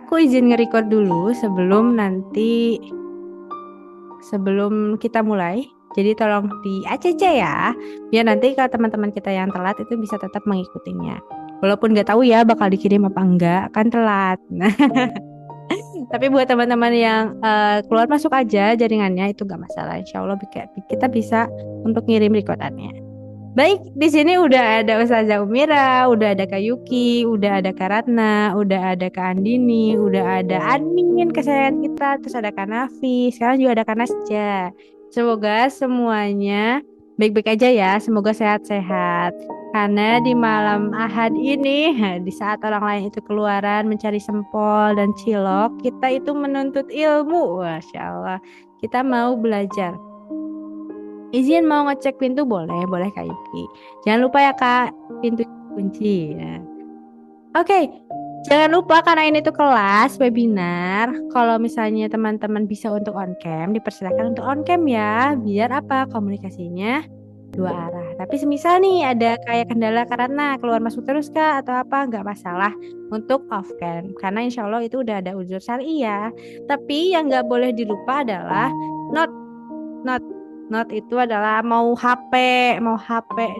Aku izin nge-record dulu sebelum kita mulai. Jadi tolong di ACC ya, biar nanti kalau teman-teman kita yang telat itu bisa tetap mengikutinya. Walaupun nggak tahu ya bakal dikirim apa enggak, kan telat. Nah, tapi buat teman-teman yang keluar masuk aja jaringannya itu nggak masalah. Insya Allah kita bisa untuk ngirim recordannya. Baik, di sini udah ada Ustazah Umira, udah ada Kak Yuki, udah ada Kak Ratna, udah ada Kak Andini, udah ada admin kesayangan kita, terus ada Kak Nafi, sekarang juga ada Kak Nasja. Semoga semuanya baik-baik aja ya, semoga sehat-sehat. Karena di malam Ahad ini, di saat orang lain itu keluaran mencari sempol dan cilok, kita itu menuntut ilmu, Masya Allah. Kita mau belajar. Izin mau ngecek pintu boleh, boleh Kak Yuki. Jangan lupa ya Kak, pintu kunci. Ya. Oke, jangan lupa karena ini tuh kelas webinar. Kalau misalnya teman-teman bisa untuk on cam, dipersilakan untuk on cam ya. Biar apa komunikasinya dua arah. Tapi semisal nih ada kayak kendala karena keluar masuk terus Kak atau apa nggak masalah untuk off cam. Karena insya Allah itu udah ada uzur syar'i ya. Tapi yang nggak boleh dilupa adalah not not not itu adalah mau HP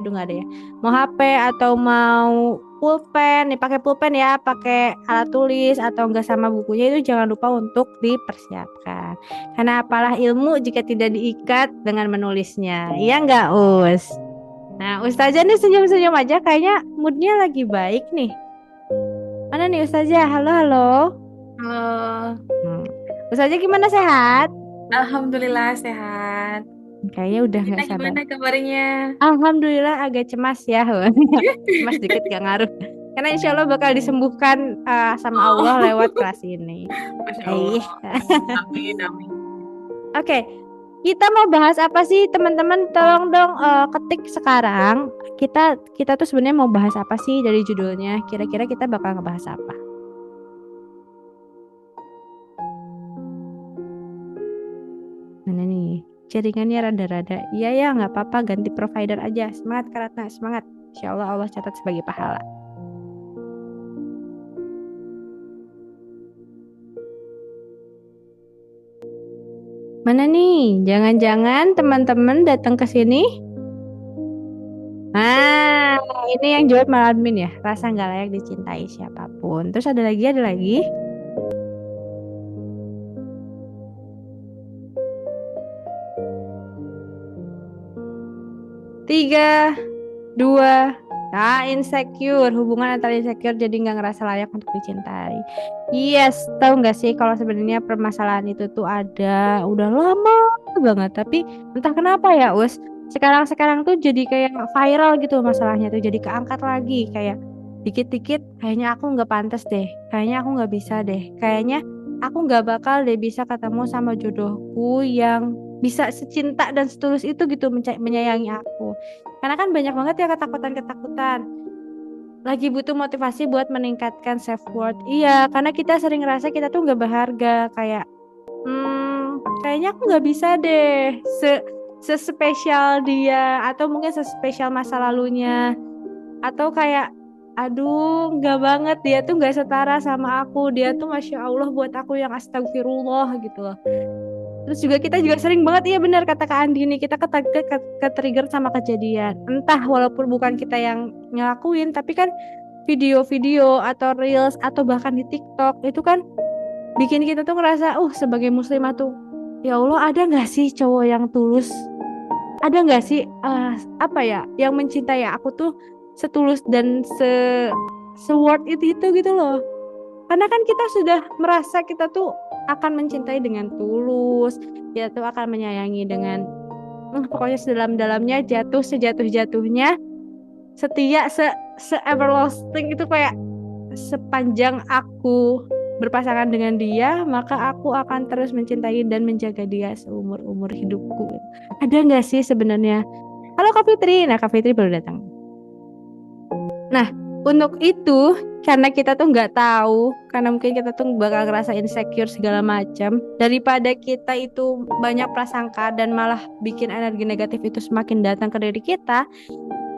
itu nggak ada ya, mau HP atau mau pulpen nih, pakai pulpen ya, pakai alat tulis atau enggak sama bukunya itu jangan lupa untuk dipersiapkan, karena apalah ilmu jika tidak diikat dengan menulisnya, iya nggak Us? Nah Ustazah nih senyum-senyum aja kayaknya moodnya lagi baik nih. Mana nih Ustazah? Halo halo. Halo, hmm. Ustazah gimana, sehat? Alhamdulillah sehat. Kayaknya udah Kita nggak sabar. gimana kabarnya? Alhamdulillah agak cemas ya. Cemas dikit gak ngaruh. Karena insya Allah bakal disembuhkan sama Allah Oh, lewat kelas ini. Masya Hai. Allah. Amin, amin. Oke, kita mau bahas apa sih teman-teman? Tolong dong ketik sekarang. Kita tuh sebenarnya mau bahas apa sih dari judulnya? Kira-kira kita bakal ngebahas apa? Mana nih? Jaringannya rada-rada. Iya ya, nggak apa-apa. Ganti provider aja. Semangat Karatna, semangat. Insya Allah Allah catat sebagai pahala. Mana nih? Jangan-jangan teman-teman datang ke sini? Ah, ini yang jawab malah admin ya. Rasa nggak layak dicintai siapapun. Terus ada lagi, ada lagi. Tiga, dua. Nah, insecure. Hubungan antara insecure jadi nggak ngerasa layak untuk dicintai. Yes, tahu nggak sih kalau sebenarnya permasalahan itu tuh ada udah lama banget. Tapi entah kenapa ya, Us. Sekarang tuh jadi kayak viral gitu masalahnya tuh. Jadi keangkat lagi kayak dikit-dikit kayaknya aku nggak pantas deh. Kayaknya aku nggak bisa deh. Kayaknya aku nggak bakal deh bisa ketemu sama jodohku yang bisa secinta dan setulus itu gitu menyayangi aku. Karena kan banyak banget ya ketakutan-ketakutan. Lagi butuh motivasi buat meningkatkan self worth. Iya, karena kita sering ngerasa kita tuh nggak berharga. Kayak, kayaknya aku nggak bisa deh sespesial dia, atau mungkin sespesial masa lalunya, atau kayak, aduh, nggak banget dia tuh nggak setara sama aku. Dia tuh masya Allah buat aku yang astagfirullah gitu loh. Terus juga kita juga sering banget, iya benar kata Kak Andi nih, kita ke-trigger sama kejadian. Entah walaupun bukan kita yang ngelakuin, tapi kan video-video atau reels atau bahkan di TikTok itu kan bikin kita tuh ngerasa, sebagai muslimah tuh, ya Allah ada nggak sih cowok yang tulus? Ada nggak sih apa ya yang mencintai aku tuh setulus dan se-worth itu gitu loh. Karena kan kita sudah merasa kita tuh akan mencintai dengan tulus, kita tuh akan menyayangi dengan pokoknya sedalam-dalamnya, jatuh sejatuh-jatuhnya, setia se-everlasting itu kayak sepanjang aku berpasangan dengan dia, maka aku akan terus mencintai dan menjaga dia seumur-umur hidupku. Ada nggak sih sebenarnya? Halo Kak Fitri, nah Kak Fitri baru datang. Nah, untuk itu karena kita tuh nggak tahu, karena mungkin kita tuh bakal ngerasa insecure segala macam, daripada kita itu banyak prasangka dan malah bikin energi negatif itu semakin datang ke diri kita,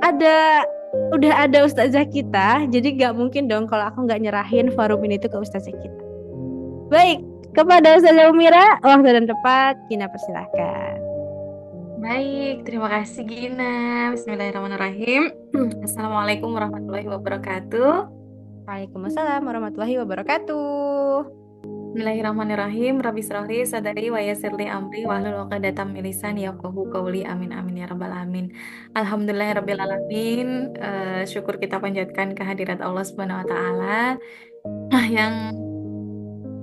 ada udah ada ustazah kita, jadi nggak mungkin dong kalau aku nggak nyerahin forum ini tuh ke ustazah kita. Baik, kepada Ustazah Umira, waktu dan tempat, Kina persilahkan. Baik, terima kasih Gina. Bismillahirrahmanirrahim. Assalamualaikum warahmatullahi wabarakatuh. Waalaikumsalam warahmatullahi wabarakatuh. Bismillahirrahmanirrahim. Rabbi shrahli sadari wa yassirli amri wahlul 'uqdatam min lisani yafqahu qawli. Amin amin ya rabbal alamin. Alhamdulillahirabbil alamin. Syukur kita panjatkan kehadirat Allah Subhanahu wa taala yang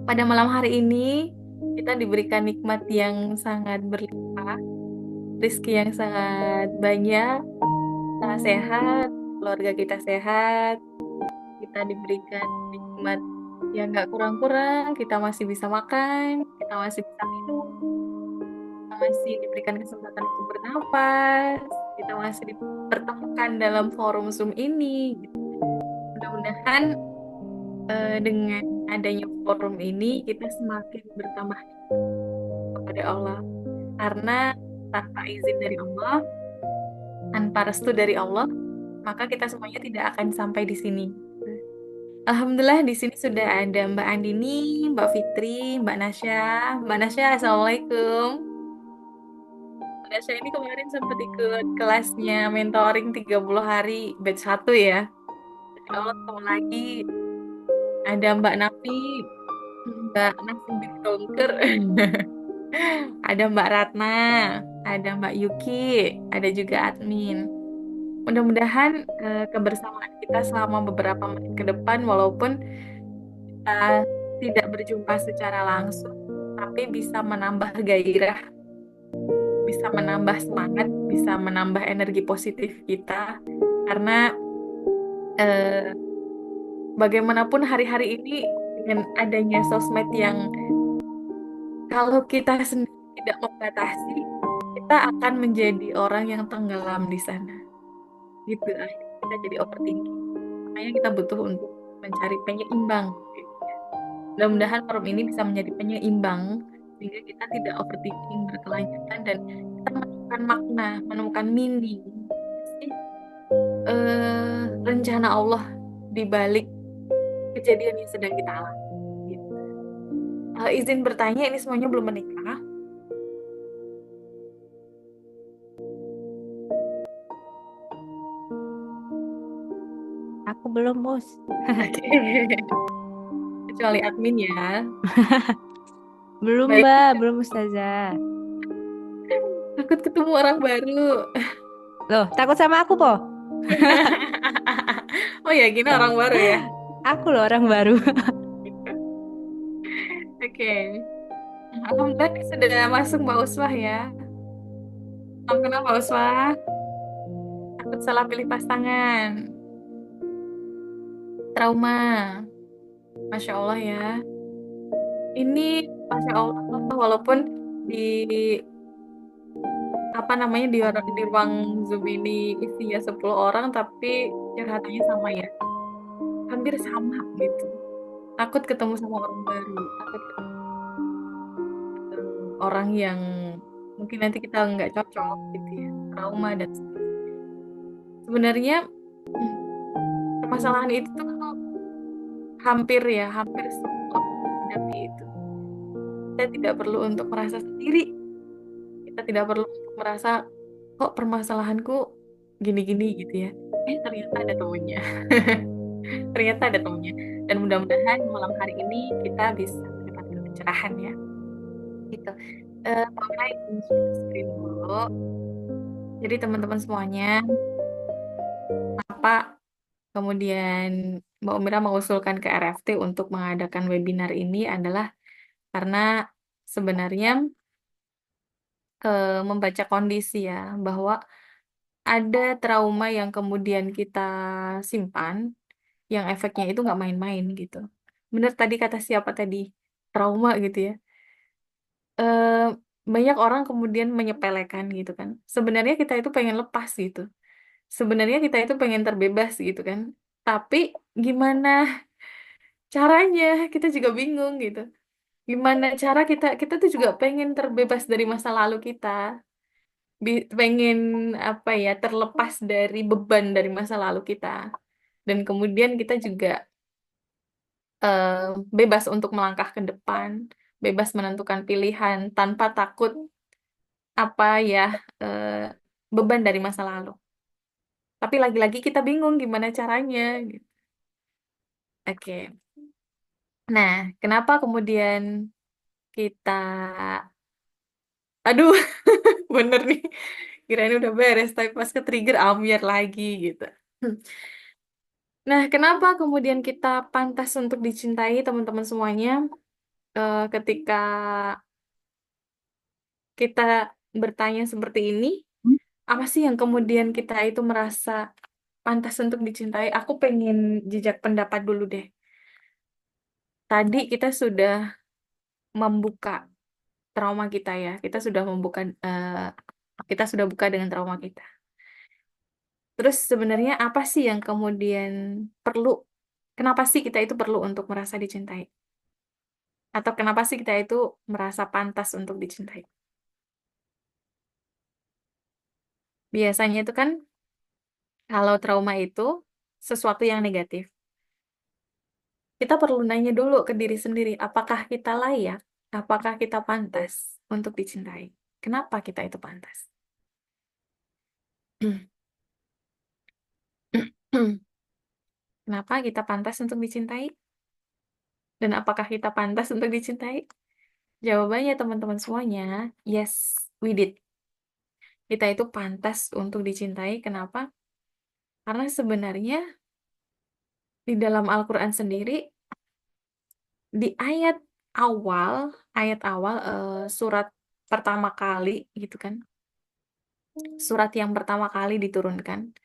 pada malam hari ini kita diberikan nikmat yang sangat berlimpah, rezeki yang sangat banyak, kita sehat, keluarga kita sehat, kita diberikan nikmat yang nggak kurang-kurang, kita masih bisa makan, kita masih bisa minum, kita masih diberikan kesempatan untuk bernapas, kita masih dipertemukan dalam forum Zoom ini. Mudah-mudahan dengan adanya forum ini kita semakin bertambah kepada Allah. Karena tanpa izin dari Allah, tanpa restu dari Allah, maka kita semuanya tidak akan sampai di sini. Alhamdulillah di sini sudah ada Mbak Andini, Mbak Fitri, Mbak Nasya. Mbak Nasya, Assalamualaikum. Mbak Nasya ini kemarin sempat ikut kelasnya mentoring 30 hari batch 1 ya. Insya Allah ketemu lagi. Ada Mbak Nafi, Mbak Nafi bin Dongker. Ada Mbak Ratna, ada Mbak Yuki, ada juga admin. Mudah-mudahan kebersamaan kita selama beberapa menit ke depan, walaupun kita tidak berjumpa secara langsung, tapi bisa menambah gairah, bisa menambah semangat, bisa menambah energi positif kita. Karena eh, bagaimanapun hari-hari ini dengan adanya sosmed yang kalau kita sendiri tidak membatasi, kita akan menjadi orang yang tenggelam di sana. Gitu, akhirnya kita jadi overthinking. Makanya kita butuh untuk mencari penyeimbang. Mudah-mudahan forum ini bisa menjadi penyeimbang sehingga kita tidak overthinking berkelanjutan dan kita menemukan makna, menemukan meaning, sih, rencana Allah di balik kejadian yang sedang kita alami. Gitu. Izin bertanya, ini semuanya belum menikah? Aku belum, Bos. Oke. Kecuali admin ya. Belum, Baik, Mbak. Belum, Ustazah. takut ketemu orang baru. Loh, takut sama aku, Po? Oh ya, gini orang baru ya. Aku loh orang baru. Oke. Alhamdulillah nih sudah masuk Mbak Uswah ya. Salam kenal Mbak Uswah. Takut salah pilih pasangan. Trauma. Masya Allah ya. Ini Masya Allah walaupun di apa namanya di ruang Zoom ini isinya 10 orang tapi curhatannya sama ya. Hampir sama gitu. Takut ketemu sama orang baru. Takut ketemu orang yang mungkin nanti kita nggak cocok gitu ya. Trauma dan sebenarnya permasalahan itu tuh hampir ya, hampir semua menghadapi itu. Kita tidak perlu untuk merasa sendiri. Kita tidak perlu untuk merasa kok permasalahanku gini-gini gitu ya. Ternyata ada temennya. Ternyata ada temennya. Dan mudah-mudahan malam hari ini kita bisa mendapatkan pencerahan ya. Gitu. Mau naik screen dulu. Jadi teman-teman semuanya, apa kemudian Mbak Umira mengusulkan ke RFT untuk mengadakan webinar ini adalah karena sebenarnya membaca kondisi ya, bahwa ada trauma yang kemudian kita simpan, yang efeknya itu nggak main-main gitu. Bener tadi kata siapa tadi? Trauma gitu ya. Eh, Banyak orang kemudian menyepelekan gitu kan. Sebenarnya kita itu pengen lepas gitu. Sebenarnya kita itu pengen terbebas gitu kan. Tapi gimana caranya? Kita juga bingung gitu. Gimana cara kita tuh juga pengen terbebas dari masa lalu kita. Pengen apa ya, terlepas dari beban dari masa lalu kita. Dan kemudian kita juga eh, bebas untuk melangkah ke depan, bebas menentukan pilihan tanpa takut apa ya eh, beban dari masa lalu. Tapi lagi-lagi kita bingung gimana caranya, gitu. Oke. Nah, kenapa kemudian kita, aduh, bener nih, kirain udah beres, tapi pas ke trigger ambiar lagi gitu. Nah, kenapa kemudian kita pantas untuk dicintai teman-teman semuanya? Ketika kita bertanya seperti ini, apa sih yang kemudian kita itu merasa pantas untuk dicintai? Aku pengen jejak pendapat dulu deh. Tadi kita sudah membuka trauma kita ya. Kita sudah membuka, kita sudah buka dengan trauma kita. Terus sebenarnya apa sih yang kemudian perlu? Kenapa sih kita itu perlu untuk merasa dicintai? Atau kenapa sih kita itu merasa pantas untuk dicintai? Biasanya itu kan kalau trauma itu sesuatu yang negatif. Kita perlu nanya dulu ke diri sendiri, apakah kita layak? Apakah kita pantas untuk dicintai? Kenapa kita itu pantas? Kenapa kita pantas untuk dicintai? Dan apakah kita pantas untuk dicintai? Jawabannya teman-teman semuanya, yes, we did. Kita itu pantas untuk dicintai. Kenapa? Karena sebenarnya di dalam Al-Quran sendiri, di ayat awal surat pertama kali gitu kan, surat yang pertama kali diturunkan,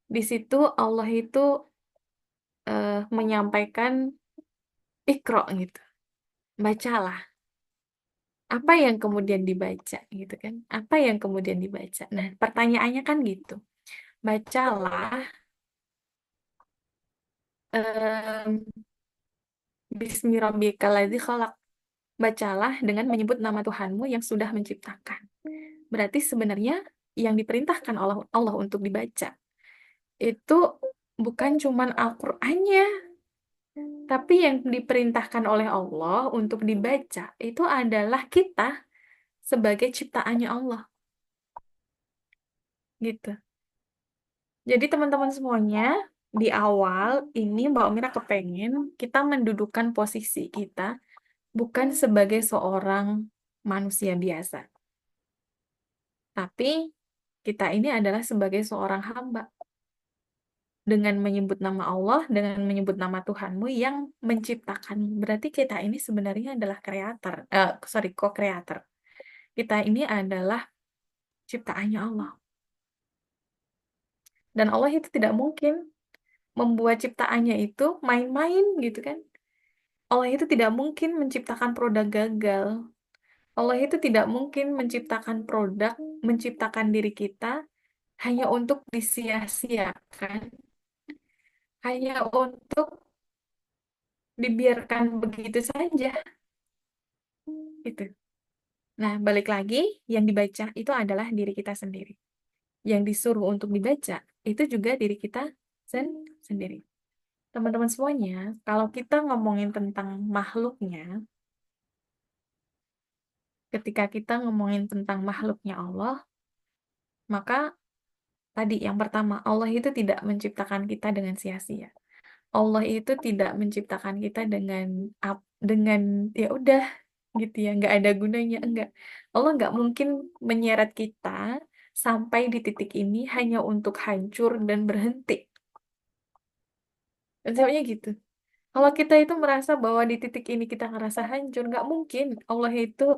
di situ Allah itu menyampaikan Iqra gitu, bacalah. Apa yang kemudian dibaca gitu kan? Apa yang kemudian dibaca? Nah, pertanyaannya kan gitu. Bacalah em, Bismi rabbikal ladzi khalaq. Bacalah dengan menyebut nama Tuhanmu yang sudah menciptakan. Berarti sebenarnya yang diperintahkan Allah untuk dibaca itu bukan cuman Al-Qur'annya, tapi yang diperintahkan oleh Allah untuk dibaca itu adalah kita sebagai ciptaannya Allah gitu. Jadi teman-teman semuanya, di awal ini Mbak Mira kepengen kita mendudukan posisi kita bukan sebagai seorang manusia biasa, tapi kita ini adalah sebagai seorang hamba dengan menyebut nama Allah, dengan menyebut nama Tuhanmu yang menciptakan. Berarti kita ini sebenarnya adalah kreator, sorry, co-creator. Kita ini adalah ciptaannya Allah. Dan Allah itu tidak mungkin membuat ciptaannya itu main-main gitu kan. Allah itu tidak mungkin menciptakan produk gagal. Allah itu tidak mungkin menciptakan produk, menciptakan diri kita hanya untuk disia-siakan, hanya untuk dibiarkan begitu saja. Gitu. Nah, balik lagi, yang dibaca itu adalah diri kita sendiri. Yang disuruh untuk dibaca itu juga diri kita sendiri. Teman-teman semuanya, kalau kita ngomongin tentang makhluknya, ketika kita ngomongin tentang makhluknya Allah, maka tadi yang pertama, Allah itu tidak menciptakan kita dengan sia-sia. Allah itu tidak menciptakan kita dengan ya udah gitu ya, nggak ada gunanya, enggak. Allah nggak mungkin menyeret kita sampai di titik ini hanya untuk hancur dan berhenti. Konsepnya gitu. Kalau kita itu merasa bahwa di titik ini kita ngerasa hancur, nggak mungkin Allah itu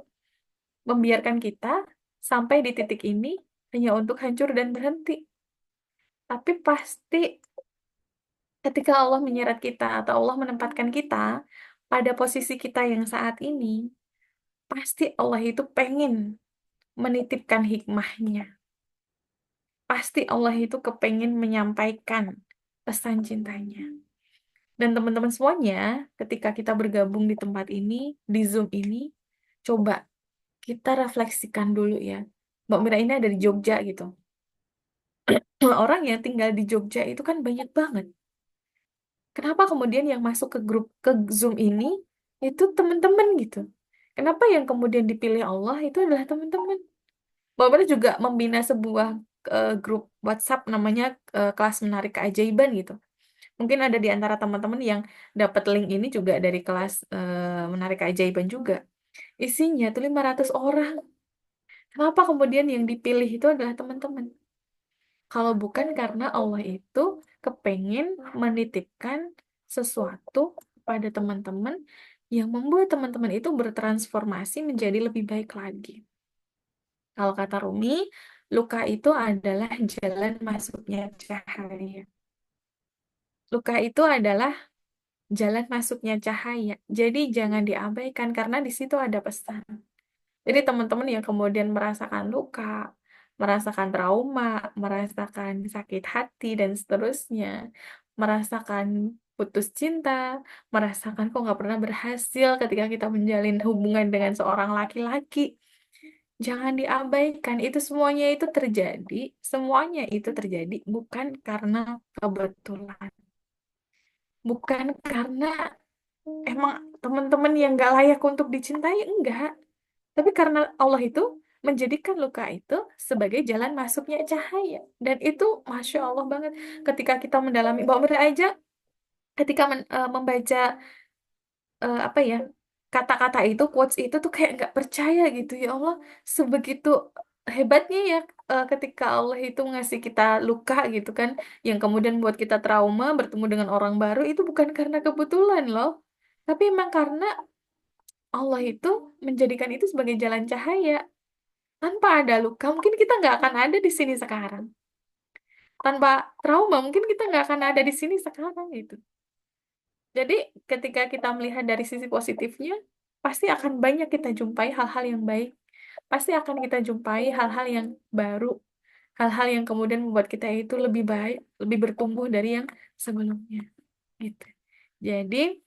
membiarkan kita sampai di titik ini hanya untuk hancur dan berhenti. Tapi pasti ketika Allah menyeret kita atau Allah menempatkan kita pada posisi kita yang saat ini, pasti Allah itu pengen menitipkan hikmahnya. Pasti Allah itu kepengen menyampaikan pesan cintanya. Dan teman-teman semuanya, ketika kita bergabung di tempat ini, di Zoom ini, coba kita refleksikan dulu ya. Mbak Mira ini ada di Jogja gitu. Orang yang tinggal di Jogja itu kan banyak banget. Kenapa kemudian yang masuk ke grup ke Zoom ini itu teman-teman gitu? Kenapa yang kemudian dipilih Allah itu adalah teman-teman? Mbak Mira juga membina sebuah grup WhatsApp namanya kelas menarik keajaiban gitu. Mungkin ada di antara teman-teman yang dapat link ini juga dari kelas menarik keajaiban juga. Isinya tuh 500 orang. Kenapa kemudian yang dipilih itu adalah teman-teman? Kalau bukan karena Allah itu kepengen menitipkan sesuatu pada teman-teman yang membuat teman-teman itu bertransformasi menjadi lebih baik lagi. Kalau kata Rumi, luka itu adalah jalan masuknya cahaya. Luka itu adalah jalan masuknya cahaya. Jadi jangan diabaikan karena di situ ada pesan. Jadi teman-teman yang kemudian merasakan luka, merasakan trauma, merasakan sakit hati dan seterusnya, merasakan putus cinta, merasakan kok nggak pernah berhasil ketika kita menjalin hubungan dengan seorang laki-laki. Jangan diabaikan, itu semuanya itu terjadi bukan karena kebetulan, bukan karena emang teman-teman yang nggak layak untuk dicintai, enggak. Tapi karena Allah itu menjadikan luka itu sebagai jalan masuknya cahaya. Dan itu Masya Allah banget. Ketika kita mendalami, Mbak Mira aja ketika membaca apa ya, kata-kata itu, quotes itu tuh kayak nggak percaya gitu. Ya Allah, sebegitu hebatnya ya ketika Allah itu ngasih kita luka gitu kan, yang kemudian buat kita trauma, bertemu dengan orang baru, itu bukan karena kebetulan loh. Tapi emang karena Allah itu menjadikan itu sebagai jalan cahaya. Tanpa ada luka, mungkin kita nggak akan ada di sini sekarang. Tanpa trauma, mungkin kita nggak akan ada di sini sekarang gitu. Jadi, ketika kita melihat dari sisi positifnya, pasti akan banyak kita jumpai hal-hal yang baik. Pasti akan kita jumpai hal-hal yang baru. Hal-hal yang kemudian membuat kita itu lebih baik, lebih bertumbuh dari yang sebelumnya. Gitu. Jadi,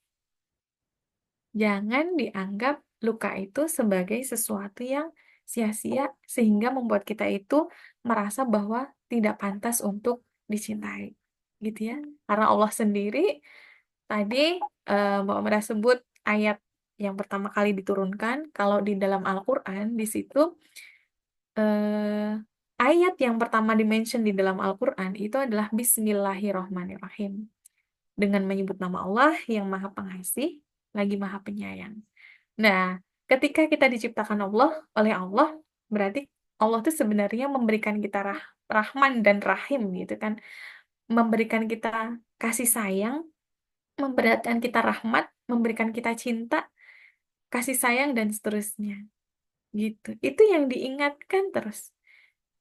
jangan dianggap luka itu sebagai sesuatu yang sia-sia sehingga membuat kita itu merasa bahwa tidak pantas untuk dicintai. Gitu ya. Karena Allah sendiri tadi Mbak Omra sebut ayat yang pertama kali diturunkan kalau di dalam Al-Qur'an di situ eh, ayat yang pertama dimention di dalam Al-Qur'an itu adalah Bismillahirrahmanirrahim. Dengan menyebut nama Allah yang Maha Pengasih lagi Maha Penyayang. Nah, ketika kita diciptakan Allah oleh Allah, berarti Allah itu sebenarnya memberikan kita Rahman dan Rahim gitu kan. Memberikan kita kasih sayang, memberikan kita rahmat, memberikan kita cinta, kasih sayang dan seterusnya. Gitu. Itu yang diingatkan terus.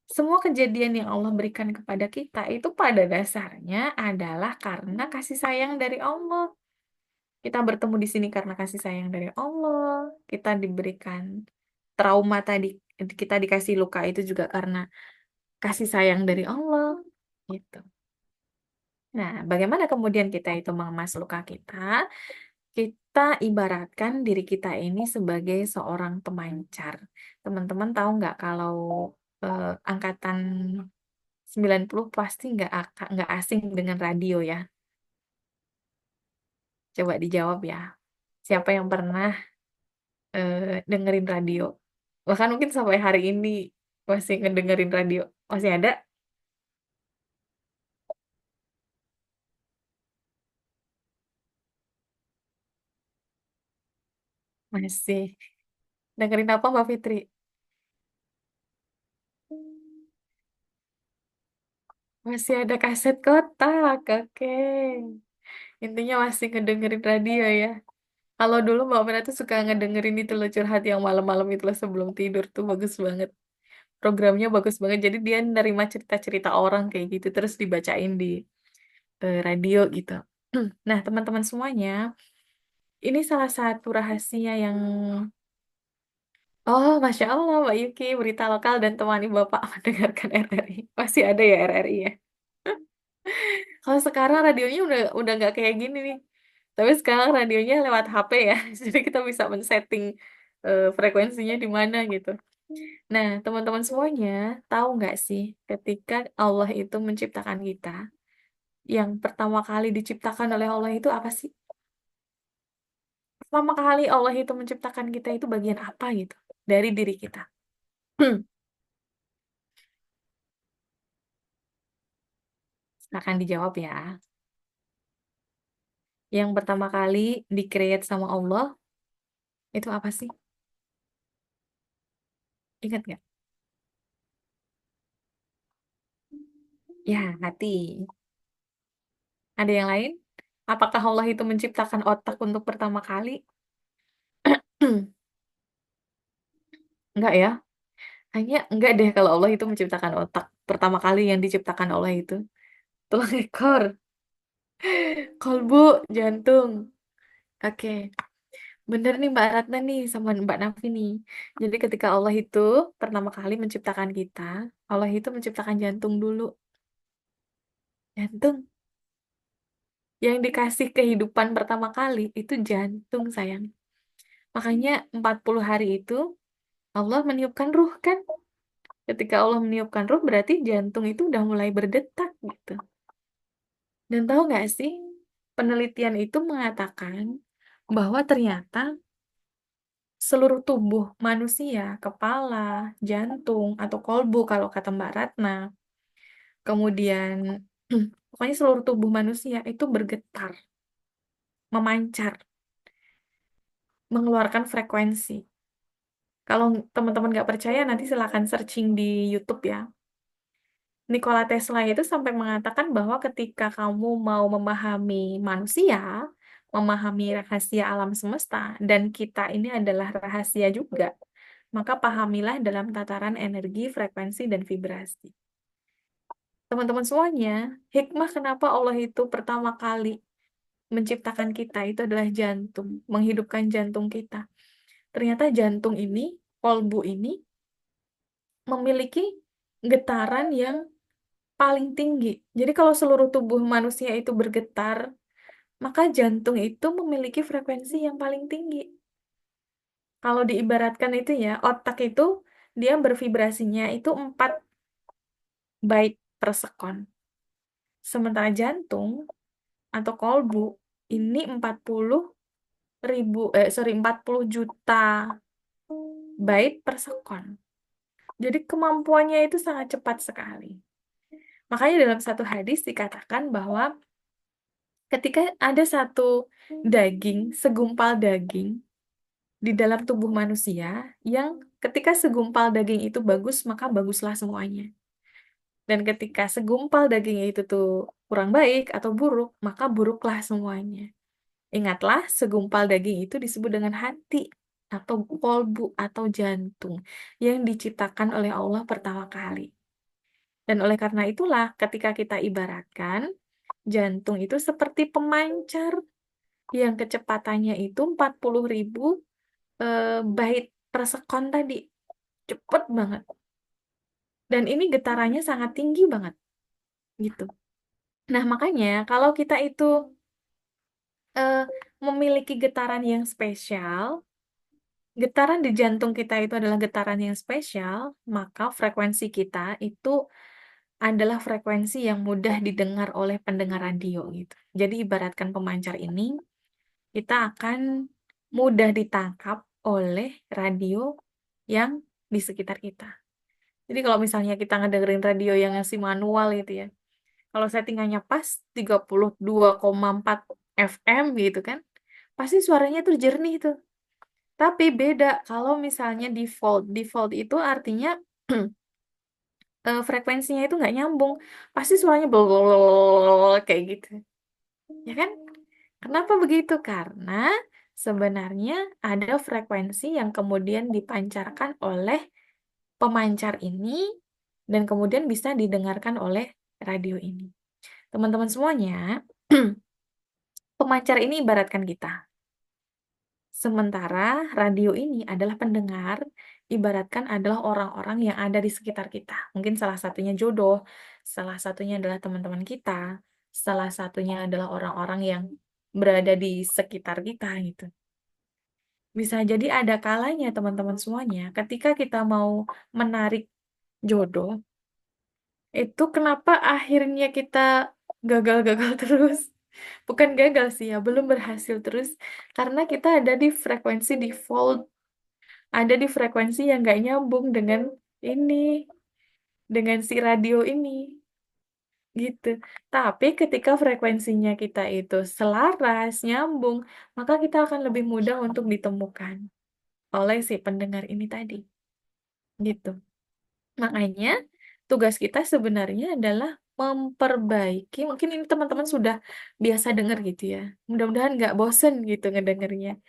Semua kejadian yang Allah berikan kepada kita itu pada dasarnya adalah karena kasih sayang dari Allah. Kita bertemu di sini karena kasih sayang dari Allah. Kita diberikan trauma tadi, kita dikasih luka itu juga karena kasih sayang dari Allah. Gitu. Nah, bagaimana kemudian kita itu mengemas luka kita? Kita ibaratkan diri kita ini sebagai seorang pemancar. Teman-teman tahu nggak kalau angkatan 90 pasti nggak asing dengan radio ya. Coba dijawab ya. Siapa yang pernah dengerin radio? Bahkan mungkin sampai hari ini masih ngedengerin radio. Masih ada? Masih. Dengerin apa Mbak Fitri? Masih ada kaset kotak, oke. Intinya masih ngedengerin radio ya. Kalau dulu Mbak Mira tuh suka ngedengerin itu loh curhat yang malam-malam itu loh sebelum tidur tuh bagus banget. Programnya bagus banget. Jadi dia nerima cerita-cerita orang kayak gitu terus dibacain di radio gitu. Nah, teman-teman semuanya, ini salah satu rahasia yang oh, Masya Allah, Mbak Yuki, berita lokal dan temani Bapak mendengarkan RRI. Masih ada ya RRI ya? Kalau sekarang radionya udah nggak kayak gini nih. Tapi sekarang radionya lewat HP ya. Jadi kita bisa men-setting frekuensinya di mana gitu. Nah, teman-teman semuanya tahu nggak sih ketika Allah itu menciptakan kita, yang pertama kali diciptakan oleh Allah itu apa sih? Pertama kali Allah itu menciptakan kita itu bagian apa gitu dari diri kita? Akan dijawab ya. Yang pertama kali di-create sama Allah itu apa sih? Ingat nggak? Ya, hati. Ada yang lain? Apakah Allah itu menciptakan otak untuk pertama kali? Enggak ya? Hanya enggak deh kalau Allah itu menciptakan otak. Pertama kali yang diciptakan Allah itu tulang ekor, kalbu, jantung. Oke, bener nih Mbak Ratna nih sama Mbak Nafi nih. Jadi ketika Allah itu pertama kali menciptakan kita, Allah itu menciptakan jantung dulu. Jantung yang dikasih kehidupan pertama kali itu jantung sayang. Makanya 40 hari itu Allah meniupkan ruh kan. Ketika Allah meniupkan ruh berarti jantung itu udah mulai berdetak gitu. Dan tahu nggak sih, penelitian itu mengatakan bahwa ternyata seluruh tubuh manusia, kepala, jantung, atau kolbu kalau kata Mbak Ratna, kemudian pokoknya seluruh tubuh manusia itu bergetar, memancar, mengeluarkan frekuensi. Kalau teman-teman nggak percaya, nanti silahkan searching di YouTube ya. Nikola Tesla itu sampai mengatakan bahwa ketika kamu mau memahami manusia, memahami rahasia alam semesta, dan kita ini adalah rahasia juga, maka pahamilah dalam tataran energi, frekuensi, dan vibrasi. Teman-teman semuanya, hikmah kenapa Allah itu pertama kali menciptakan kita itu adalah jantung, menghidupkan jantung kita. Ternyata jantung ini, kolbu ini, memiliki getaran yang paling tinggi. Jadi kalau seluruh tubuh manusia itu bergetar, maka jantung itu memiliki frekuensi yang paling tinggi. Kalau diibaratkan itu ya, otak itu dia bervibrasinya itu 4 byte per sekon. Sementara jantung atau kolbu ini 40 juta byte per sekon. Jadi kemampuannya itu sangat cepat sekali. Makanya dalam satu hadis dikatakan bahwa ketika ada satu daging, segumpal daging di dalam tubuh manusia, yang ketika segumpal daging itu bagus, maka baguslah semuanya. Dan ketika segumpal daging itu tuh kurang baik atau buruk, maka buruklah semuanya. Ingatlah, segumpal daging itu disebut dengan hati atau kolbu atau jantung yang diciptakan oleh Allah pertama kali. Dan oleh karena itulah, ketika kita ibaratkan, jantung itu seperti pemancar yang kecepatannya itu 40.000 byte per sekon tadi. Cepet banget. Dan ini getarannya sangat tinggi banget. Gitu. Nah, makanya kalau kita itu eh, memiliki getaran yang spesial, getaran di jantung kita itu adalah getaran yang spesial, maka frekuensi kita itu adalah frekuensi yang mudah didengar oleh pendengar radio gitu. Jadi ibaratkan pemancar ini, kita akan mudah ditangkap oleh radio yang di sekitar kita. Jadi kalau misalnya kita ngedengerin radio yang masih manual gitu ya, kalau settingannya pas 32,4 FM gitu kan, pasti suaranya tuh jernih tuh. Tapi beda kalau misalnya default. Default itu artinya frekuensinya itu nggak nyambung. Pasti suaranya blablabla kayak gitu. Ya kan? Kenapa begitu? Karena sebenarnya ada frekuensi yang kemudian dipancarkan oleh pemancar ini dan kemudian bisa didengarkan oleh radio ini. Teman-teman semuanya, pemancar ini ibaratkan kita. Sementara radio ini adalah pendengar, ibaratkan adalah orang-orang yang ada di sekitar kita. Mungkin salah satunya jodoh, salah satunya adalah teman-teman kita, salah satunya adalah orang-orang yang berada di sekitar kita gitu. Bisa jadi ada kalanya teman-teman semuanya, ketika kita mau menarik jodoh, itu kenapa akhirnya kita gagal-gagal terus. Bukan gagal sih ya, belum berhasil terus karena kita ada di frekuensi default, ada di frekuensi yang nggak nyambung dengan ini, dengan si radio ini, gitu. Tapi ketika frekuensinya kita itu selaras, nyambung, maka kita akan lebih mudah untuk ditemukan oleh si pendengar ini tadi, gitu. Makanya tugas kita sebenarnya adalah memperbaiki, mungkin ini teman-teman sudah biasa dengar gitu ya. Mudah-mudahan nggak bosen gitu ngedengernya.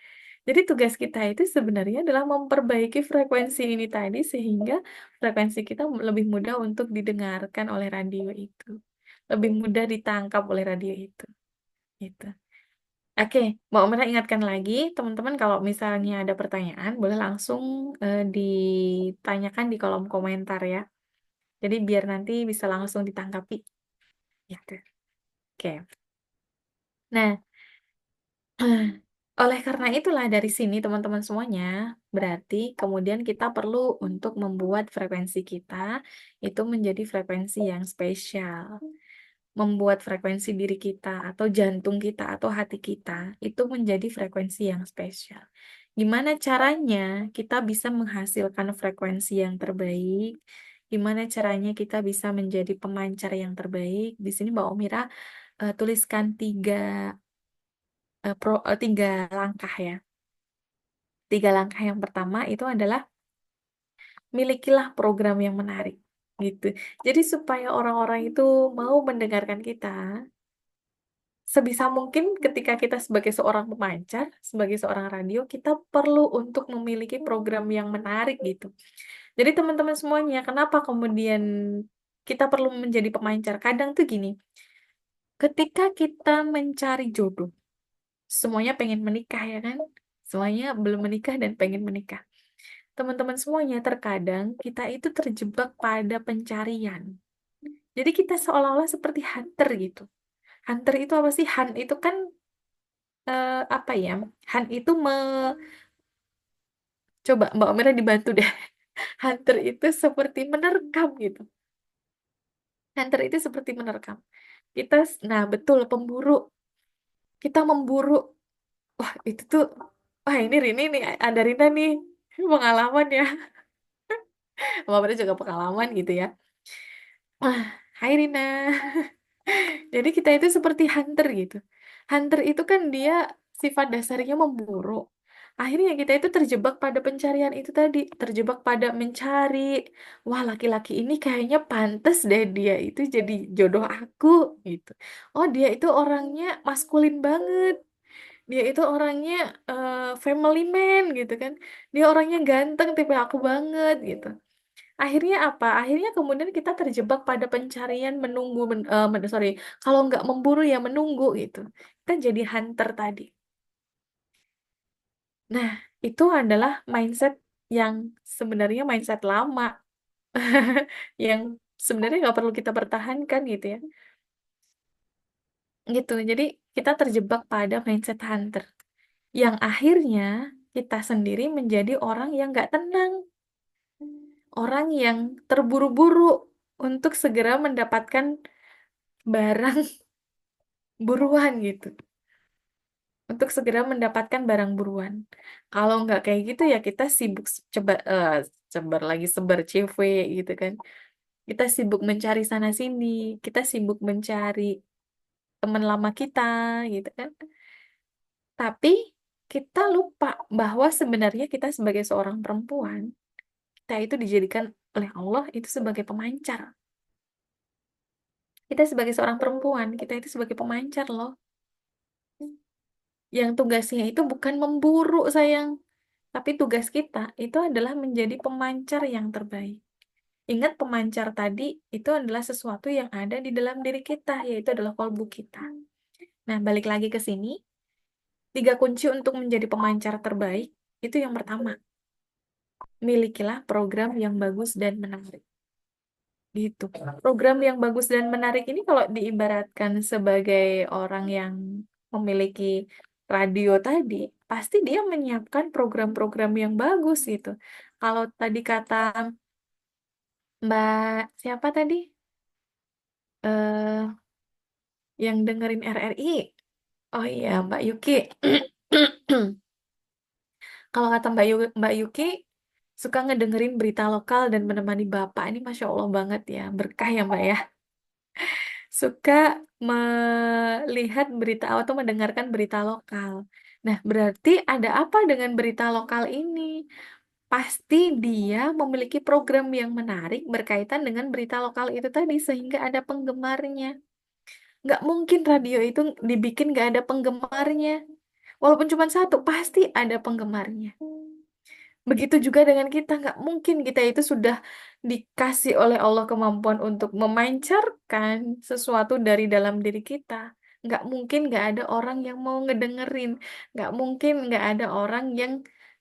Jadi tugas kita itu sebenarnya adalah memperbaiki frekuensi ini tadi sehingga frekuensi kita lebih mudah untuk didengarkan oleh radio itu. Lebih mudah ditangkap oleh radio itu. Gitu. Oke, Mbak Omena ingatkan lagi, teman-teman kalau misalnya ada pertanyaan, boleh langsung ditanyakan di kolom komentar ya. Jadi biar nanti bisa langsung ditanggapi. Gitu. Oke. Nah, oleh karena itulah dari sini teman-teman semuanya, berarti kemudian kita perlu untuk membuat frekuensi kita itu menjadi frekuensi yang spesial. Membuat frekuensi diri kita atau jantung kita atau hati kita itu menjadi frekuensi yang spesial. Gimana caranya kita bisa menghasilkan frekuensi yang terbaik? Gimana caranya kita bisa menjadi pemancar yang terbaik? Di sini Mbak Omira tuliskan tiga langkah ya. Tiga langkah yang pertama itu adalah milikilah program yang menarik gitu. Jadi supaya orang-orang itu mau mendengarkan kita, sebisa mungkin ketika kita sebagai seorang pemancar, sebagai seorang radio, kita perlu untuk memiliki program yang menarik gitu. Jadi teman-teman semuanya, kenapa kemudian kita perlu menjadi pemancar? Kadang tuh gini, ketika kita mencari jodoh, semuanya pengen menikah ya kan? Semuanya belum menikah dan pengen menikah. Teman-teman semuanya, terkadang kita itu terjebak pada pencarian. Jadi kita seolah-olah seperti hunter gitu. Hunter itu apa sih? Hunt itu kan apa ya? Hunt itu coba Mbak Mira dibantu deh. Hunter itu seperti menerkam gitu. Hunter itu seperti menerkam. Nah betul pemburu. Kita memburu. Wah itu tuh, wah ini Rini nih, ada Rina nih pengalaman ya. Mbak Mira juga pengalaman gitu ya. Wah, hai Rina. Jadi kita itu seperti hunter gitu. Hunter itu kan dia sifat dasarnya memburu. Akhirnya kita itu terjebak pada pencarian itu tadi, terjebak pada mencari, wah laki-laki ini kayaknya pantas deh dia itu jadi jodoh aku gitu. Oh dia itu orangnya maskulin banget, dia itu orangnya family man gitu kan, dia orangnya ganteng tipe aku banget gitu. Akhirnya apa? Akhirnya kemudian kita terjebak pada pencarian menunggu, sorry, kalau nggak memburu ya menunggu gitu. Kita jadi hunter tadi. Nah, itu adalah mindset yang sebenarnya mindset lama, yang sebenarnya nggak perlu kita pertahankan gitu ya. Gitu. Jadi kita terjebak pada mindset hunter, yang akhirnya kita sendiri menjadi orang yang nggak tenang, orang yang terburu-buru untuk segera mendapatkan barang buruan gitu, untuk segera mendapatkan barang buruan. Kalau nggak kayak gitu ya kita sibuk sebar lagi sebar CV gitu kan. Kita sibuk mencari sana sini, kita sibuk mencari teman lama kita gitu kan. Tapi kita lupa bahwa sebenarnya kita sebagai seorang perempuan, kita itu dijadikan oleh Allah itu sebagai pemancar. Kita sebagai seorang perempuan, kita itu sebagai pemancar loh. Yang tugasnya itu bukan memburu sayang. Tapi tugas kita itu adalah menjadi pemancar yang terbaik. Ingat pemancar tadi itu adalah sesuatu yang ada di dalam diri kita, yaitu adalah kolbu kita. Nah, balik lagi ke sini, tiga kunci untuk menjadi pemancar terbaik, itu yang pertama, milikilah program yang bagus dan menarik. Gitu. Program yang bagus dan menarik ini kalau diibaratkan sebagai orang yang memiliki radio tadi, pasti dia menyiapkan program-program yang bagus gitu. Kalau tadi kata Mbak siapa tadi? Eh yang dengerin RRI. Oh iya, Mbak Yuki. Kalau kata Mbak Yuki, suka ngedengerin berita lokal dan menemani Bapak. Ini Masya Allah banget ya. Berkah ya Mbak ya. Suka melihat berita atau mendengarkan berita lokal. Nah, berarti ada apa dengan berita lokal ini? Pasti dia memiliki program yang menarik berkaitan dengan berita lokal itu tadi, sehingga ada penggemarnya. Nggak mungkin radio itu dibikin nggak ada penggemarnya. Walaupun cuma satu, pasti ada penggemarnya. Begitu juga dengan kita, nggak mungkin kita itu sudah dikasih oleh Allah kemampuan untuk memancarkan sesuatu dari dalam diri kita. Nggak mungkin nggak ada orang yang mau ngedengerin, nggak mungkin nggak ada orang yang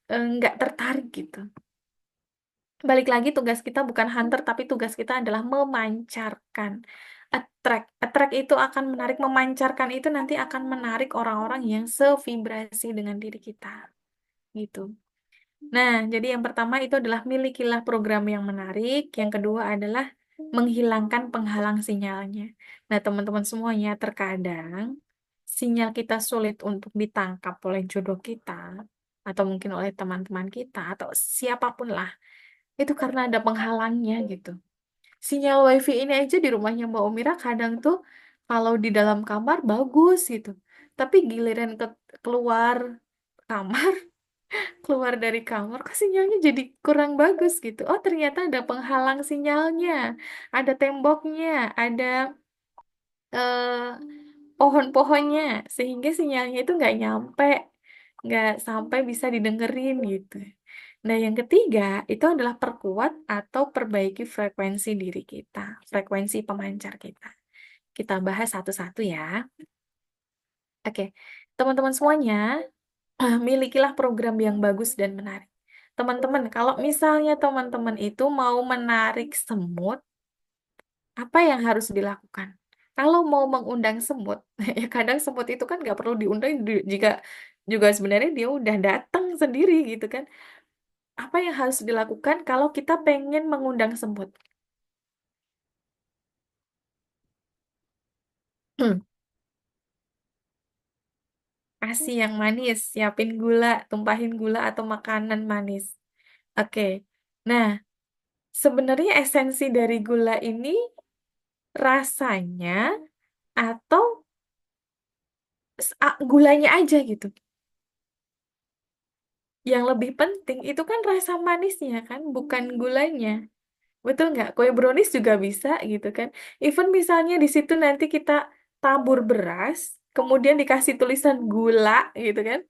nggak tertarik gitu. Balik lagi tugas kita bukan hunter, tapi tugas kita adalah memancarkan. Attract itu akan menarik, memancarkan itu nanti akan menarik orang-orang yang sevibrasi dengan diri kita. Gitu. Nah, jadi yang pertama itu adalah milikilah program yang menarik. Yang kedua adalah menghilangkan penghalang sinyalnya. Nah, teman-teman semuanya, terkadang sinyal kita sulit untuk ditangkap oleh jodoh kita, atau mungkin oleh teman-teman kita, atau siapapun lah. Itu karena ada penghalangnya gitu. Sinyal WiFi ini aja di rumahnya Mbak Umira kadang tuh kalau di dalam kamar bagus gitu. Tapi giliran keluar kamar keluar dari kamar kok sinyalnya jadi kurang bagus gitu. Oh, ternyata ada penghalang sinyalnya, ada temboknya, ada eh, pohon-pohonnya, sehingga sinyalnya itu nggak nyampe, nggak sampai bisa didengerin gitu. Nah, yang ketiga itu adalah perkuat atau perbaiki frekuensi diri kita, frekuensi pemancar kita. Kita bahas satu-satu ya. Oke, teman-teman semuanya, milikilah program yang bagus dan menarik. Teman-teman, kalau misalnya teman-teman itu mau menarik semut, apa yang harus dilakukan? Kalau mau mengundang semut, ya kadang semut itu kan nggak perlu diundang jika juga sebenarnya dia udah datang sendiri gitu kan. Apa yang harus dilakukan kalau kita pengen mengundang semut? Kasih yang manis, siapin gula, tumpahin gula atau makanan manis. Oke. Nah, sebenarnya esensi dari gula ini rasanya atau gulanya aja gitu. Yang lebih penting itu kan rasa manisnya kan, bukan gulanya. Betul nggak? Kue brownies juga bisa gitu kan. Even misalnya di situ nanti kita tabur beras, kemudian dikasih tulisan gula gitu kan.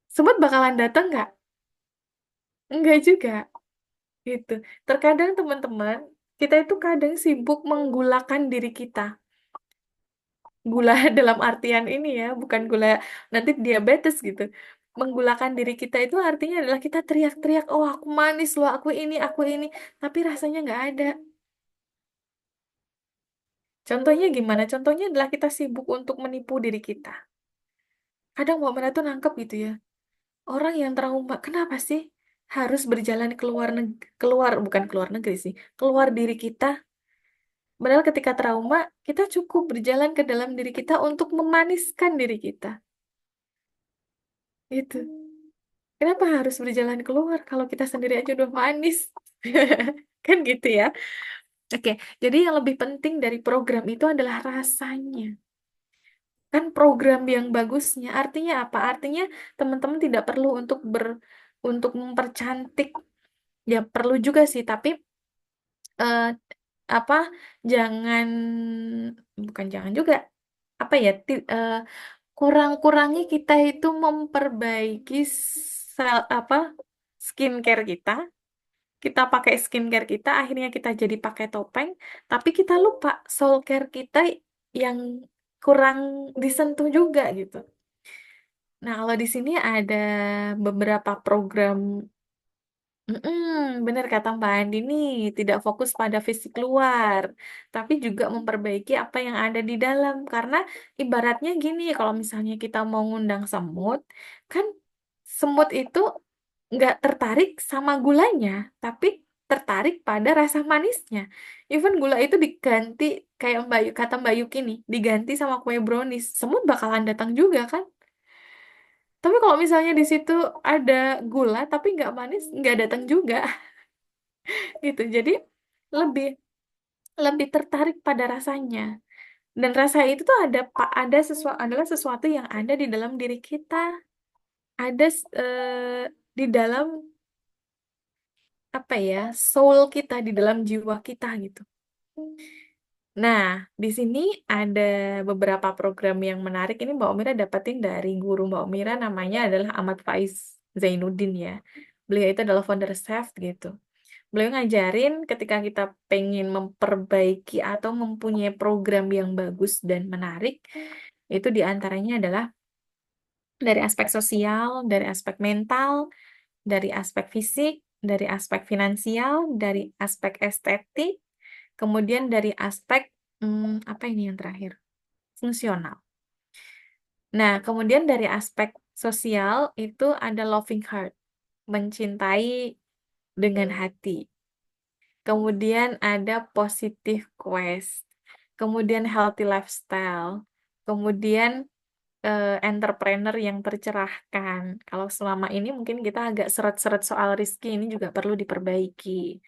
Semut bakalan datang nggak? Enggak juga gitu. Terkadang teman-teman, kita itu kadang sibuk menggulakan diri kita. Gula dalam artian ini ya, bukan gula nanti diabetes gitu. Menggulakan diri kita itu artinya adalah kita teriak-teriak, oh aku manis loh, aku ini, tapi rasanya nggak ada. Contohnya gimana? Contohnya adalah kita sibuk untuk menipu diri kita. Kadang Mbak Mena tuh nangkep gitu ya. Orang yang trauma, kenapa sih harus berjalan keluar keluar bukan keluar negeri sih, keluar diri kita. Padahal ketika trauma, kita cukup berjalan ke dalam diri kita untuk memaniskan diri kita. Itu. Kenapa harus berjalan keluar kalau kita sendiri aja udah manis? Kan gitu ya. Oke, jadi yang lebih penting dari program itu adalah rasanya. Kan program yang bagusnya artinya apa? Artinya teman-teman tidak perlu untuk mempercantik. Ya perlu juga sih, tapi eh, apa? Jangan bukan jangan juga. Apa ya? Kurang-kurangi kita itu memperbaiki apa? Skincare kita. Kita pakai skincare kita, akhirnya kita jadi pakai topeng, tapi kita lupa soul care kita yang kurang disentuh juga gitu. Nah, kalau di sini ada beberapa program, bener kata Mbak Andi nih, tidak fokus pada fisik luar, tapi juga memperbaiki apa yang ada di dalam. Karena ibaratnya gini, kalau misalnya kita mau ngundang semut, kan semut itu nggak tertarik sama gulanya, tapi tertarik pada rasa manisnya. Even gula itu diganti kayak kata Mbak Yuki nih, diganti sama kue brownies, semut bakalan datang juga kan? Tapi kalau misalnya di situ ada gula tapi nggak manis, nggak datang juga gitu. Jadi lebih lebih tertarik pada rasanya. Dan rasa itu tuh ada sesuatu adalah sesuatu yang ada di dalam diri kita, ada di dalam apa ya, soul kita, di dalam jiwa kita gitu. Nah, di sini ada beberapa program yang menarik. Ini Mbak Omira dapetin dari guru Mbak Omira, namanya adalah Ahmad Faiz Zainuddin ya. Beliau itu adalah founder Chef gitu. Beliau ngajarin ketika kita pengen memperbaiki atau mempunyai program yang bagus dan menarik, itu diantaranya adalah dari aspek sosial, dari aspek mental, dari aspek fisik, dari aspek finansial, dari aspek estetik, kemudian dari aspek apa ini yang terakhir? Fungsional. Nah, kemudian dari aspek sosial itu ada loving heart, mencintai dengan hati. Kemudian ada positive quest. Kemudian healthy lifestyle. Kemudian entrepreneur yang tercerahkan. Kalau selama ini mungkin kita agak seret-seret soal rizki, ini juga perlu diperbaiki.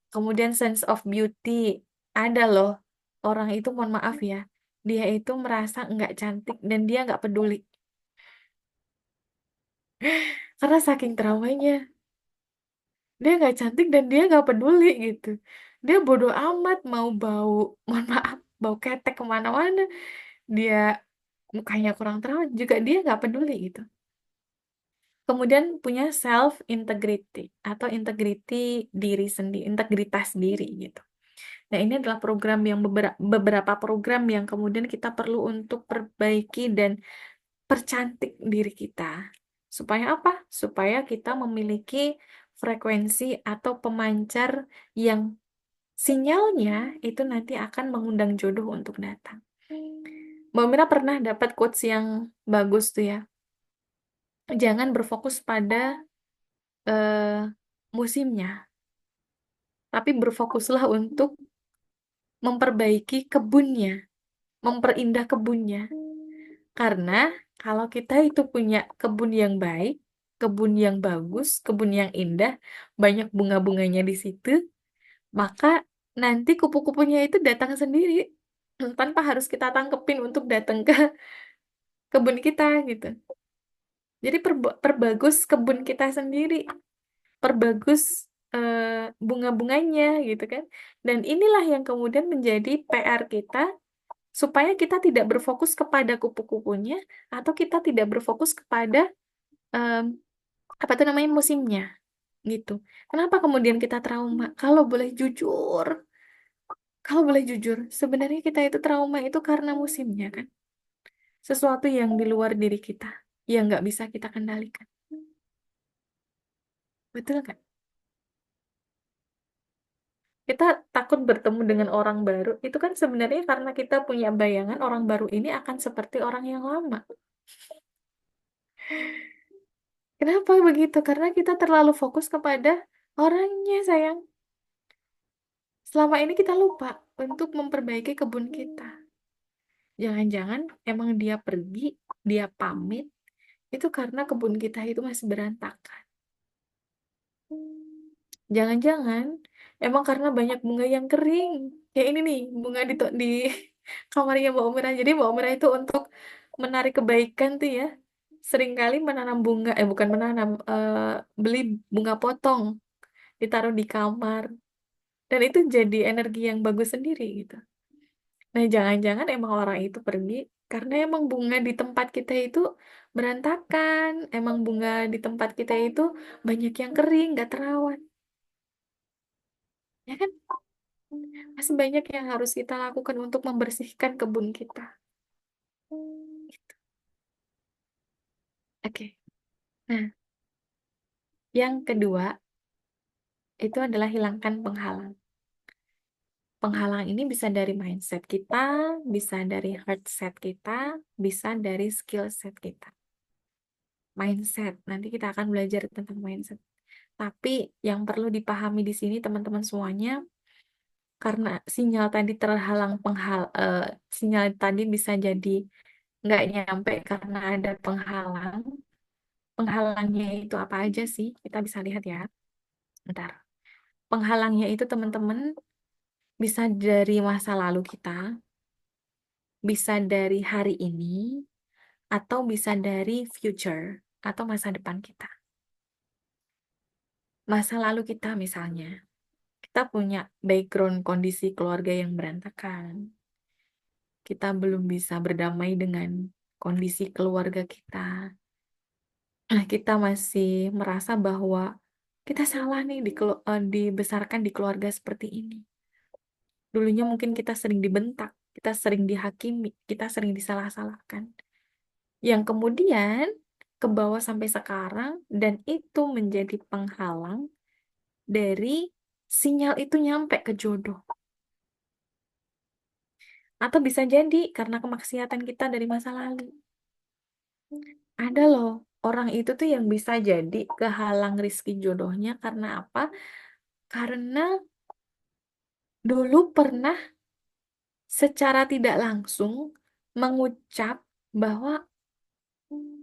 Kemudian sense of beauty. Ada loh, orang itu mohon maaf ya, dia itu merasa nggak cantik dan dia nggak peduli. Karena saking traumanya, dia nggak cantik dan dia nggak peduli gitu. Dia bodoh amat mau bau, mohon maaf, bau ketek kemana-mana. Dia mukanya kurang terawat juga dia nggak peduli gitu. Kemudian punya self integrity atau integrity diri sendiri, integritas diri gitu. Nah, ini adalah program yang beberapa program yang kemudian kita perlu untuk perbaiki dan percantik diri kita. Supaya apa? Supaya kita memiliki frekuensi atau pemancar yang sinyalnya itu nanti akan mengundang jodoh untuk datang. Mbak Mira pernah dapat quotes yang bagus tuh ya. Jangan berfokus pada musimnya, tapi berfokuslah untuk memperbaiki kebunnya, memperindah kebunnya. Karena kalau kita itu punya kebun yang baik, kebun yang bagus, kebun yang indah, banyak bunga-bunganya di situ, maka nanti kupu-kupunya itu datang sendiri tanpa harus kita tangkepin untuk datang ke kebun kita gitu. Jadi perbagus kebun kita sendiri, perbagus eh, bunga-bunganya gitu kan. Dan inilah yang kemudian menjadi PR kita supaya kita tidak berfokus kepada kupu-kupunya atau kita tidak berfokus kepada em, apa itu namanya musimnya gitu. Kenapa kemudian kita trauma? Kalau boleh jujur, sebenarnya kita itu trauma itu karena musimnya kan. Sesuatu yang di luar diri kita yang nggak bisa kita kendalikan. Betul nggak? Kita takut bertemu dengan orang baru, itu kan sebenarnya karena kita punya bayangan orang baru ini akan seperti orang yang lama. Kenapa begitu? Karena kita terlalu fokus kepada orangnya, sayang. Selama ini kita lupa untuk memperbaiki kebun kita. Jangan-jangan emang dia pergi, dia pamit, itu karena kebun kita itu masih berantakan. Jangan-jangan emang karena banyak bunga yang kering. Kayak ini nih, bunga di kamarnya Mbak Umira. Jadi Mbak Umira itu untuk menarik kebaikan tuh ya, seringkali menanam bunga, bukan menanam, beli bunga potong, ditaruh di kamar. Dan itu jadi energi yang bagus sendiri gitu. Nah, jangan-jangan emang orang itu pergi karena emang bunga di tempat kita itu berantakan. Emang bunga di tempat kita itu banyak yang kering, gak terawat. Ya kan? Masih banyak yang harus kita lakukan untuk membersihkan kebun kita. Gitu. Oke. Nah, yang kedua itu adalah hilangkan penghalang. Penghalang ini bisa dari mindset kita, bisa dari heart set kita, bisa dari skill set kita. Mindset, nanti kita akan belajar tentang mindset. Tapi yang perlu dipahami di sini teman-teman semuanya, karena sinyal tadi terhalang sinyal tadi bisa jadi nggak nyampe karena ada penghalang. Penghalangnya itu apa aja sih? Kita bisa lihat ya. Bentar. Penghalangnya itu teman-teman bisa dari masa lalu kita, bisa dari hari ini, atau bisa dari future atau masa depan kita. Masa lalu kita misalnya, kita punya background kondisi keluarga yang berantakan. Kita belum bisa berdamai dengan kondisi keluarga kita. Kita masih merasa bahwa kita salah nih dibesarkan di keluarga seperti ini. Dulunya mungkin kita sering dibentak, kita sering dihakimi, kita sering disalah-salahkan. Yang kemudian ke bawah sampai sekarang dan itu menjadi penghalang dari sinyal itu nyampe ke jodoh. Atau bisa jadi karena kemaksiatan kita dari masa lalu. Ada loh, orang itu tuh yang bisa jadi kehalang rizki jodohnya karena apa? Karena dulu pernah secara tidak langsung mengucap bahwa,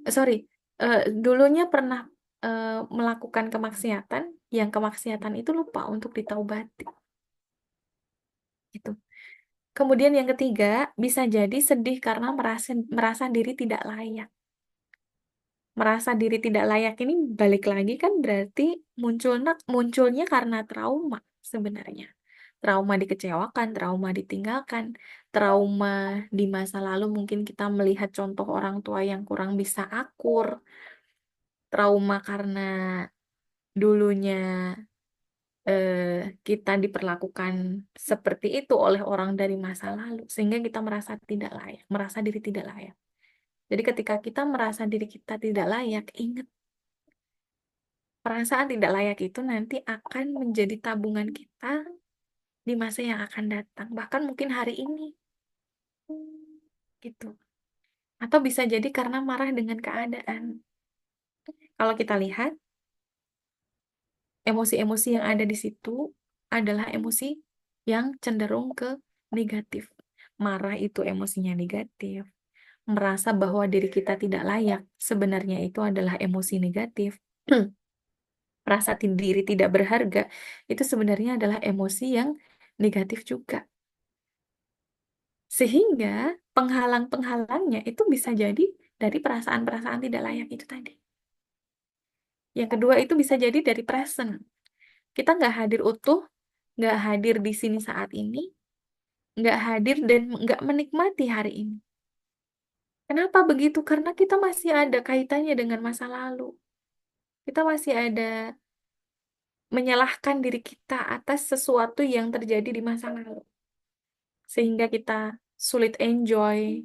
sorry, dulunya pernah melakukan kemaksiatan, yang kemaksiatan itu lupa untuk ditaubati. Gitu. Kemudian yang ketiga, bisa jadi sedih karena merasa merasa diri tidak layak. Merasa diri tidak layak ini balik lagi kan berarti munculnya karena trauma sebenarnya. Trauma dikecewakan, trauma ditinggalkan, trauma di masa lalu mungkin kita melihat contoh orang tua yang kurang bisa akur, trauma karena dulunya eh, kita diperlakukan seperti itu oleh orang dari masa lalu, sehingga kita merasa tidak layak, merasa diri tidak layak. Jadi ketika kita merasa diri kita tidak layak, ingat perasaan tidak layak itu nanti akan menjadi tabungan kita di masa yang akan datang, bahkan mungkin hari ini, gitu. Atau bisa jadi karena marah dengan keadaan. Kalau kita lihat, emosi-emosi yang ada di situ adalah emosi yang cenderung ke negatif. Marah itu emosinya negatif. Merasa bahwa diri kita tidak layak, sebenarnya itu adalah emosi negatif. Merasa diri tidak berharga, itu sebenarnya adalah emosi yang negatif juga. Sehingga penghalang-penghalangnya itu bisa jadi dari perasaan-perasaan tidak layak itu tadi. Yang kedua itu bisa jadi dari present. Kita nggak hadir utuh, nggak hadir di sini saat ini, nggak hadir dan nggak menikmati hari ini. Kenapa begitu? Karena kita masih ada kaitannya dengan masa lalu. Kita masih ada menyalahkan diri kita atas sesuatu yang terjadi di masa lalu. Sehingga kita sulit enjoy,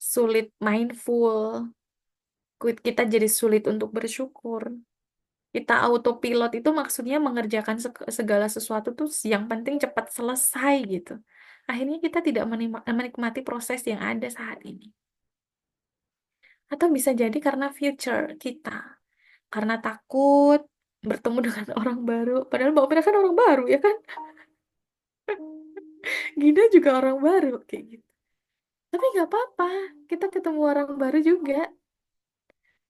sulit mindful, kita jadi sulit untuk bersyukur. Kita autopilot itu maksudnya mengerjakan segala sesuatu tuh yang penting cepat selesai gitu. Akhirnya kita tidak menikmati proses yang ada saat ini. Atau bisa jadi karena future kita. Karena takut bertemu dengan orang baru. Padahal Mbak Mira kan orang baru ya kan? Gina juga orang baru kayak gitu. Tapi nggak apa-apa. Kita ketemu orang baru juga.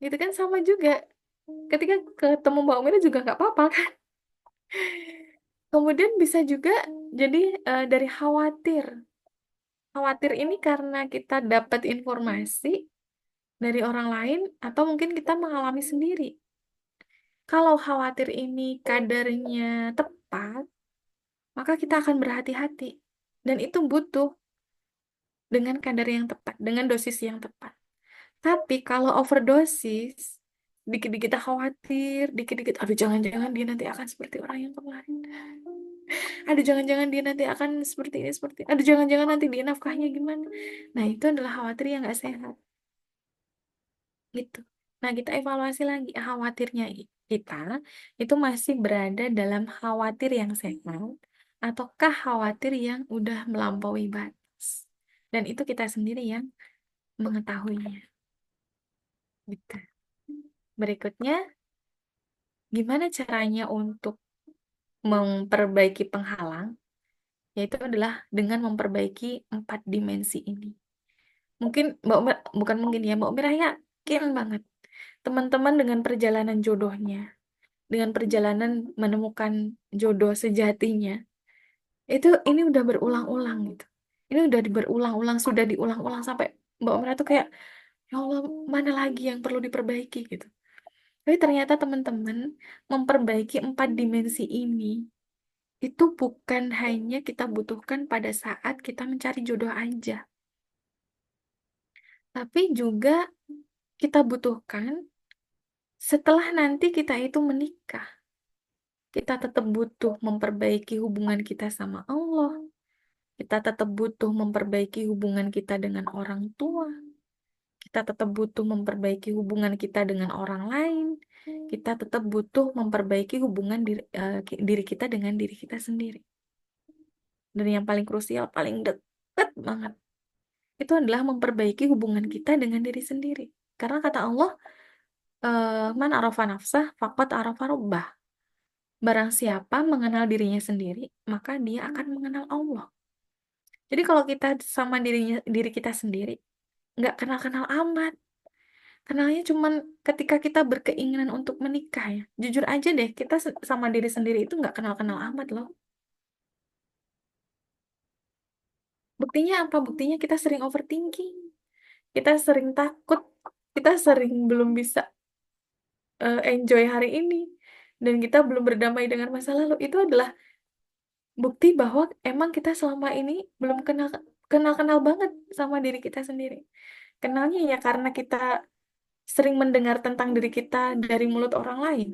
Gitu kan sama juga. Ketika ketemu Mbak Mira juga nggak apa-apa kan? Kemudian bisa juga jadi dari khawatir. Khawatir ini karena kita dapat informasi dari orang lain atau mungkin kita mengalami sendiri. Kalau khawatir ini kadarnya tepat, maka kita akan berhati-hati. Dan itu butuh dengan kadar yang tepat, dengan dosis yang tepat. Tapi kalau overdosis, dikit-dikit kita khawatir, dikit-dikit, aduh jangan-jangan dia nanti akan seperti orang yang kemarin. Aduh jangan-jangan dia nanti akan seperti ini, seperti aduh jangan-jangan nanti dia nafkahnya gimana. Nah itu adalah khawatir yang nggak sehat. Gitu. Nah kita evaluasi lagi, khawatirnya kita itu masih berada dalam khawatir yang sehat, ataukah khawatir yang udah melampaui batas. Dan itu kita sendiri yang mengetahuinya. Gitu. Berikutnya, gimana caranya untuk memperbaiki penghalang? yaitu adalah dengan memperbaiki 4 dimensi ini. Mungkin Mbak Umir, bukan mungkin ya, Mbak Umir yakin banget teman-teman dengan perjalanan jodohnya, dengan perjalanan menemukan jodoh sejatinya, itu ini udah berulang-ulang gitu. Ini udah berulang-ulang, sudah diulang-ulang sampai Mbak Umir tuh kayak, ya Allah, mana lagi yang perlu diperbaiki gitu. Tapi ternyata teman-teman, memperbaiki 4 dimensi ini itu bukan hanya kita butuhkan pada saat kita mencari jodoh aja, tapi juga kita butuhkan setelah nanti kita itu menikah. Kita tetap butuh memperbaiki hubungan kita sama Allah. Kita tetap butuh memperbaiki hubungan kita dengan orang tua. Kita tetap butuh memperbaiki hubungan kita dengan orang lain. Kita tetap butuh memperbaiki hubungan diri kita dengan diri kita sendiri. Dan yang paling krusial, paling dekat banget, itu adalah memperbaiki hubungan kita dengan diri sendiri. Karena kata Allah, man arafa nafsah, faqad arafa rabbah. Barang siapa mengenal dirinya sendiri, maka dia akan mengenal Allah. Jadi kalau kita sama diri kita sendiri, nggak kenal-kenal amat. Kenalnya cuman ketika kita berkeinginan untuk menikah ya. Jujur aja deh, kita sama diri sendiri itu nggak kenal-kenal amat loh. Buktinya apa? Buktinya kita sering overthinking. Kita sering takut. Kita sering belum bisa enjoy hari ini. Dan kita belum berdamai dengan masa lalu. Itu adalah bukti bahwa emang kita selama ini belum kenal-kenal banget sama diri kita sendiri. Kenalnya ya karena kita sering mendengar tentang diri kita dari mulut orang lain.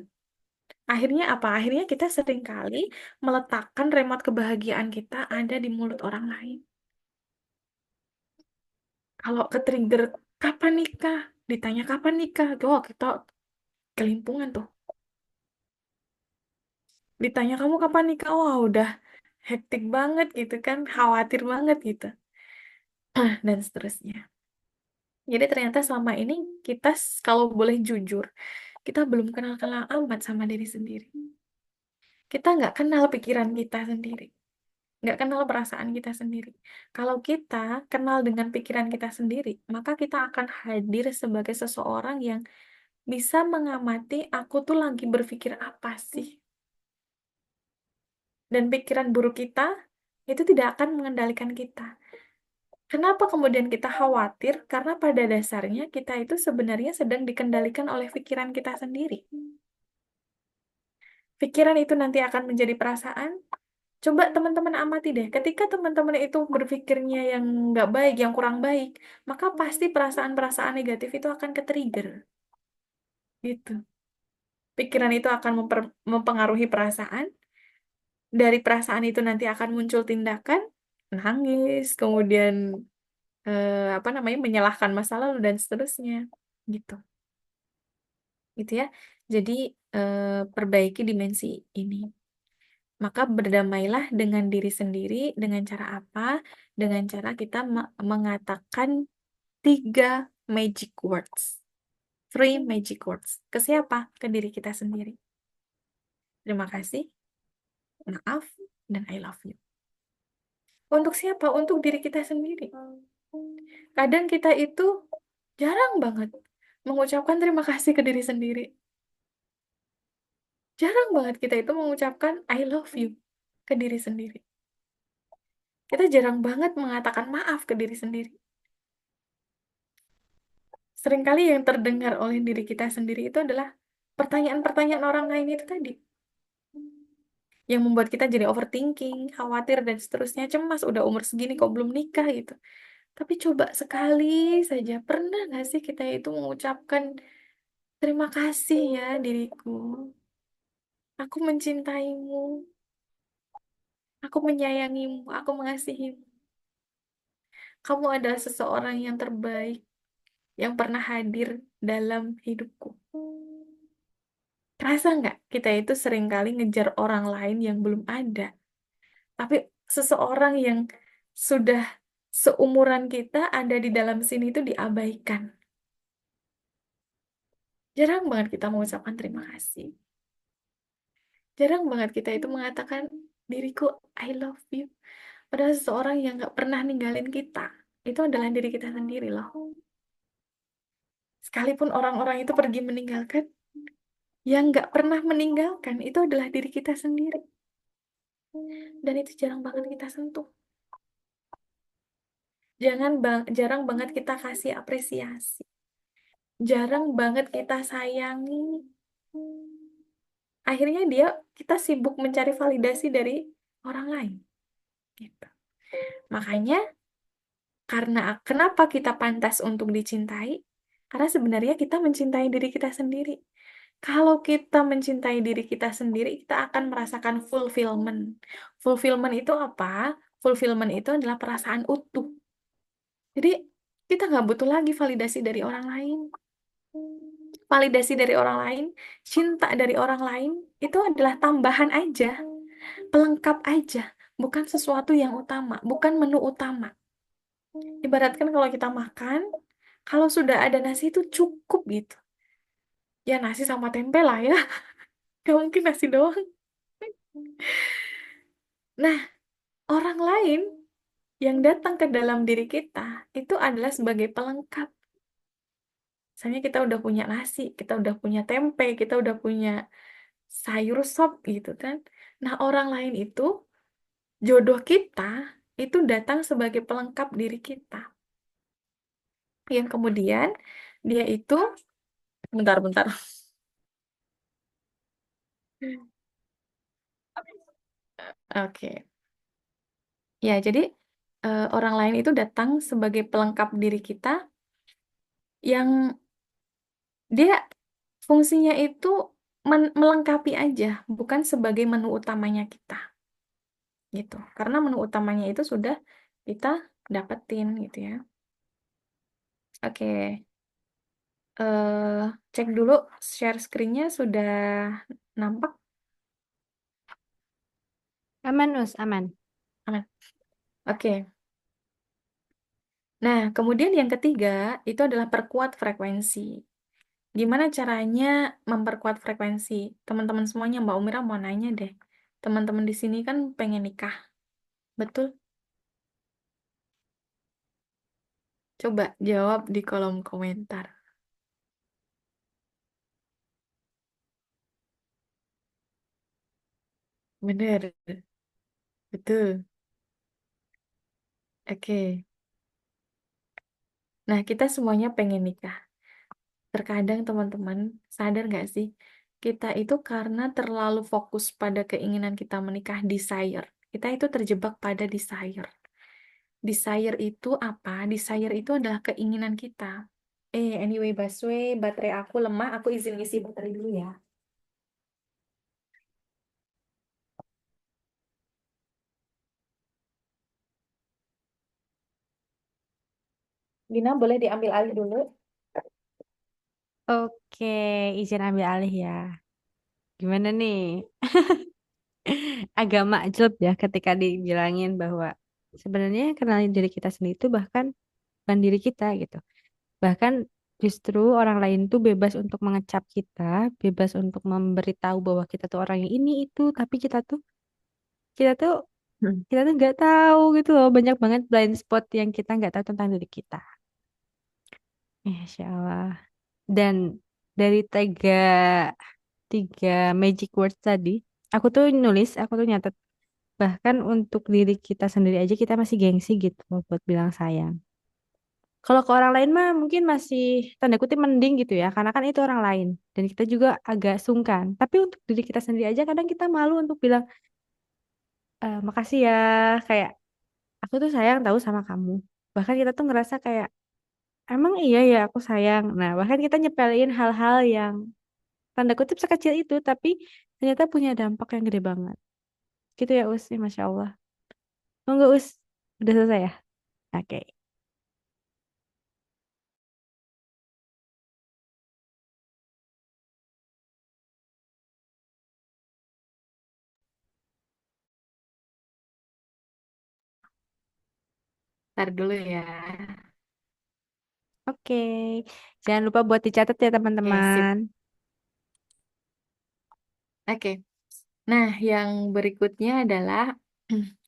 Akhirnya apa? Akhirnya kita sering kali meletakkan remote kebahagiaan kita ada di mulut orang lain. Kalau ke trigger kapan nikah, ditanya kapan nikah, tuh kita kelimpungan tuh. Ditanya kamu kapan nikah, wah udah hektik banget gitu kan, khawatir banget gitu. Dan seterusnya. Jadi ternyata selama ini kita kalau boleh jujur, kita belum kenal-kenal amat sama diri sendiri. Kita nggak kenal pikiran kita sendiri. Nggak kenal perasaan kita sendiri. Kalau kita kenal dengan pikiran kita sendiri, maka kita akan hadir sebagai seseorang yang bisa mengamati aku tuh lagi berpikir apa sih. Dan pikiran buruk kita itu tidak akan mengendalikan kita. Kenapa kemudian kita khawatir? Karena pada dasarnya kita itu sebenarnya sedang dikendalikan oleh pikiran kita sendiri. Pikiran itu nanti akan menjadi perasaan. Coba teman-teman amati deh, ketika teman-teman itu berpikirnya yang nggak baik, yang kurang baik, maka pasti perasaan-perasaan negatif itu akan ke-trigger. Gitu. Pikiran itu akan mempengaruhi perasaan. Dari perasaan itu nanti akan muncul tindakan, nangis, kemudian apa namanya, menyalahkan masa lalu dan seterusnya. Gitu. Gitu ya. Jadi perbaiki dimensi ini. Maka berdamailah dengan diri sendiri dengan cara apa? Dengan cara kita mengatakan 3 magic words. 3 magic words. Ke siapa? Ke diri kita sendiri. Terima kasih, maaf, dan I love you. Untuk siapa? Untuk diri kita sendiri. Kadang kita itu jarang banget mengucapkan terima kasih ke diri sendiri. Jarang banget kita itu mengucapkan I love you ke diri sendiri. Kita jarang banget mengatakan maaf ke diri sendiri. Seringkali yang terdengar oleh diri kita sendiri itu adalah pertanyaan-pertanyaan orang lain itu tadi. Yang membuat kita jadi overthinking, khawatir, dan seterusnya, cemas, udah umur segini kok belum nikah gitu. Tapi coba sekali saja, pernah nggak sih kita itu mengucapkan terima kasih ya diriku. Aku mencintaimu, aku menyayangimu, aku mengasihimu. Kamu adalah seseorang yang terbaik yang pernah hadir dalam hidupku. Kerasa nggak kita itu seringkali ngejar orang lain yang belum ada, tapi seseorang yang sudah seumuran kita ada di dalam sini itu diabaikan. Jarang banget kita mengucapkan terima kasih. Jarang banget kita itu mengatakan diriku I love you. Padahal seseorang yang nggak pernah ninggalin kita, itu adalah diri kita sendiri loh. Sekalipun orang-orang itu pergi meninggalkan, yang nggak pernah meninggalkan itu adalah diri kita sendiri. Dan itu jarang banget kita sentuh. Jarang banget kita kasih apresiasi. Jarang banget kita sayangi. Akhirnya kita sibuk mencari validasi dari orang lain. Gitu. Makanya, karena kenapa kita pantas untuk dicintai? Karena sebenarnya kita mencintai diri kita sendiri. Kalau kita mencintai diri kita sendiri, kita akan merasakan fulfillment. Fulfillment itu apa? Fulfillment itu adalah perasaan utuh. Jadi, kita nggak butuh lagi validasi dari orang lain. Validasi dari orang lain, cinta dari orang lain, itu adalah tambahan aja, pelengkap aja, bukan sesuatu yang utama, bukan menu utama. Ibaratkan kalau kita makan, kalau sudah ada nasi itu cukup gitu. Ya nasi sama tempe lah ya, gak mungkin nasi doang. Nah, orang lain yang datang ke dalam diri kita itu adalah sebagai pelengkap. Misalnya kita udah punya nasi, kita udah punya tempe, kita udah punya sayur sop gitu kan. Nah, orang lain itu, jodoh kita, itu datang sebagai pelengkap diri kita. Yang kemudian dia itu, bentar-bentar. Oke. Ya, jadi orang lain itu datang sebagai pelengkap diri kita yang dia fungsinya itu melengkapi aja, bukan sebagai menu utamanya kita, gitu. Karena menu utamanya itu sudah kita dapetin, gitu ya. Oke, cek dulu share screen-nya sudah nampak, Aman, Us, aman. aman. Oke. Nah, kemudian yang ketiga itu adalah perkuat frekuensi. Gimana caranya memperkuat frekuensi? Teman-teman semuanya, Mbak Umira mau nanya deh. Teman-teman di sini kan pengen nikah, betul? Coba jawab di kolom komentar. Bener, betul. Oke. Nah, kita semuanya pengen nikah. Terkadang teman-teman sadar nggak sih? Kita itu karena terlalu fokus pada keinginan kita menikah, desire. Kita itu terjebak pada desire. Desire itu apa? Desire itu adalah keinginan kita. Anyway, Baswe, baterai aku lemah. Aku izin ngisi baterai dulu ya. Dina, boleh diambil alih dulu? Oke, izin ambil alih ya. Gimana nih? Agak makjub ya ketika dibilangin bahwa sebenarnya kenalin diri kita sendiri itu bahkan bukan diri kita gitu. Bahkan justru orang lain tuh bebas untuk mengecap kita, bebas untuk memberitahu bahwa kita tuh orang yang ini itu, tapi kita tuh Hmm. kita tuh nggak tahu gitu loh. Banyak banget blind spot yang kita nggak tahu tentang diri kita. Insya Allah. Dan dari tiga magic words tadi, aku tuh nyatet bahkan untuk diri kita sendiri aja kita masih gengsi gitu loh buat bilang sayang. Kalau ke orang lain mah mungkin masih tanda kutip mending gitu ya, karena kan itu orang lain dan kita juga agak sungkan. Tapi untuk diri kita sendiri aja kadang kita malu untuk bilang makasih ya, kayak aku tuh sayang tahu sama kamu. Bahkan kita tuh ngerasa kayak emang iya ya aku sayang. Nah, bahkan kita nyepelin hal-hal yang tanda kutip sekecil itu tapi ternyata punya dampak yang gede banget. Gitu ya Us, ya, Masya Allah. Monggo Us, udah selesai ya? Oke. Ntar dulu ya. Oke, jangan lupa buat dicatat ya Oke, sip. teman-teman. Oke. Nah, yang berikutnya adalah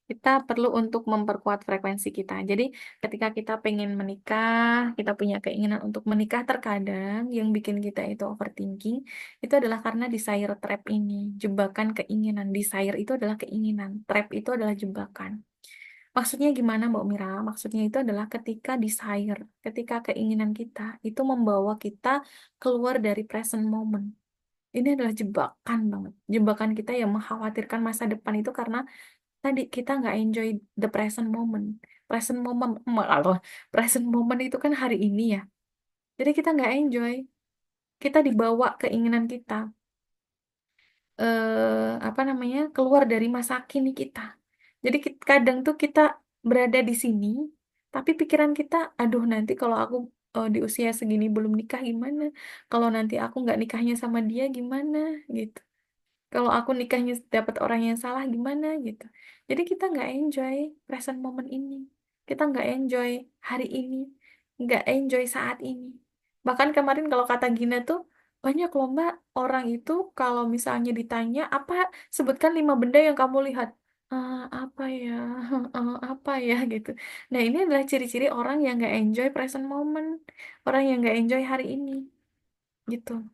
kita perlu untuk memperkuat frekuensi kita. Jadi ketika kita pengen menikah, kita punya keinginan untuk menikah, terkadang yang bikin kita itu overthinking, itu adalah karena desire trap ini, jebakan keinginan. Desire itu adalah keinginan, trap itu adalah jebakan. Maksudnya gimana Mbak Mira? Maksudnya itu adalah ketika desire, ketika keinginan kita itu membawa kita keluar dari present moment. Ini adalah jebakan banget. Jebakan kita yang mengkhawatirkan masa depan itu karena tadi kita nggak enjoy the present moment. Present moment, kalau present moment itu kan hari ini ya. Jadi kita nggak enjoy. Kita dibawa keinginan kita, apa namanya, keluar dari masa kini kita. Jadi kadang tuh kita berada di sini, tapi pikiran kita, aduh nanti kalau aku di usia segini belum nikah gimana? Kalau nanti aku nggak nikahnya sama dia gimana? Gitu. Kalau aku nikahnya dapat orang yang salah gimana gitu. Jadi kita nggak enjoy present moment ini. Kita nggak enjoy hari ini. Nggak enjoy saat ini. Bahkan kemarin kalau kata Gina tuh, banyak loh Mbak, orang itu kalau misalnya ditanya, apa, sebutkan 5 benda yang kamu lihat. Apa ya, apa ya gitu. Nah ini adalah ciri-ciri orang yang nggak enjoy present moment. Orang yang nggak enjoy hari ini gitu.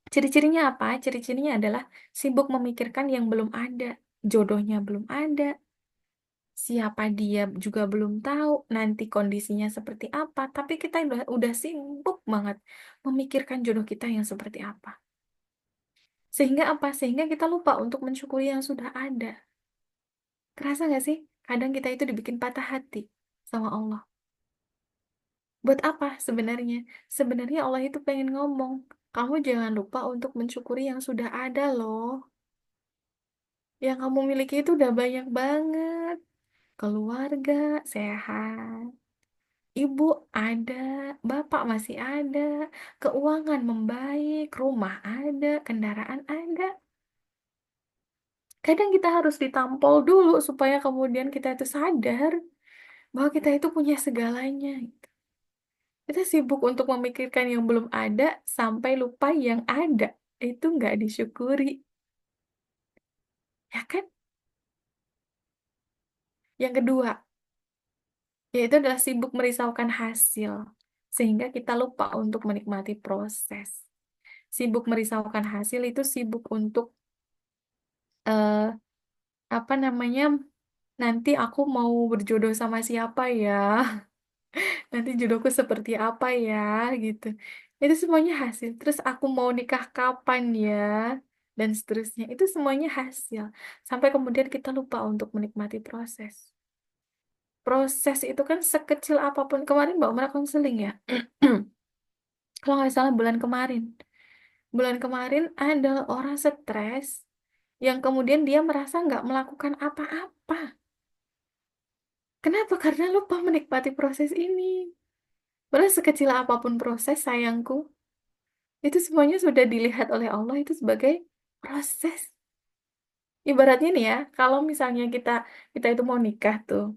Ciri-cirinya apa? Ciri-cirinya adalah sibuk memikirkan yang belum ada, jodohnya belum ada, siapa dia juga belum tahu, nanti kondisinya seperti apa, tapi kita udah sibuk banget memikirkan jodoh kita yang seperti apa. Sehingga apa? Sehingga kita lupa untuk mensyukuri yang sudah ada. Kerasa nggak sih? Kadang kita itu dibikin patah hati sama Allah. Buat apa sebenarnya? Sebenarnya Allah itu pengen ngomong, kamu jangan lupa untuk mensyukuri yang sudah ada loh. Yang kamu miliki itu udah banyak banget. Keluarga sehat, ibu ada, bapak masih ada, keuangan membaik, rumah ada, kendaraan ada. Kadang kita harus ditampol dulu supaya kemudian kita itu sadar bahwa kita itu punya segalanya. Kita sibuk untuk memikirkan yang belum ada sampai lupa yang ada. Itu nggak disyukuri, ya kan? Yang kedua, yaitu adalah sibuk merisaukan hasil, sehingga kita lupa untuk menikmati proses. Sibuk merisaukan hasil itu sibuk untuk eh, apa namanya? Nanti aku mau berjodoh sama siapa ya? Nanti jodohku seperti apa ya? Gitu. Itu semuanya hasil. Terus aku mau nikah kapan ya? Dan seterusnya. Itu semuanya hasil. Sampai kemudian kita lupa untuk menikmati proses. Proses itu kan sekecil apapun. Kemarin Mbak Umar konseling ya. Kalau nggak salah bulan kemarin. Bulan kemarin ada orang stres yang kemudian dia merasa nggak melakukan apa-apa. Kenapa? Karena lupa menikmati proses ini. Padahal sekecil apapun proses, sayangku, itu semuanya sudah dilihat oleh Allah itu sebagai proses. Ibaratnya nih ya, kalau misalnya kita kita itu mau nikah tuh.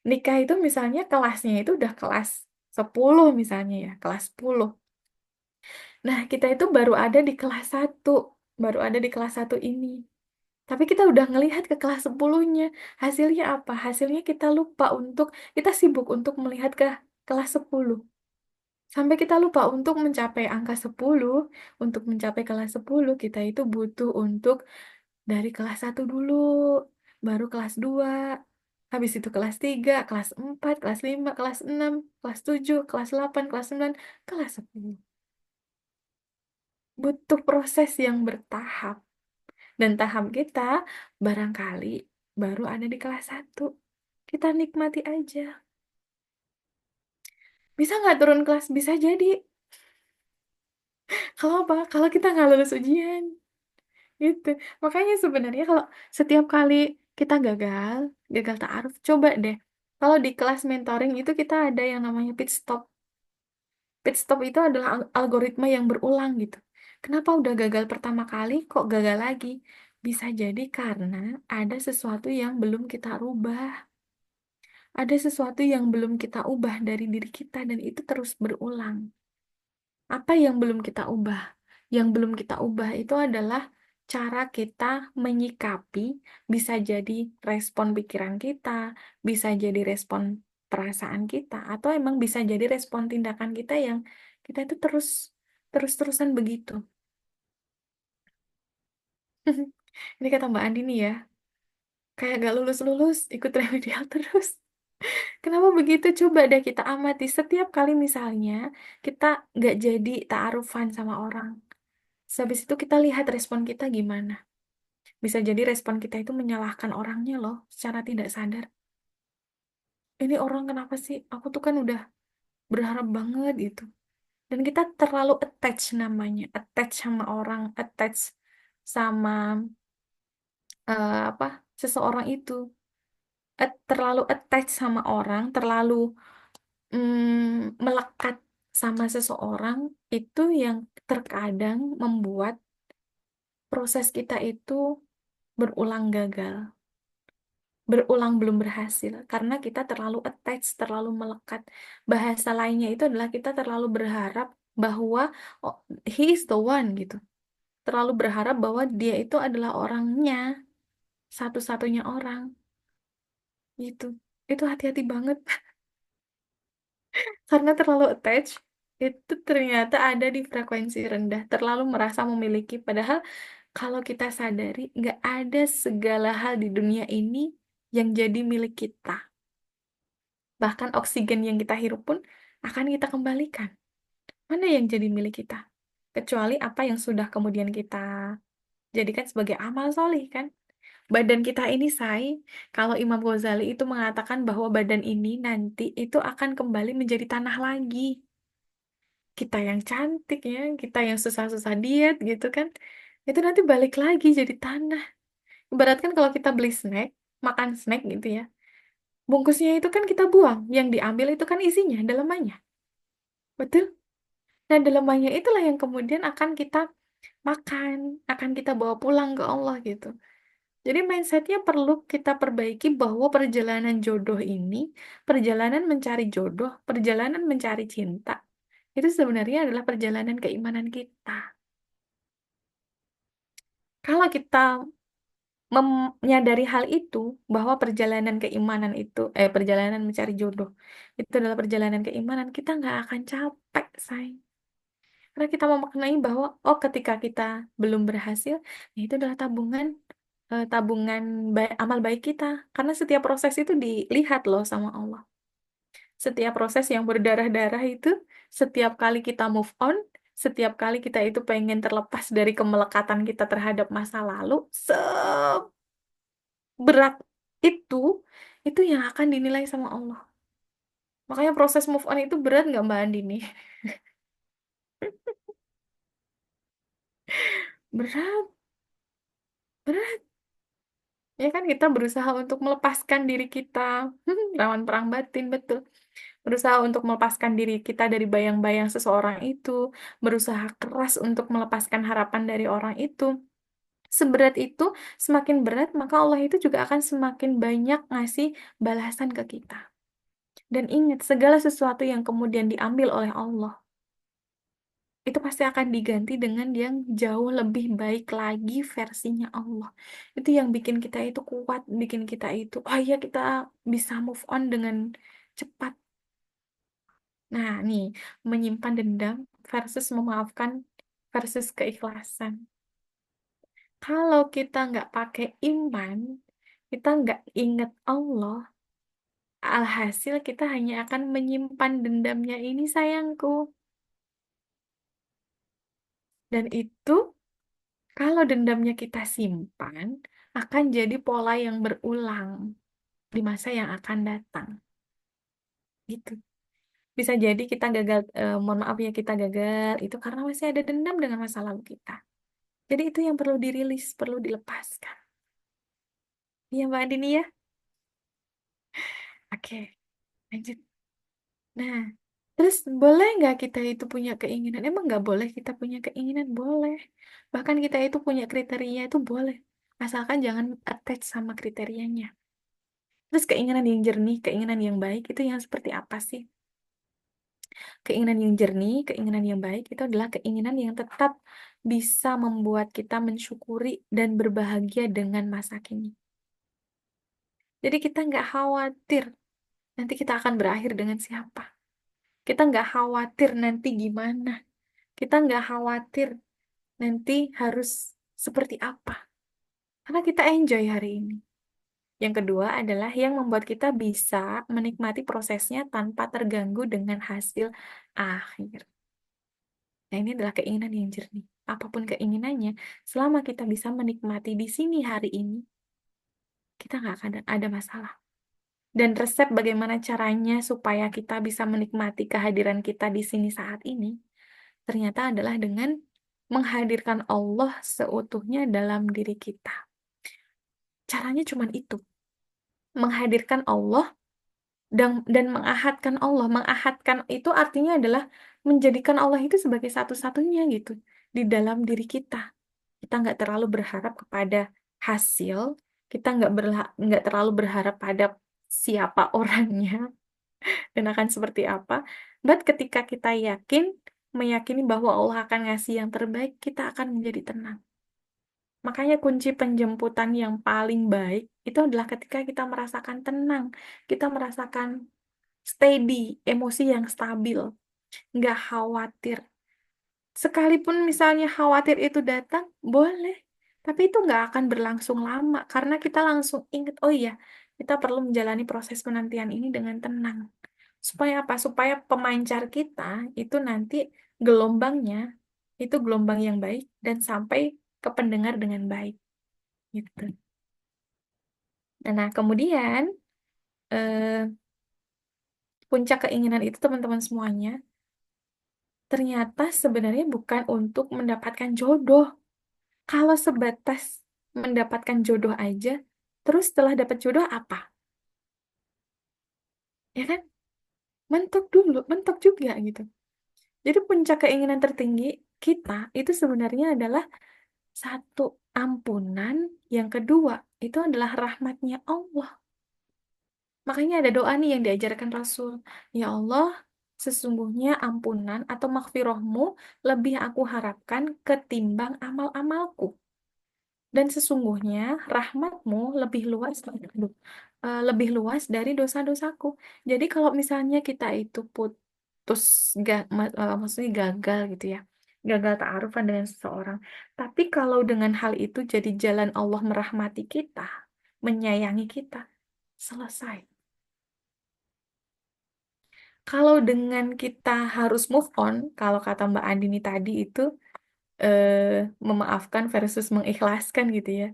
Nikah itu misalnya kelasnya itu udah kelas 10 misalnya ya, kelas 10. Nah, kita itu baru ada di kelas 1, baru ada di kelas 1 ini. Tapi kita udah ngelihat ke kelas 10-nya. Hasilnya apa? Hasilnya kita lupa untuk, kita sibuk untuk melihat ke kelas 10. Sampai kita lupa untuk mencapai angka 10. Untuk mencapai kelas 10, kita itu butuh untuk dari kelas 1 dulu, baru kelas 2. Habis itu kelas 3, kelas 4, kelas 5, kelas 6, kelas 7, kelas 8, kelas 9, kelas 10. Butuh proses yang bertahap. Dan tahap kita barangkali baru ada di kelas 1. Kita nikmati aja. Bisa nggak turun kelas? Bisa jadi. Kalau apa? Kalau kita nggak lulus ujian. Gitu. Makanya sebenarnya kalau setiap kali kita gagal, gagal ta'aruf, coba deh. Kalau di kelas mentoring itu kita ada yang namanya pit stop. Pit stop itu adalah algoritma yang berulang gitu. Kenapa udah gagal pertama kali kok gagal lagi? Bisa jadi karena ada sesuatu yang belum kita rubah. Ada sesuatu yang belum kita ubah dari diri kita dan itu terus berulang. Apa yang belum kita ubah? Yang belum kita ubah itu adalah cara kita menyikapi bisa jadi respon pikiran kita, bisa jadi respon perasaan kita, atau emang bisa jadi respon tindakan kita yang kita itu terus-terusan begitu. Ini kata Mbak Andi nih ya, kayak gak lulus-lulus, ikut remedial terus. Kenapa begitu? Coba deh kita amati setiap kali misalnya kita nggak jadi ta'arufan sama orang. Habis itu kita lihat respon kita gimana. Bisa jadi respon kita itu menyalahkan orangnya loh, secara tidak sadar. Ini orang kenapa sih? Aku tuh kan udah berharap banget gitu. Dan kita terlalu attach namanya, attach sama orang, attach sama apa seseorang itu. Terlalu attach sama orang, terlalu melekat sama seseorang itu yang terkadang membuat proses kita itu berulang gagal, berulang belum berhasil karena kita terlalu attach, terlalu melekat. Bahasa lainnya itu adalah kita terlalu berharap bahwa oh, he is the one gitu. Terlalu berharap bahwa dia itu adalah orangnya, satu-satunya orang gitu. Itu hati-hati banget karena terlalu attach itu ternyata ada di frekuensi rendah, terlalu merasa memiliki, padahal kalau kita sadari, nggak ada segala hal di dunia ini yang jadi milik kita. Bahkan oksigen yang kita hirup pun akan kita kembalikan. Mana yang jadi milik kita? Kecuali apa yang sudah kemudian kita jadikan sebagai amal solih kan? Badan kita ini, kalau Imam Ghazali itu mengatakan bahwa badan ini nanti itu akan kembali menjadi tanah lagi. Kita yang cantik ya, kita yang susah-susah diet gitu kan, itu nanti balik lagi jadi tanah. Ibaratkan kalau kita beli snack, makan snack gitu ya, bungkusnya itu kan kita buang, yang diambil itu kan isinya, dalemannya. Betul? Nah, dalemannya itulah yang kemudian akan kita makan, akan kita bawa pulang ke Allah gitu. Jadi mindsetnya perlu kita perbaiki bahwa perjalanan jodoh ini, perjalanan mencari jodoh, perjalanan mencari cinta, itu sebenarnya adalah perjalanan keimanan kita. Kalau kita menyadari hal itu, bahwa perjalanan keimanan itu, perjalanan mencari jodoh, itu adalah perjalanan keimanan, kita nggak akan capek, say. Karena kita memaknai bahwa, oh ketika kita belum berhasil, ya itu adalah tabungan amal baik kita. Karena setiap proses itu dilihat loh sama Allah. Setiap proses yang berdarah-darah itu, setiap kali kita move on, setiap kali kita itu pengen terlepas dari kemelekatan kita terhadap masa lalu, berat itu itu yang akan dinilai sama Allah. Makanya proses move on itu berat nggak Mbak Andi nih? Berat, berat. Ya kan kita berusaha untuk melepaskan diri kita. Lawan perang batin, betul. Berusaha untuk melepaskan diri kita dari bayang-bayang seseorang itu. Berusaha keras untuk melepaskan harapan dari orang itu. Seberat itu, semakin berat, maka Allah itu juga akan semakin banyak ngasih balasan ke kita. Dan ingat, segala sesuatu yang kemudian diambil oleh Allah, itu pasti akan diganti dengan yang jauh lebih baik lagi versinya Allah. Itu yang bikin kita itu kuat, bikin kita itu, oh iya kita bisa move on dengan cepat. Nah, nih, menyimpan dendam versus memaafkan versus keikhlasan. Kalau kita nggak pakai iman, kita nggak ingat Allah, alhasil kita hanya akan menyimpan dendamnya ini sayangku. Dan itu kalau dendamnya kita simpan, akan jadi pola yang berulang di masa yang akan datang. Gitu. Bisa jadi kita gagal, mohon maaf ya kita gagal, itu karena masih ada dendam dengan masa lalu kita. Jadi itu yang perlu dirilis, perlu dilepaskan. Iya Mbak Andini ya? Oke, lanjut. Nah, terus boleh nggak kita itu punya keinginan? Emang nggak boleh kita punya keinginan? Boleh. Bahkan kita itu punya kriteria itu boleh. Asalkan jangan attach sama kriterianya. Terus keinginan yang jernih, keinginan yang baik itu yang seperti apa sih? Keinginan yang jernih, keinginan yang baik itu adalah keinginan yang tetap bisa membuat kita mensyukuri dan berbahagia dengan masa kini. Jadi kita nggak khawatir nanti kita akan berakhir dengan siapa. Kita nggak khawatir nanti gimana. Kita nggak khawatir nanti harus seperti apa. Karena kita enjoy hari ini. Yang kedua adalah yang membuat kita bisa menikmati prosesnya tanpa terganggu dengan hasil akhir. Nah, ini adalah keinginan yang jernih. Apapun keinginannya, selama kita bisa menikmati di sini hari ini, kita nggak akan ada masalah. Dan resep bagaimana caranya supaya kita bisa menikmati kehadiran kita di sini saat ini, ternyata adalah dengan menghadirkan Allah seutuhnya dalam diri kita. Caranya cuma itu. Menghadirkan Allah dan mengahadkan Allah. Mengahadkan itu artinya adalah menjadikan Allah itu sebagai satu-satunya gitu di dalam diri kita. Kita nggak terlalu berharap kepada hasil, kita nggak terlalu berharap pada siapa orangnya dan akan seperti apa. But ketika kita meyakini bahwa Allah akan ngasih yang terbaik, kita akan menjadi tenang. Makanya kunci penjemputan yang paling baik itu adalah ketika kita merasakan tenang, kita merasakan steady, emosi yang stabil, nggak khawatir. Sekalipun misalnya khawatir itu datang, boleh. Tapi itu nggak akan berlangsung lama karena kita langsung ingat, oh iya, kita perlu menjalani proses penantian ini dengan tenang. Supaya apa? Supaya pemancar kita itu nanti gelombangnya itu gelombang yang baik dan sampai ke pendengar dengan baik. Gitu. Nah, kemudian eh, puncak keinginan itu teman-teman semuanya ternyata sebenarnya bukan untuk mendapatkan jodoh. Kalau sebatas mendapatkan jodoh aja, terus setelah dapat jodoh apa? Ya kan? Mentok dulu, mentok juga gitu. Jadi puncak keinginan tertinggi kita itu sebenarnya adalah satu, ampunan, yang kedua itu adalah rahmatnya Allah. Makanya ada doa nih yang diajarkan Rasul. Ya Allah, sesungguhnya ampunan atau maghfirahmu lebih aku harapkan ketimbang amal-amalku. Dan sesungguhnya rahmatmu lebih luas, lebih luas dari dosa-dosaku. Jadi kalau misalnya kita itu putus, maksudnya gagal gitu ya, gagal ta'arufan dengan seseorang. Tapi kalau dengan hal itu jadi jalan Allah merahmati kita, menyayangi kita, selesai. Kalau dengan kita harus move on, kalau kata Mbak Andini tadi itu eh, memaafkan versus mengikhlaskan gitu ya.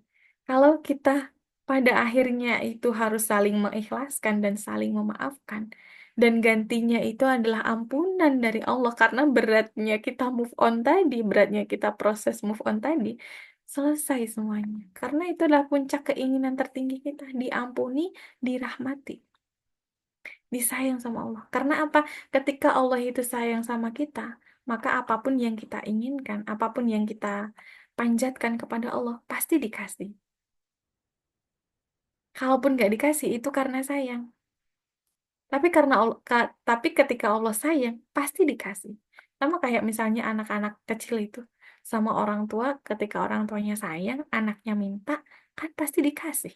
Kalau kita pada akhirnya itu harus saling mengikhlaskan dan saling memaafkan, dan gantinya itu adalah ampunan dari Allah karena beratnya kita move on tadi, beratnya kita proses move on tadi, selesai semuanya. Karena itu adalah puncak keinginan tertinggi kita, diampuni, dirahmati, disayang sama Allah. Karena apa? Ketika Allah itu sayang sama kita, maka apapun yang kita inginkan, apapun yang kita panjatkan kepada Allah, pasti dikasih. Kalaupun nggak dikasih, itu karena sayang. Tapi ketika Allah sayang, pasti dikasih. Sama kayak misalnya anak-anak kecil itu sama orang tua, ketika orang tuanya sayang, anaknya minta, kan pasti dikasih.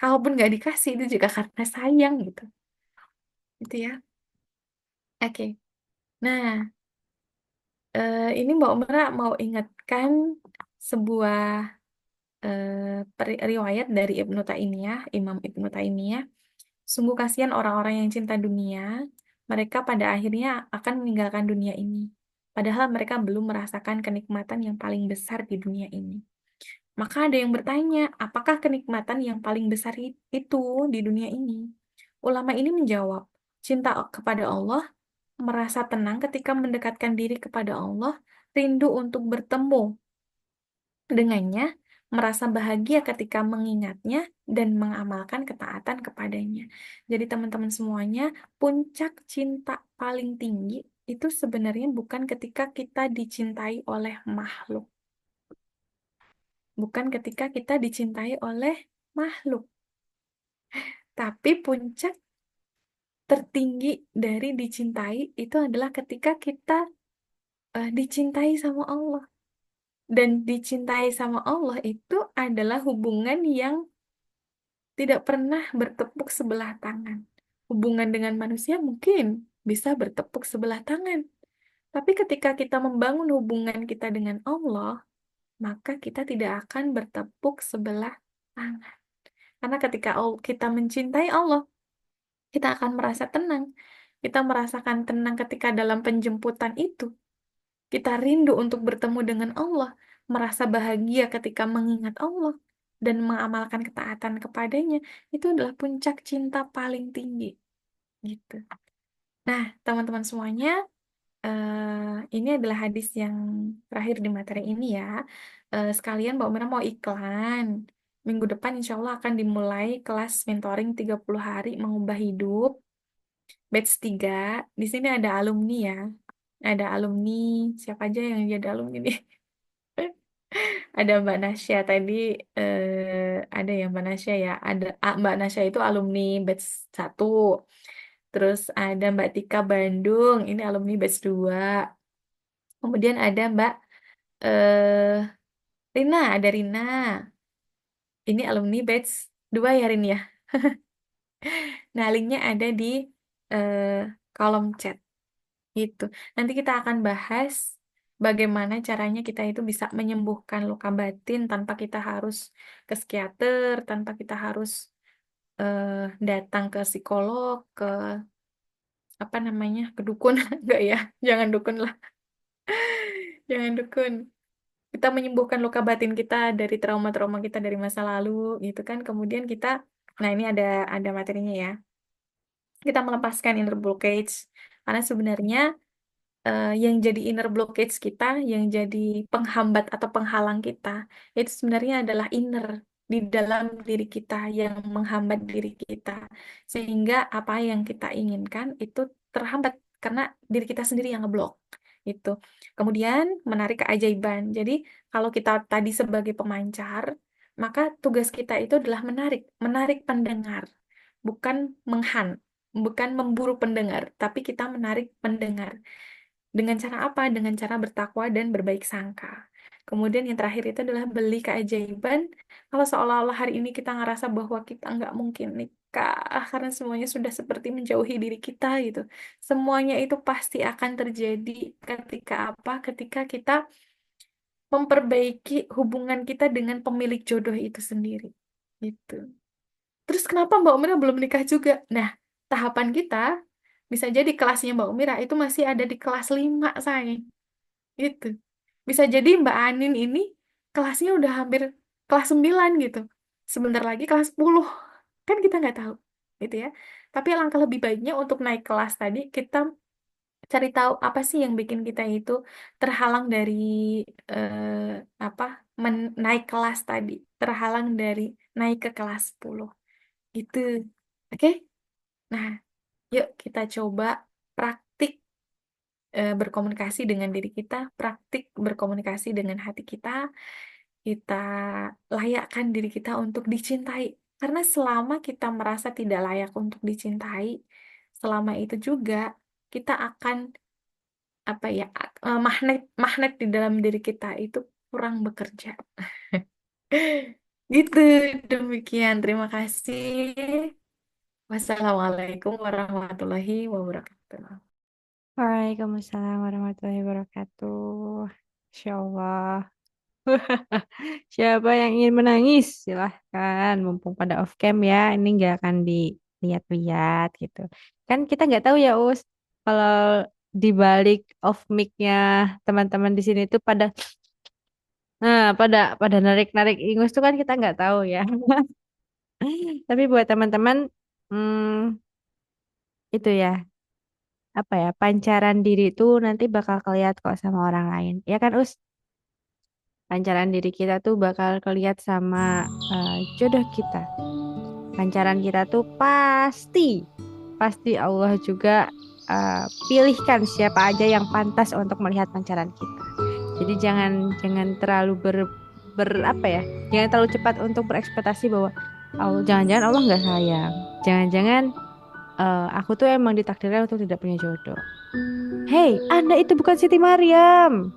Kalaupun nggak dikasih, itu juga karena sayang gitu. Gitu ya. Oke. Nah, ini Mbak Umra mau ingatkan sebuah riwayat dari Ibnu Taimiyah, Imam Ibnu Taimiyah. Sungguh kasihan orang-orang yang cinta dunia, mereka pada akhirnya akan meninggalkan dunia ini. Padahal mereka belum merasakan kenikmatan yang paling besar di dunia ini. Maka ada yang bertanya, apakah kenikmatan yang paling besar itu di dunia ini? Ulama ini menjawab, cinta kepada Allah, merasa tenang ketika mendekatkan diri kepada Allah, rindu untuk bertemu dengannya, merasa bahagia ketika mengingatnya, dan mengamalkan ketaatan kepadanya. Jadi teman-teman semuanya, puncak cinta paling tinggi itu sebenarnya bukan ketika kita dicintai oleh makhluk. Bukan ketika kita dicintai oleh makhluk. Tapi puncak tertinggi dari dicintai itu adalah ketika kita dicintai sama Allah. Dan dicintai sama Allah itu adalah hubungan yang tidak pernah bertepuk sebelah tangan. Hubungan dengan manusia mungkin bisa bertepuk sebelah tangan. Tapi ketika kita membangun hubungan kita dengan Allah, maka kita tidak akan bertepuk sebelah tangan. Karena ketika kita mencintai Allah, kita akan merasa tenang. Kita merasakan tenang ketika dalam penjemputan itu. Kita rindu untuk bertemu dengan Allah, merasa bahagia ketika mengingat Allah, dan mengamalkan ketaatan kepadanya. Itu adalah puncak cinta paling tinggi. Gitu. Nah, teman-teman semuanya, ini adalah hadis yang terakhir di materi ini ya. Sekalian Mbak Mira mau iklan. Minggu depan insya Allah akan dimulai kelas mentoring 30 hari mengubah hidup. Batch 3. Di sini ada alumni ya. Ada alumni. Siapa aja yang jadi alumni nih? Ada Mbak Nasya tadi. Ada ya Mbak Nasya ya. Ada Mbak Nasya itu alumni batch 1. Terus ada Mbak Tika Bandung. Ini alumni batch 2. Kemudian ada Mbak eh Rina, ada Rina. Ini alumni batch 2 ya Rin ya. Nah, linknya ada di eh, kolom chat gitu. Nanti kita akan bahas bagaimana caranya kita itu bisa menyembuhkan luka batin tanpa kita harus ke psikiater, tanpa kita harus eh, datang ke psikolog, ke apa namanya, ke dukun. Enggak ya, jangan dukun lah, jangan dukun. Kita menyembuhkan luka batin kita dari trauma-trauma kita dari masa lalu gitu kan. Kemudian kita, nah ini ada materinya ya. Kita melepaskan inner blockage karena sebenarnya yang jadi inner blockage kita, yang jadi penghambat atau penghalang kita, itu sebenarnya adalah inner di dalam diri kita yang menghambat diri kita, sehingga apa yang kita inginkan itu terhambat karena diri kita sendiri yang ngeblok. Itu. Kemudian menarik keajaiban. Jadi kalau kita tadi sebagai pemancar, maka tugas kita itu adalah menarik pendengar, bukan bukan memburu pendengar, tapi kita menarik pendengar. Dengan cara apa? Dengan cara bertakwa dan berbaik sangka. Kemudian yang terakhir itu adalah beli keajaiban. Kalau seolah-olah hari ini kita ngerasa bahwa kita nggak mungkin nikah karena semuanya sudah seperti menjauhi diri kita gitu. Semuanya itu pasti akan terjadi ketika apa? Ketika kita memperbaiki hubungan kita dengan pemilik jodoh itu sendiri. Gitu. Terus kenapa Mbak Umira belum nikah juga? Nah, tahapan kita bisa jadi kelasnya Mbak Umira itu masih ada di kelas 5, sayang. Gitu. Bisa jadi Mbak Anin ini kelasnya udah hampir kelas 9 gitu. Sebentar lagi kelas 10. Kan kita nggak tahu. Gitu ya. Tapi langkah lebih baiknya untuk naik kelas tadi, kita cari tahu apa sih yang bikin kita itu terhalang dari apa naik kelas tadi. Terhalang dari naik ke kelas 10. Gitu. Oke? Nah, yuk kita coba praktik berkomunikasi dengan diri kita, praktik berkomunikasi dengan hati kita, kita layakkan diri kita untuk dicintai. Karena selama kita merasa tidak layak untuk dicintai, selama itu juga kita akan apa ya magnet magnet di dalam diri kita itu kurang bekerja. Gitu, demikian. Terima kasih. Wassalamualaikum warahmatullahi wabarakatuh. Waalaikumsalam warahmatullahi wabarakatuh. Insya Allah. Siapa yang ingin menangis? Silahkan. Mumpung pada off cam ya. Ini nggak akan dilihat-lihat gitu. Kan kita nggak tahu ya, Us. Kalau di balik off mic-nya teman-teman di sini tuh pada pada narik-narik ingus tuh kan kita nggak tahu ya. Tapi buat teman-teman hmm, itu ya apa ya pancaran diri itu nanti bakal kelihatan kok sama orang lain. Ya kan, Us? Pancaran diri kita tuh bakal kelihatan sama jodoh kita. Pancaran kita tuh pasti Allah juga pilihkan siapa aja yang pantas untuk melihat pancaran kita. Jadi jangan terlalu apa ya? Jangan terlalu cepat untuk berekspektasi bahwa Allah jangan-jangan Allah nggak sayang. Jangan-jangan Aku tuh emang ditakdirkan untuk tidak punya jodoh. Hei, Anda itu bukan Siti Mariam.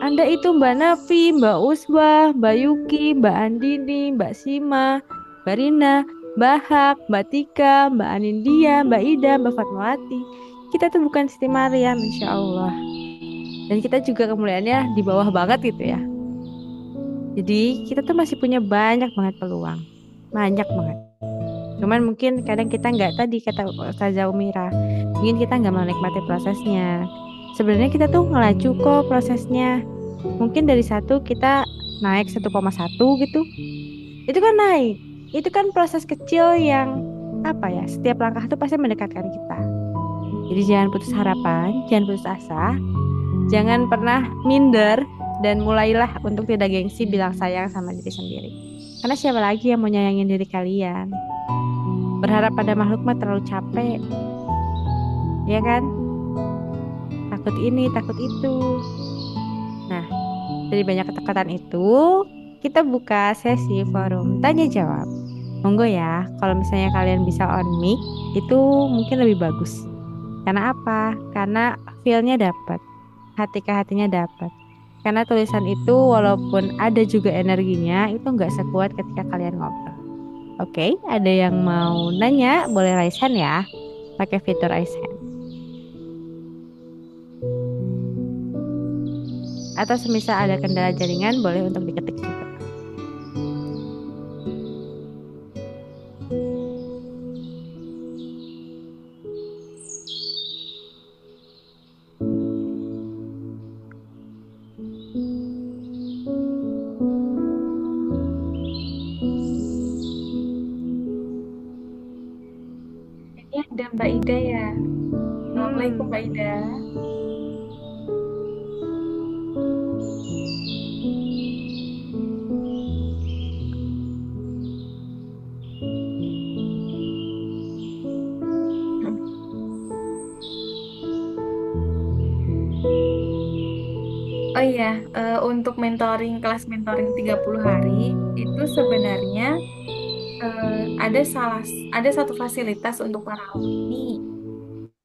Anda itu Mbak Nafi, Mbak Uswah, Mbak Yuki, Mbak Andini, Mbak Sima, Mbak Rina, Mbak Hak, Mbak Tika, Mbak Anindya, Mbak Ida, Mbak Fatmawati. Kita tuh bukan Siti Mariam, insya Allah. Dan kita juga kemuliaannya di bawah banget gitu ya. Jadi kita tuh masih punya banyak banget peluang. Banyak banget. Cuman mungkin kadang kita nggak tadi kata Ustazah Umira. Mungkin kita nggak menikmati prosesnya. Sebenarnya kita tuh ngelaju kok prosesnya. Mungkin dari satu kita naik 1,1 gitu. Itu kan naik. Itu kan proses kecil yang apa ya? Setiap langkah tuh pasti mendekatkan kita. Jadi jangan putus harapan, jangan putus asa, jangan pernah minder dan mulailah untuk tidak gengsi bilang sayang sama diri sendiri. Karena siapa lagi yang mau nyayangin diri kalian? Berharap pada makhluk mah terlalu capek, ya kan? Takut ini, takut itu. Nah, dari banyak kata-kataan itu, kita buka sesi forum tanya jawab. Monggo ya, kalau misalnya kalian bisa on mic, itu mungkin lebih bagus. Karena apa? Karena feel-nya dapat, hati ke hatinya dapat. Karena tulisan itu walaupun ada juga energinya, itu nggak sekuat ketika kalian ngobrol. Oke, ada yang mau nanya, boleh raise hand ya, pakai fitur raise hand. Atau semisal ada kendala jaringan, boleh untuk diketik juga. Ini ada Mbak Ida ya. Assalamualaikum Mbak Hmm. Ida. Oh iya, untuk kelas mentoring 30 hari itu sebenarnya eh, ada ada satu fasilitas untuk para alumni.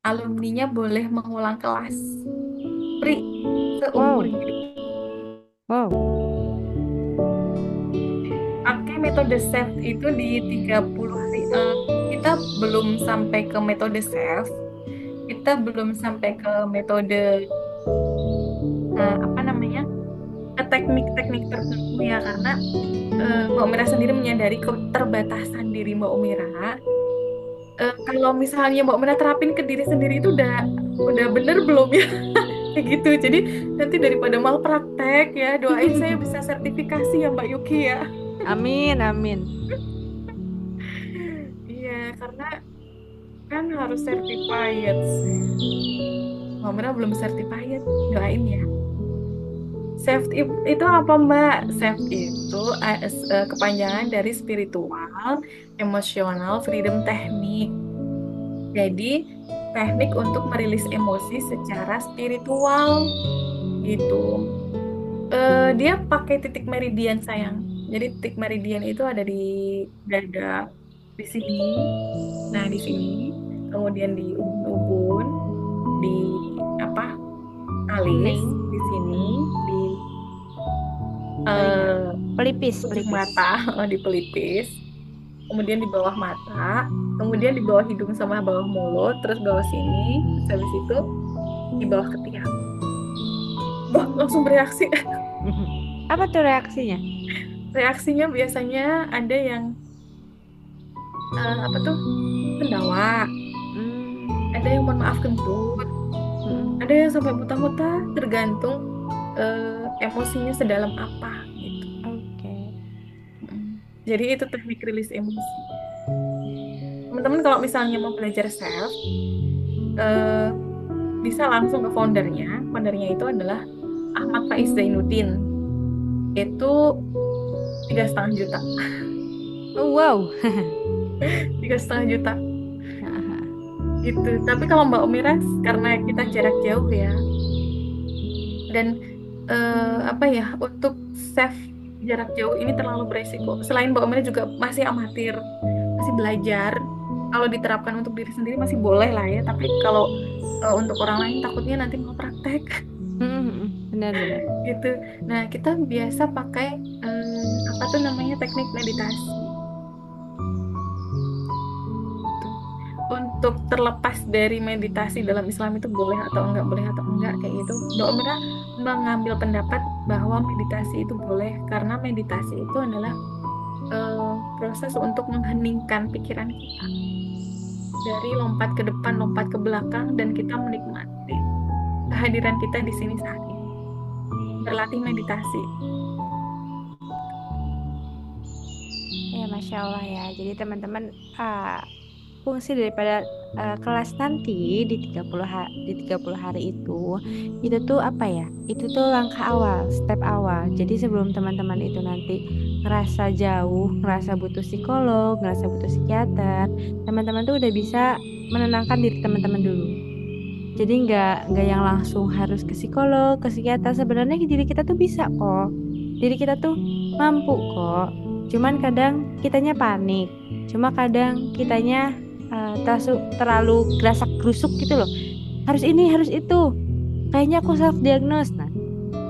Alumninya boleh mengulang kelas free seumur Wow, hidup. wow. Pakai metode SAFE itu di 30 hari. Kita belum sampai ke metode SAFE, kita belum sampai ke metode apa namanya? Ke teknik-teknik tertentu ya karena Mbak Umira sendiri menyadari keterbatasan diri Mbak Umira. Kalau misalnya Mbak Umira terapin ke diri sendiri itu udah bener belum ya? Kayak gitu. Jadi nanti daripada malpraktek ya, doain saya bisa sertifikasi ya Mbak Yuki ya. Amin, amin. Iya, karena kan harus certified. Mbak Umira belum certified, doain ya. Safety itu apa Mbak? Safety itu kepanjangan dari spiritual, emosional, freedom teknik. Jadi teknik untuk merilis emosi secara spiritual gitu. Dia pakai titik meridian sayang. Jadi titik meridian itu ada di dada di sini. Nah di sini, kemudian di ubun-ubun, di apa alis Kuning, di sini, di telinga. eh, Pelipis, ujung pelipis. mata, di pelipis, kemudian di bawah mata, kemudian di bawah hidung sama bawah mulut, terus bawah sini, terus habis itu di bawah ketiak. Wah, langsung bereaksi. Apa tuh reaksinya? Reaksinya biasanya ada yang apa tuh sendawa, Hmm, ada yang mohon maaf kentut, ada hmm. yang sampai muntah-muntah, tergantung emosinya sedalam apa gitu. Oke. Mm. Jadi itu teknik rilis emosi. Teman-teman kalau misalnya mau belajar self, eh, bisa langsung ke foundernya. Foundernya itu adalah Ahmad Faiz Zainuddin. Itu 3,5 juta. Oh, wow. 3,5 juta gitu. Tapi kalau Mbak Umiras, karena kita jarak jauh ya, dan apa ya, untuk save jarak jauh ini terlalu beresiko. Selain Mbak Umiras juga masih amatir, masih belajar. kalau diterapkan untuk diri sendiri masih boleh lah ya, tapi kalau untuk orang lain takutnya nanti mau praktek. Benar-benar. Gitu. Nah, kita biasa pakai apa tuh namanya, teknik meditasi. Tuh. Untuk terlepas dari meditasi dalam Islam itu boleh atau enggak kayak gitu, Mbak Umira mengambil pendapat bahwa meditasi itu boleh karena meditasi itu adalah proses untuk mengheningkan pikiran kita dari lompat ke depan, lompat ke belakang, dan kita menikmati kehadiran kita di sini saat ini. Berlatih meditasi. Ya, Masya Allah ya. Jadi teman-teman, fungsi daripada kelas nanti di 30 hari itu tuh apa ya? Itu tuh langkah awal, step awal. Jadi sebelum teman-teman itu nanti ngerasa jauh, ngerasa butuh psikolog, ngerasa butuh psikiater, teman-teman tuh udah bisa menenangkan diri teman-teman dulu. Jadi nggak yang langsung harus ke psikolog, ke psikiater. Sebenarnya diri kita tuh bisa kok. Diri kita tuh mampu kok. Cuman kadang kitanya panik. Cuma kadang kitanya terlalu gerasak gerusuk gitu loh. Harus ini, harus itu. Kayaknya aku self diagnose. Nah,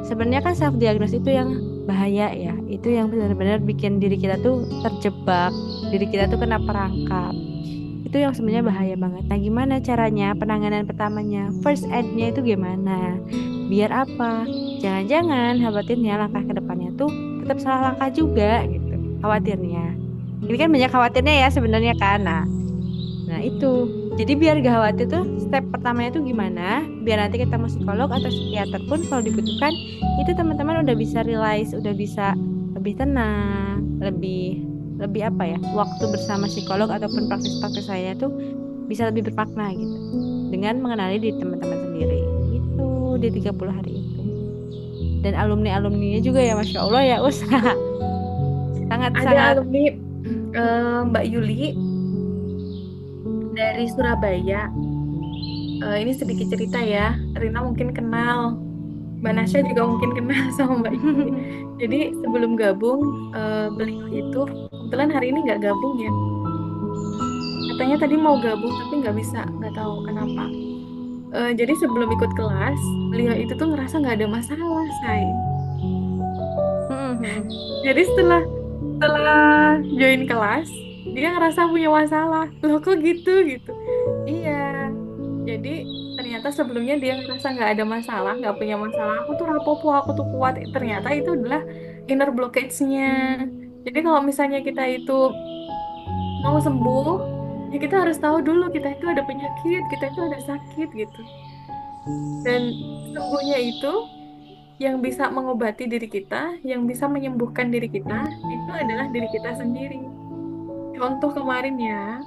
sebenarnya kan self diagnose itu yang bahaya ya. Itu yang benar-benar bikin diri kita tuh terjebak. Diri kita tuh kena perangkap. Itu yang sebenarnya bahaya banget. Nah, gimana caranya penanganan pertamanya? First aid-nya itu gimana? Biar apa? Jangan-jangan khawatirnya langkah ke depannya tuh tetap salah langkah juga gitu. Khawatirnya. Ini kan banyak khawatirnya ya sebenarnya kan. Nah itu. Jadi biar gak khawatir tuh step pertamanya tuh gimana? Biar nanti ketemu psikolog atau psikiater pun kalau dibutuhkan itu teman-teman udah bisa realize, udah bisa lebih tenang, lebih lebih apa ya, waktu bersama psikolog ataupun praktis-praktis saya tuh bisa lebih bermakna gitu dengan mengenali diri teman-teman sendiri itu di 30 hari itu. Dan alumni-alumninya juga ya Masya Allah ya usaha Ada sangat-sangat. alumni Mbak Yuli dari Surabaya. Ini sedikit cerita ya. Rina mungkin kenal, Mbak Nasya juga mungkin kenal sama Mbak Yuli. Jadi sebelum gabung, beliau itu kebetulan hari ini nggak gabung ya. Katanya tadi mau gabung tapi nggak bisa, nggak tahu kenapa. Jadi sebelum ikut kelas, beliau itu tuh ngerasa nggak ada masalah, say. Jadi setelah join kelas, dia ngerasa punya masalah. Loh kok gitu gitu? Iya. Jadi ternyata sebelumnya dia ngerasa nggak ada masalah, nggak punya masalah. Aku tuh rapopo, aku tuh kuat. Ternyata itu adalah inner blockage-nya. Jadi kalau misalnya kita itu mau sembuh, ya kita harus tahu dulu kita itu ada penyakit, kita itu ada sakit gitu. Dan sembuhnya itu yang bisa mengobati diri kita, yang bisa menyembuhkan diri kita, itu adalah diri kita sendiri. Contoh kemarin ya,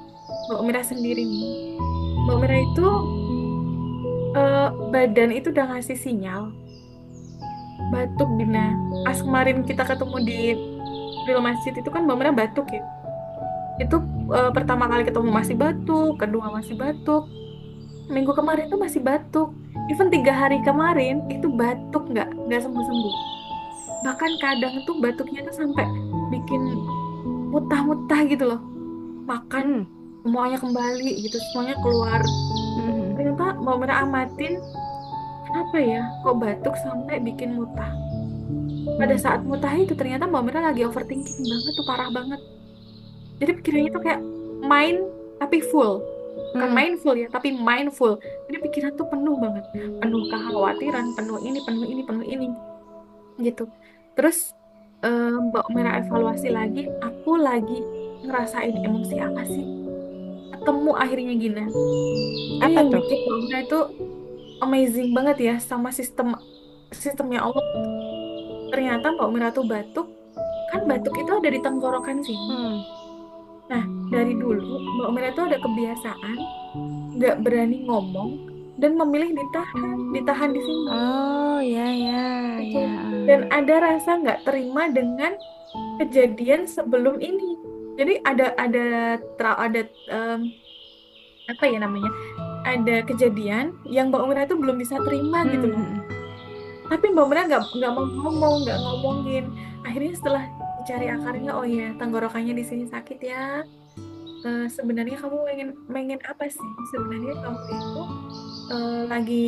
Mbak Mira sendiri nih. Mbak Mira itu badan itu udah ngasih sinyal batuk Dina. Pas kemarin kita ketemu di Real Masjid itu kan Mbak Mira batuk ya. Itu pertama kali ketemu masih batuk, kedua masih batuk, minggu kemarin tuh masih batuk. Even 3 hari kemarin itu batuk nggak sembuh-sembuh. Bahkan kadang tuh batuknya tuh sampai bikin mutah-mutah gitu loh. Makan semuanya kembali gitu, semuanya keluar. Ternyata Mbak Mira amatin, kenapa ya kok batuk sampai bikin mutah. Pada saat mutah itu ternyata Mbak Mira lagi overthinking banget tuh, parah banget. Jadi pikirannya tuh kayak main tapi full. Bukan mindful ya, tapi mindful. Jadi pikiran tuh penuh banget. Penuh kekhawatiran, penuh ini, penuh ini, penuh ini. Gitu. Terus Mbak Mira evaluasi lagi, aku lagi ngerasain emosi apa sih? Ketemu akhirnya gini. Ini Apa yang tuh? bikin Mbak Mira itu amazing banget ya sama sistemnya Allah. Ternyata Mbak Mira tuh batuk, kan batuk itu ada di tenggorokan sini. Nah, dari dulu Mbak Mira tuh ada kebiasaan nggak berani ngomong dan memilih ditahan di sini. Oh ya ya Gitu. ya. Dan ada rasa nggak terima dengan kejadian sebelum ini. Jadi ada apa ya namanya? Ada kejadian yang Mbak Mira itu belum bisa terima gitu loh. Tapi Mbak Mira nggak mau ngomong, nggak ngomongin. Akhirnya setelah dicari akarnya, oh ya tenggorokannya di sini sakit ya. sebenarnya kamu pengen pengen apa sih? Sebenarnya kamu itu lagi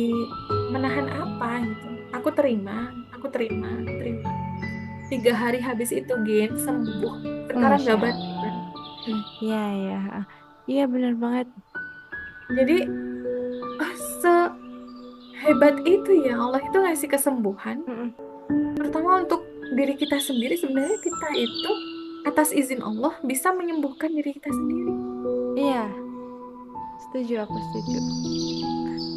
menahan apa gitu? Aku terima, terima. 3 hari habis itu Gen sembuh. Sekarang Masya nggak batuk. Allah. Iya, iya. Iya, benar banget. Jadi sehebat itu ya Allah itu ngasih kesembuhan. Mm-mm. Terutama untuk diri kita sendiri, sebenarnya kita itu atas izin Allah bisa menyembuhkan diri kita sendiri. Iya, setuju, aku setuju.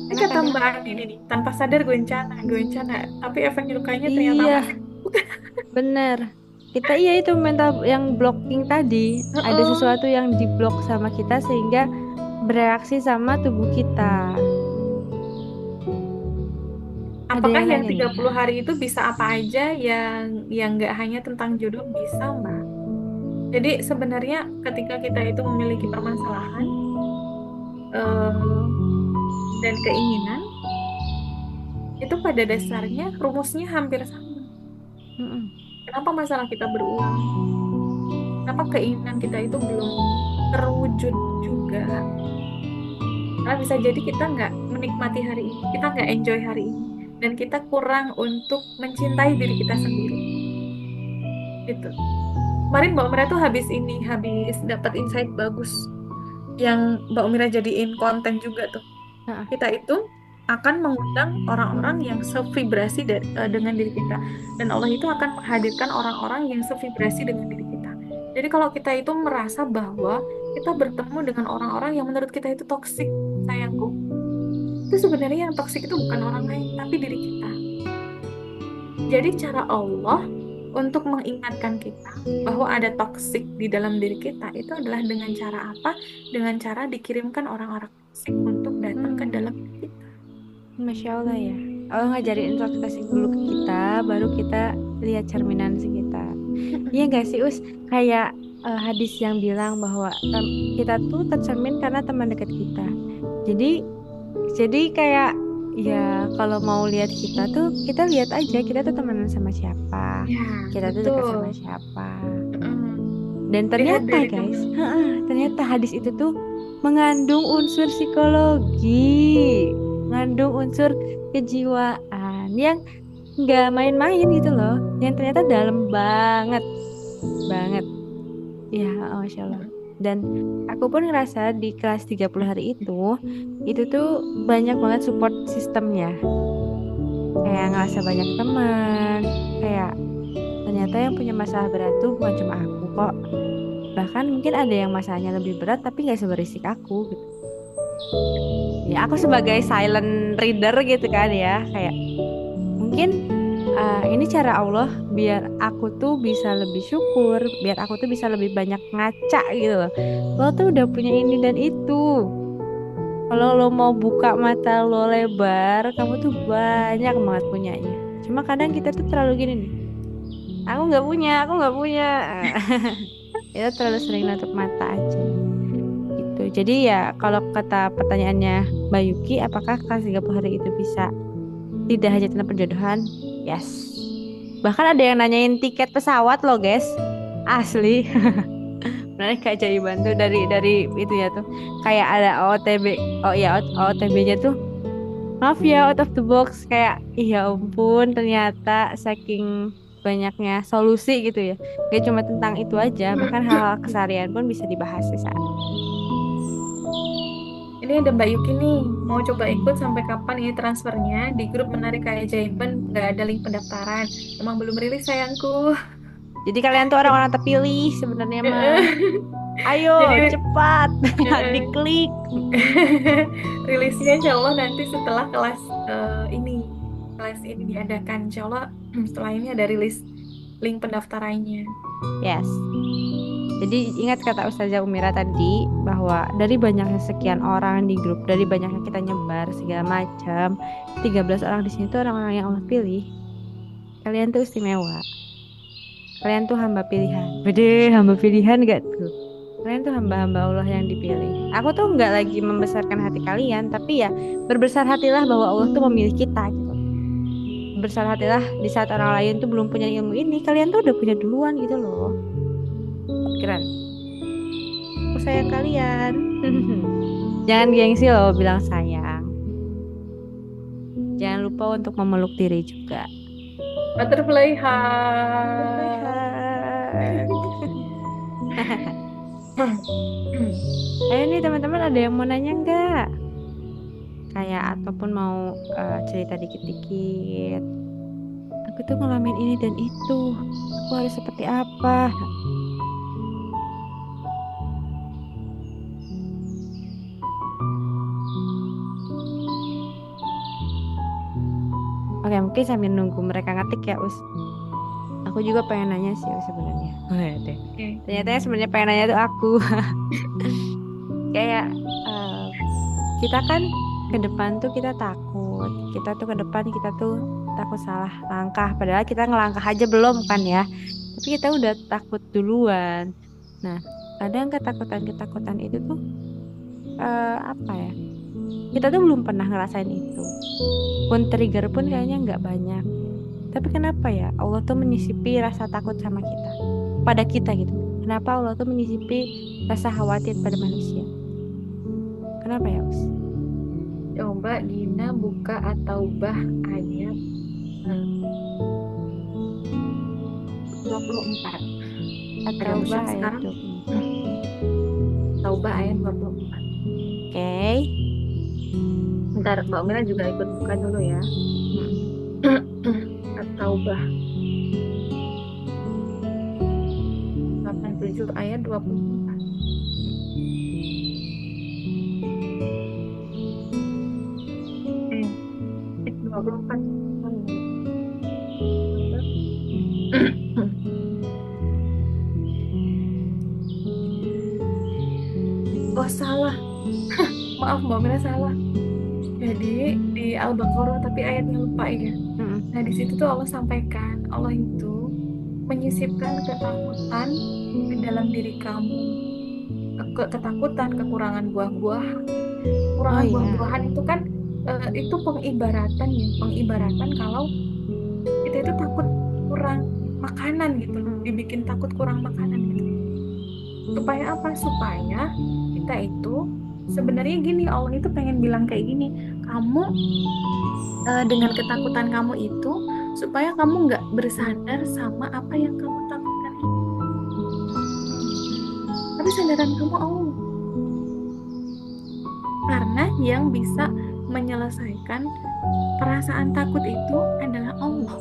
Ini Karena kata kadang, Mbak Andin ini, tanpa sadar gue rencana, tapi efek lukanya ternyata iya, masih. benar. Kita iya itu mental yang blocking tadi. Ada Heeh. sesuatu yang diblok sama kita sehingga bereaksi sama tubuh kita. Ada Apakah yang yang nanya nih. 30 hari itu bisa apa aja yang nggak hanya tentang jodoh bisa, Mbak? Jadi sebenarnya ketika kita itu memiliki permasalahan eh, dan keinginan, itu pada dasarnya rumusnya hampir sama. Mm-mm. Kenapa masalah kita berulang? Kenapa keinginan kita itu belum terwujud juga? Karena bisa jadi kita nggak menikmati hari ini, kita nggak enjoy hari ini, dan kita kurang untuk mencintai diri kita sendiri. Gitu. Kemarin Mbak Umira tuh habis dapat insight bagus yang Mbak Umira jadiin konten juga tuh. Heeh. Kita itu akan mengundang orang-orang yang sevibrasi dengan diri kita, dan Allah itu akan menghadirkan orang-orang yang sevibrasi dengan diri kita. Jadi kalau kita itu merasa bahwa kita bertemu dengan orang-orang yang menurut kita itu toksik, sayangku, itu sebenarnya yang toksik itu bukan orang lain tapi diri kita. Jadi cara Allah untuk mengingatkan kita bahwa ada toksik di dalam diri kita itu adalah dengan cara apa? Dengan cara dikirimkan orang-orang toksik untuk datang ke dalam Hmm, diri kita. Masya Allah ya. Allah ngajarin introspeksi dulu ke kita, baru kita lihat cerminan sekitar. Iya gak sih, Us? Kayak hadis yang bilang bahwa kita tuh tercermin karena teman dekat kita. Jadi, jadi kayak ya kalau mau lihat kita tuh, kita lihat aja kita tuh temenan sama siapa, Ya, kita tuh dekat sama betul. siapa. Mm. Dan Lihat ternyata dari guys, teman. ternyata hadis itu tuh mengandung unsur psikologi, mengandung unsur kejiwaan yang nggak main-main gitu loh, yang ternyata dalam banget, banget. Ya, Masya Allah. Dan aku pun ngerasa di kelas 30 hari itu tuh banyak banget support sistemnya. Kayak ngerasa banyak teman, kayak ternyata yang punya masalah berat tuh bukan cuma aku kok. Bahkan mungkin ada yang masalahnya lebih berat tapi nggak seberisik aku gitu. Ya aku sebagai silent reader gitu kan ya, kayak mungkin ini cara Allah biar aku tuh bisa lebih syukur, biar aku tuh bisa lebih banyak ngaca gitu loh. Lo tuh udah punya ini dan itu. Kalau lo mau buka mata lo lebar, kamu tuh banyak banget punyanya. Cuma kadang kita tuh terlalu gini nih. Aku nggak punya, aku nggak punya. Kita terlalu sering nutup mata aja gitu. Jadi ya kalau kata pertanyaannya Mbak Yuki, apakah kelas 30 hari itu bisa tidak hanya tentang perjodohan? Yes. Bahkan ada yang nanyain tiket pesawat loh, guys. Asli. Benar keajaiban tuh dari itu ya tuh. Kayak ada OOTB. Oh iya, OOTB-nya tuh. Maaf ya, out of the box. Kayak, iya ampun, ternyata saking banyaknya solusi gitu ya. Gak cuma tentang itu aja, bahkan hal-hal keseharian pun bisa dibahas di sana. Ini ada Mbak Yuki nih, mau coba ikut sampai kapan ini transfernya? Di grup menarik keajaiban nggak ada link pendaftaran. Emang belum rilis sayangku. Jadi kalian tuh orang-orang terpilih sebenarnya mah. Ayo, Jadi cepat. eh, Diklik. rilisnya insya Allah nanti setelah ini kelas ini diadakan. Insya Allah setelah ini ada rilis link pendaftarannya. Yes. Jadi ingat kata Ustazah Umira tadi bahwa dari banyaknya sekian orang di grup, dari banyaknya kita nyebar segala macam, 13 orang di sini tuh orang-orang yang Allah pilih. Kalian tuh istimewa. Kalian tuh hamba pilihan. Bede, hamba pilihan gak tuh? Kalian tuh hamba-hamba Allah yang dipilih. Aku tuh nggak lagi membesarkan hati kalian, tapi ya berbesar hatilah bahwa Allah tuh memilih kita gitu. Berbesar hatilah di saat orang lain tuh belum punya ilmu ini, kalian tuh udah punya duluan gitu loh. Keren. aku sayang kalian. Jangan gengsi loh bilang sayang. Jangan lupa untuk memeluk diri juga. Butterfly Butterfly hug. hug. Ayo nih teman-teman, ada yang mau nanya nggak? Kayak ataupun mau cerita dikit-dikit. Aku tuh ngalamin ini dan itu. Aku harus seperti apa? Oke, mungkin sambil nunggu mereka ngetik ya, Us. Aku juga pengen nanya sih Us, sebenarnya. Deh. Oke. Ternyata yang sebenarnya pengen nanya tuh aku. Kayak kita kan ke depan tuh kita takut. Kita tuh ke depan kita tuh takut salah langkah. Padahal kita ngelangkah aja belum kan ya. Tapi kita udah takut duluan. Nah, kadang ketakutan-ketakutan itu tuh apa ya? Kita tuh belum pernah ngerasain itu. Pun trigger pun kayaknya nggak banyak. Tapi kenapa ya Allah tuh menyisipi rasa takut sama kita, pada kita gitu. Kenapa Allah tuh menyisipi rasa khawatir pada manusia? Kenapa ya, Us? Coba Dina buka At-Taubah ayat 24. Ada Atau musyaf ayat sekarang? 24. Taubah ayat 24. Oke. Bentar, Mbak Mira juga ikut buka dulu ya. At-Taubah 87 ayat 24. Eh, 24. Oh, salah. Maaf, Mbak Mira salah. Jadi di Al-Baqarah tapi ayatnya lupa ya. Nah, di situ tuh Allah sampaikan, Allah itu menyisipkan ketakutan di dalam diri kamu. Ketakutan, kekurangan buah-buahan. Oh Kekurangan iya. buah-buahan itu kan itu pengibaratan ya, pengibaratan kalau kita itu takut kurang makanan gitu loh, dibikin takut kurang makanan gitu. Supaya apa? Supaya kita itu sebenarnya gini, Allah itu pengen bilang kayak gini, kamu dengan ketakutan kamu itu supaya kamu nggak bersandar sama apa yang kamu takutkan itu. Tapi sandaran kamu Allah. Karena yang bisa menyelesaikan perasaan takut itu adalah Allah.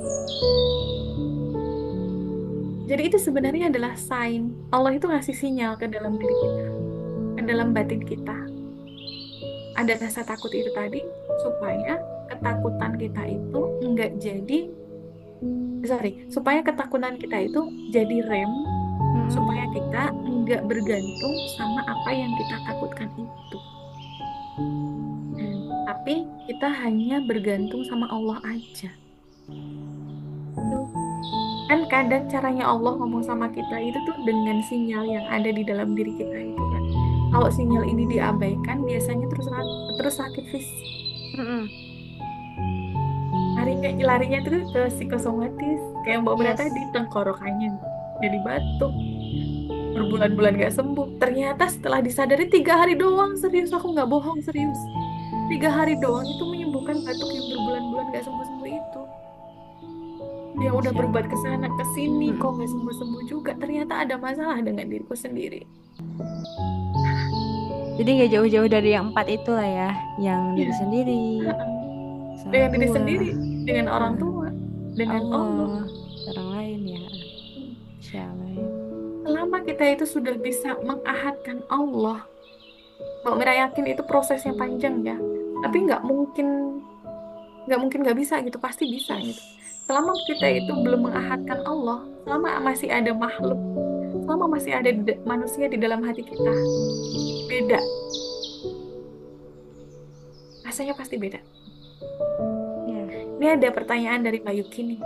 Jadi itu sebenarnya adalah sign. Allah itu ngasih sinyal ke dalam diri kita, ke dalam batin kita. Ada rasa takut itu tadi supaya ketakutan kita itu enggak jadi, supaya ketakutan kita itu jadi rem, supaya kita enggak bergantung sama apa yang kita takutkan itu. Tapi kita hanya bergantung sama Allah aja. Kan kadang caranya Allah ngomong sama kita itu tuh dengan sinyal yang ada di dalam diri kita itu kan. Kalau sinyal ini diabaikan, biasanya terus sakit fisik. Larinya tuh ke psikosomatis, kayak Mbak Mira tadi, tenggorokannya jadi batuk, berbulan-bulan gak sembuh. Ternyata setelah disadari 3 hari doang, serius aku nggak bohong, serius. 3 hari doang itu menyembuhkan batuk yang berbulan-bulan gak sembuh-sembuh itu. Dia udah berbuat kesana kesini kok nggak sembuh-sembuh juga. Ternyata ada masalah dengan diriku sendiri. Jadi nggak jauh-jauh dari yang 4 itu lah ya, yang diri sendiri, Dengan diri tua, sendiri, dengan orang tua, dengan Allah, orang lain ya. Insyaallah ya. Selama kita itu sudah bisa mengahadkan Allah, Mbak Mira yakin itu prosesnya panjang ya. Tapi nggak mungkin nggak bisa gitu, pasti bisa gitu. Selama kita itu belum mengahadkan Allah, selama masih ada makhluk, selama masih ada manusia di dalam hati kita, beda. Rasanya pasti beda. Ini ada pertanyaan dari Mbak Yuki nih.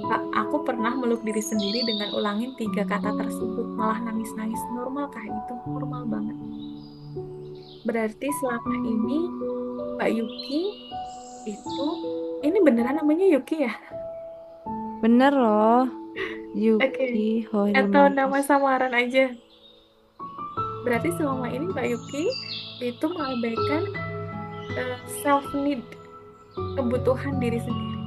Kak, aku pernah meluk diri sendiri dengan ulangin 3 kata tersebut, malah nangis-nangis. Normalkah itu? Normal banget. Berarti selama ini Mbak Yuki itu, ini beneran namanya Yuki ya? Bener loh, Oke. Yuki Atau nama samaran aja? Berarti selama ini Mbak Yuki itu mengabaikan self need, kebutuhan diri sendiri.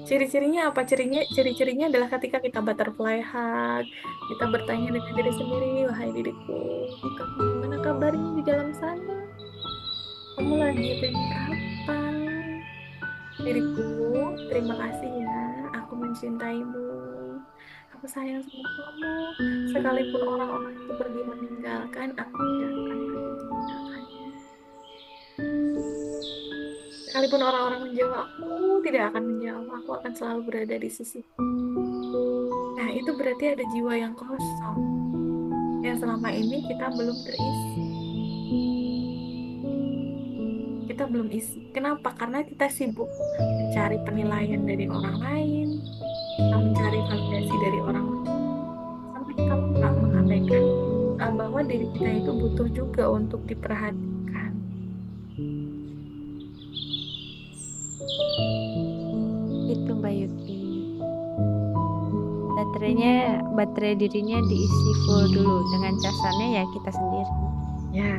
Ciri-cirinya apa? Ciri-cirinya adalah ketika kita butterfly hug, kita bertanya dengan diri sendiri, wahai diriku, kamu gimana kabarnya di dalam sana? Kamu lagi pengen apa? Diriku, terima kasih ya, aku mencintaimu. Aku sayang sama kamu. Sekalipun orang-orang itu pergi meninggalkan, aku tidak akan pergi meninggalkannya. Sekalipun orang-orang menjauh, aku tidak akan menjauh. Aku akan selalu berada di sisi. Nah, itu berarti ada jiwa yang kosong. Yang selama ini kita belum terisi. Kita belum isi. Kenapa? Karena kita sibuk mencari penilaian dari orang lain, kita mencari validasi dari orang lain, sampai kita lupa mengabaikan bahwa diri kita itu butuh juga untuk diperhatikan. Itu Mbak Yuki. Baterai dirinya diisi full dulu dengan casannya ya kita sendiri. Ya,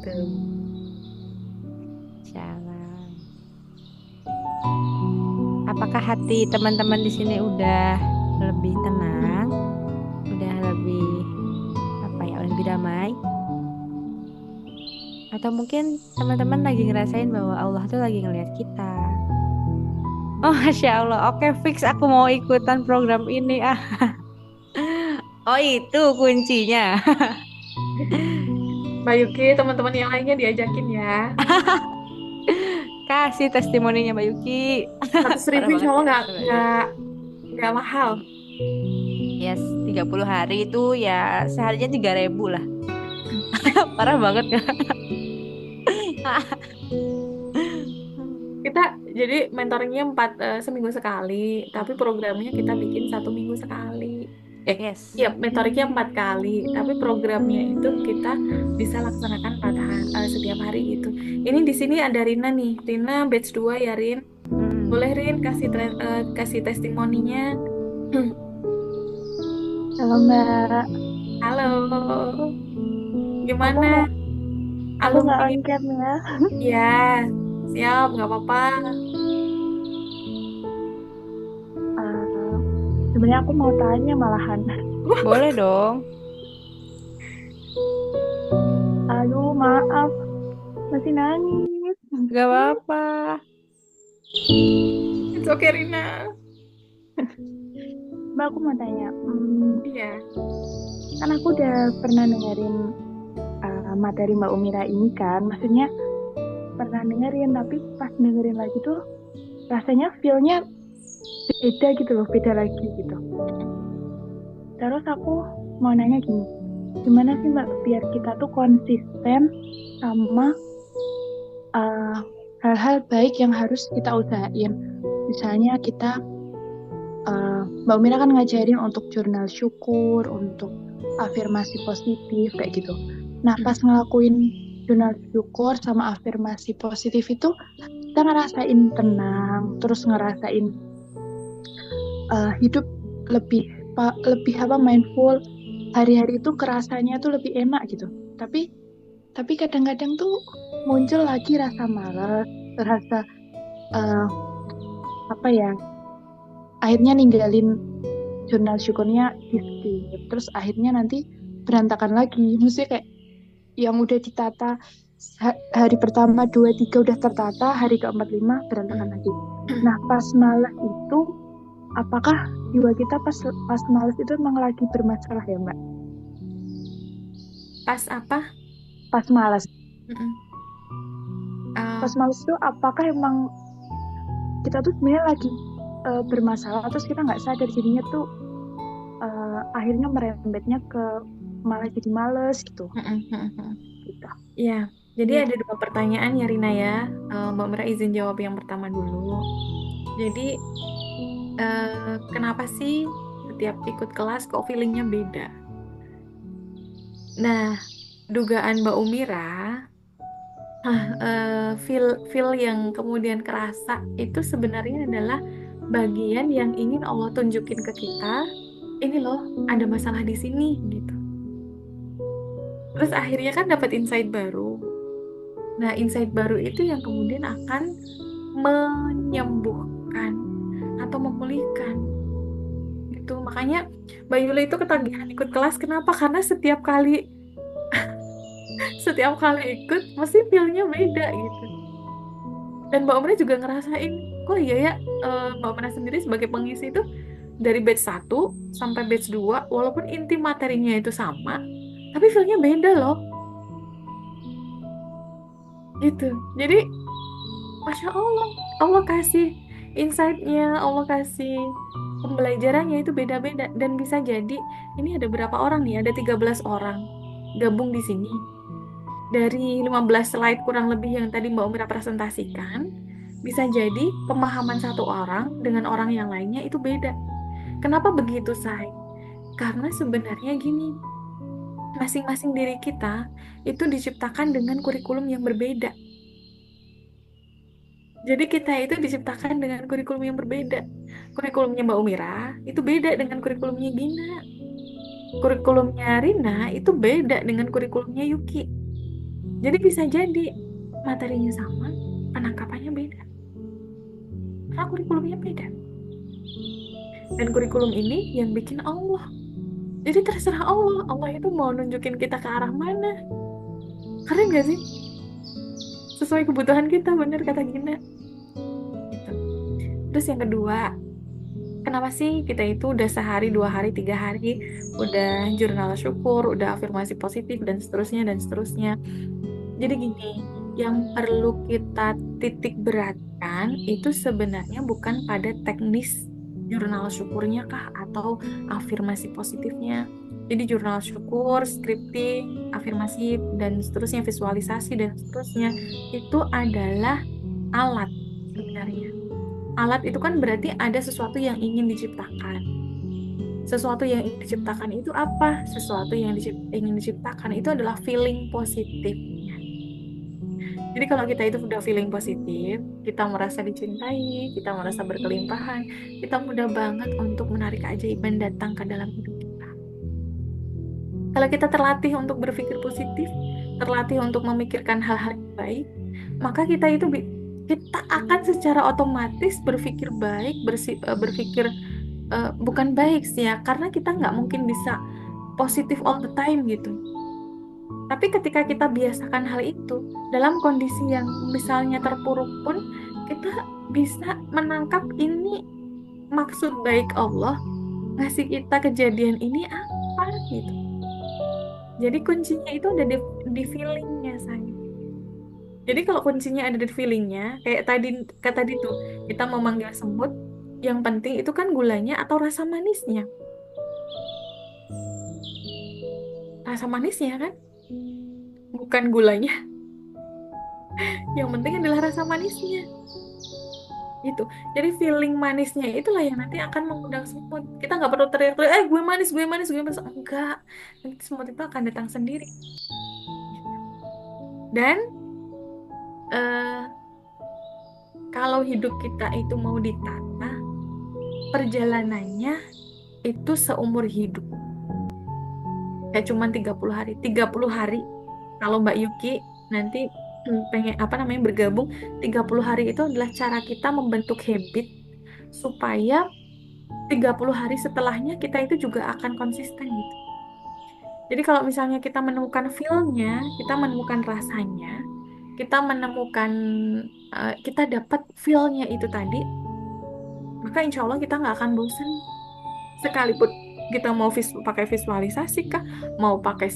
betul. Jalan. Apakah hati teman-teman di sini udah lebih tenang? Udah lebih lebih damai? Atau mungkin teman-teman lagi ngerasain bahwa Allah tuh lagi ngelihat kita. Oh, Masya Allah. Oke, fix aku mau ikutan program ini. Oh, itu kuncinya. Mbak Yuki, teman-teman yang lainnya diajakin ya. Kasih testimoninya Mbak Yuki. 100.000 Parah insya banget Allah ya. nggak mahal. Yes, 30 hari itu ya seharinya 3.000 lah. Parah banget kan? Kita jadi mentoringnya seminggu sekali, tapi programnya kita bikin 1 minggu sekali. Yes. Iya, mentoringnya 4 kali, tapi programnya itu kita bisa laksanakan setiap hari gitu. Ini di sini ada Rina nih, Rina batch 2 ya Rin. Boleh Rin kasih testimoninya. Halo Mbak, Halo, aku gimana nggak alumni? lengkap ya. Ya, siap, nggak apa-apa. Eh, Sebenarnya aku mau tanya malahan. Boleh dong. Aduh, maaf, masih nangis. Gak apa-apa. It's okay Rina. Mbak, aku mau tanya. Iya. Kan aku udah pernah dengerin materi Mbak Umira ini kan. Maksudnya pernah dengerin, tapi pas dengerin lagi tuh rasanya feel-nya beda gitu loh, beda lagi gitu. Terus aku mau nanya gini, gimana sih Mbak biar kita tuh konsisten sama hal-hal baik yang harus kita usahain. Misalnya kita Mbak Umira kan ngajarin untuk jurnal syukur, untuk afirmasi positif kayak gitu. Nah, pas ngelakuin jurnal syukur sama afirmasi positif itu kita ngerasain tenang, terus ngerasain hidup lebih mindful. Hari-hari itu kerasanya tuh lebih enak gitu. Tapi kadang-kadang tuh muncul lagi rasa malas, rasa akhirnya ninggalin jurnal syukurnya di skip, terus akhirnya nanti berantakan lagi. Maksudnya kayak yang udah ditata hari pertama 2, 3 udah tertata, hari keempat 5 berantakan lagi. Nah, pas malas itu apakah jiwa kita pas malas itu emang lagi bermasalah ya Mbak? Pas apa? Pas malas. Uh, Pas malas itu apakah emang kita tuh sebenarnya lagi bermasalah, terus kita nggak sadar jadinya tuh akhirnya merembetnya ke malah jadi males gitu. Gitu. Ya, jadi ada 2 pertanyaan ya Rina ya. Mbak Mira izin jawab yang pertama dulu. Jadi kenapa sih setiap ikut kelas kok feelingnya beda? Nah, dugaan Mbak Umira, feel yang kemudian kerasa itu sebenarnya adalah bagian yang ingin Allah tunjukin ke kita ini loh ada masalah di sini gitu. Terus akhirnya kan dapat insight baru. Nah, insight baru itu yang kemudian akan menyembuhkan atau memulihkan gitu. Makanya Mbak Yuli itu ketagihan ikut kelas. Kenapa? Karena setiap kali ikut mesti feel-nya beda gitu. Dan Mbak Omna juga ngerasain, kok iya ya, Mbak Omna sendiri sebagai pengisi itu dari batch 1 sampai batch 2 walaupun inti materinya itu sama, tapi feel-nya beda loh gitu. Jadi Masya Allah, Allah kasih insight-nya, Allah kasih pembelajarannya itu beda-beda. Dan bisa jadi, ini ada berapa orang nih? Ada 13 orang gabung di sini. Dari 15 slide kurang lebih yang tadi Mbak Umira presentasikan, bisa jadi pemahaman satu orang dengan orang yang lainnya itu beda. Kenapa begitu, Say? Karena sebenarnya gini, masing-masing diri kita itu diciptakan dengan kurikulum yang berbeda. Jadi kita itu diciptakan dengan kurikulum yang berbeda. Kurikulumnya Mbak Umira itu beda dengan kurikulumnya Gina. Kurikulumnya Rina itu beda dengan kurikulumnya Yuki. Jadi bisa jadi materinya sama, penangkapannya beda. Karena kurikulumnya beda. Dan kurikulum ini yang bikin Allah. Jadi terserah Allah. Allah itu mau nunjukin kita ke arah mana. Keren gak sih? Sesuai kebutuhan kita, bener kata Gina. Gitu. Terus yang kedua, kenapa sih kita itu udah sehari, 2 hari, 3 hari udah jurnal syukur, udah afirmasi positif dan seterusnya dan seterusnya. Jadi gini, yang perlu kita titik beratkan itu sebenarnya bukan pada teknis jurnal syukurnya kah atau afirmasi positifnya. Jadi jurnal syukur, scripting, afirmasi dan seterusnya, visualisasi dan seterusnya itu adalah alat sebenarnya. Alat itu kan berarti ada sesuatu yang ingin diciptakan. Sesuatu yang ingin diciptakan itu apa? Sesuatu yang ingin diciptakan itu adalah feeling positifnya. Jadi kalau kita itu udah feeling positif, kita merasa dicintai, kita merasa berkelimpahan, kita mudah banget untuk menarik keajaiban datang ke dalam hidup kita. Kalau kita terlatih untuk berpikir positif, terlatih untuk memikirkan hal-hal yang baik, maka kita akan secara otomatis berpikir baik, berpikir bukan baik sih ya, karena kita nggak mungkin bisa positif all the time gitu. Tapi ketika kita biasakan hal itu, dalam kondisi yang misalnya terpuruk pun, kita bisa menangkap ini maksud baik Allah ngasih kita kejadian ini apa gitu. Jadi kuncinya itu ada di feelingnya, sayang. Jadi kalau kuncinya ada di feelingnya, kayak tadi tuh, kita mau manggil semut, yang penting itu kan gulanya atau rasa manisnya. Rasa manisnya kan, bukan gulanya. Yang penting adalah rasa manisnya. Gitu. Jadi feeling manisnya itulah yang nanti akan mengundang semut. Kita nggak perlu teriak-teriak, gue manis, gue manis, gue manis. Enggak. Nanti semut itu akan datang sendiri. Dan kalau hidup kita itu mau ditata, perjalanannya itu seumur hidup. Kayak cuma 30 hari. 30 hari. Kalau Mbak Yuki nanti pengen bergabung, 30 hari itu adalah cara kita membentuk habit supaya 30 hari setelahnya kita itu juga akan konsisten gitu. Jadi kalau misalnya kita menemukan feel-nya, kita menemukan rasanya, kita menemukan kita dapat feel-nya itu tadi, maka insya Allah kita nggak akan bosan. Sekalipun kita mau pakai visualisasi kah, mau pakai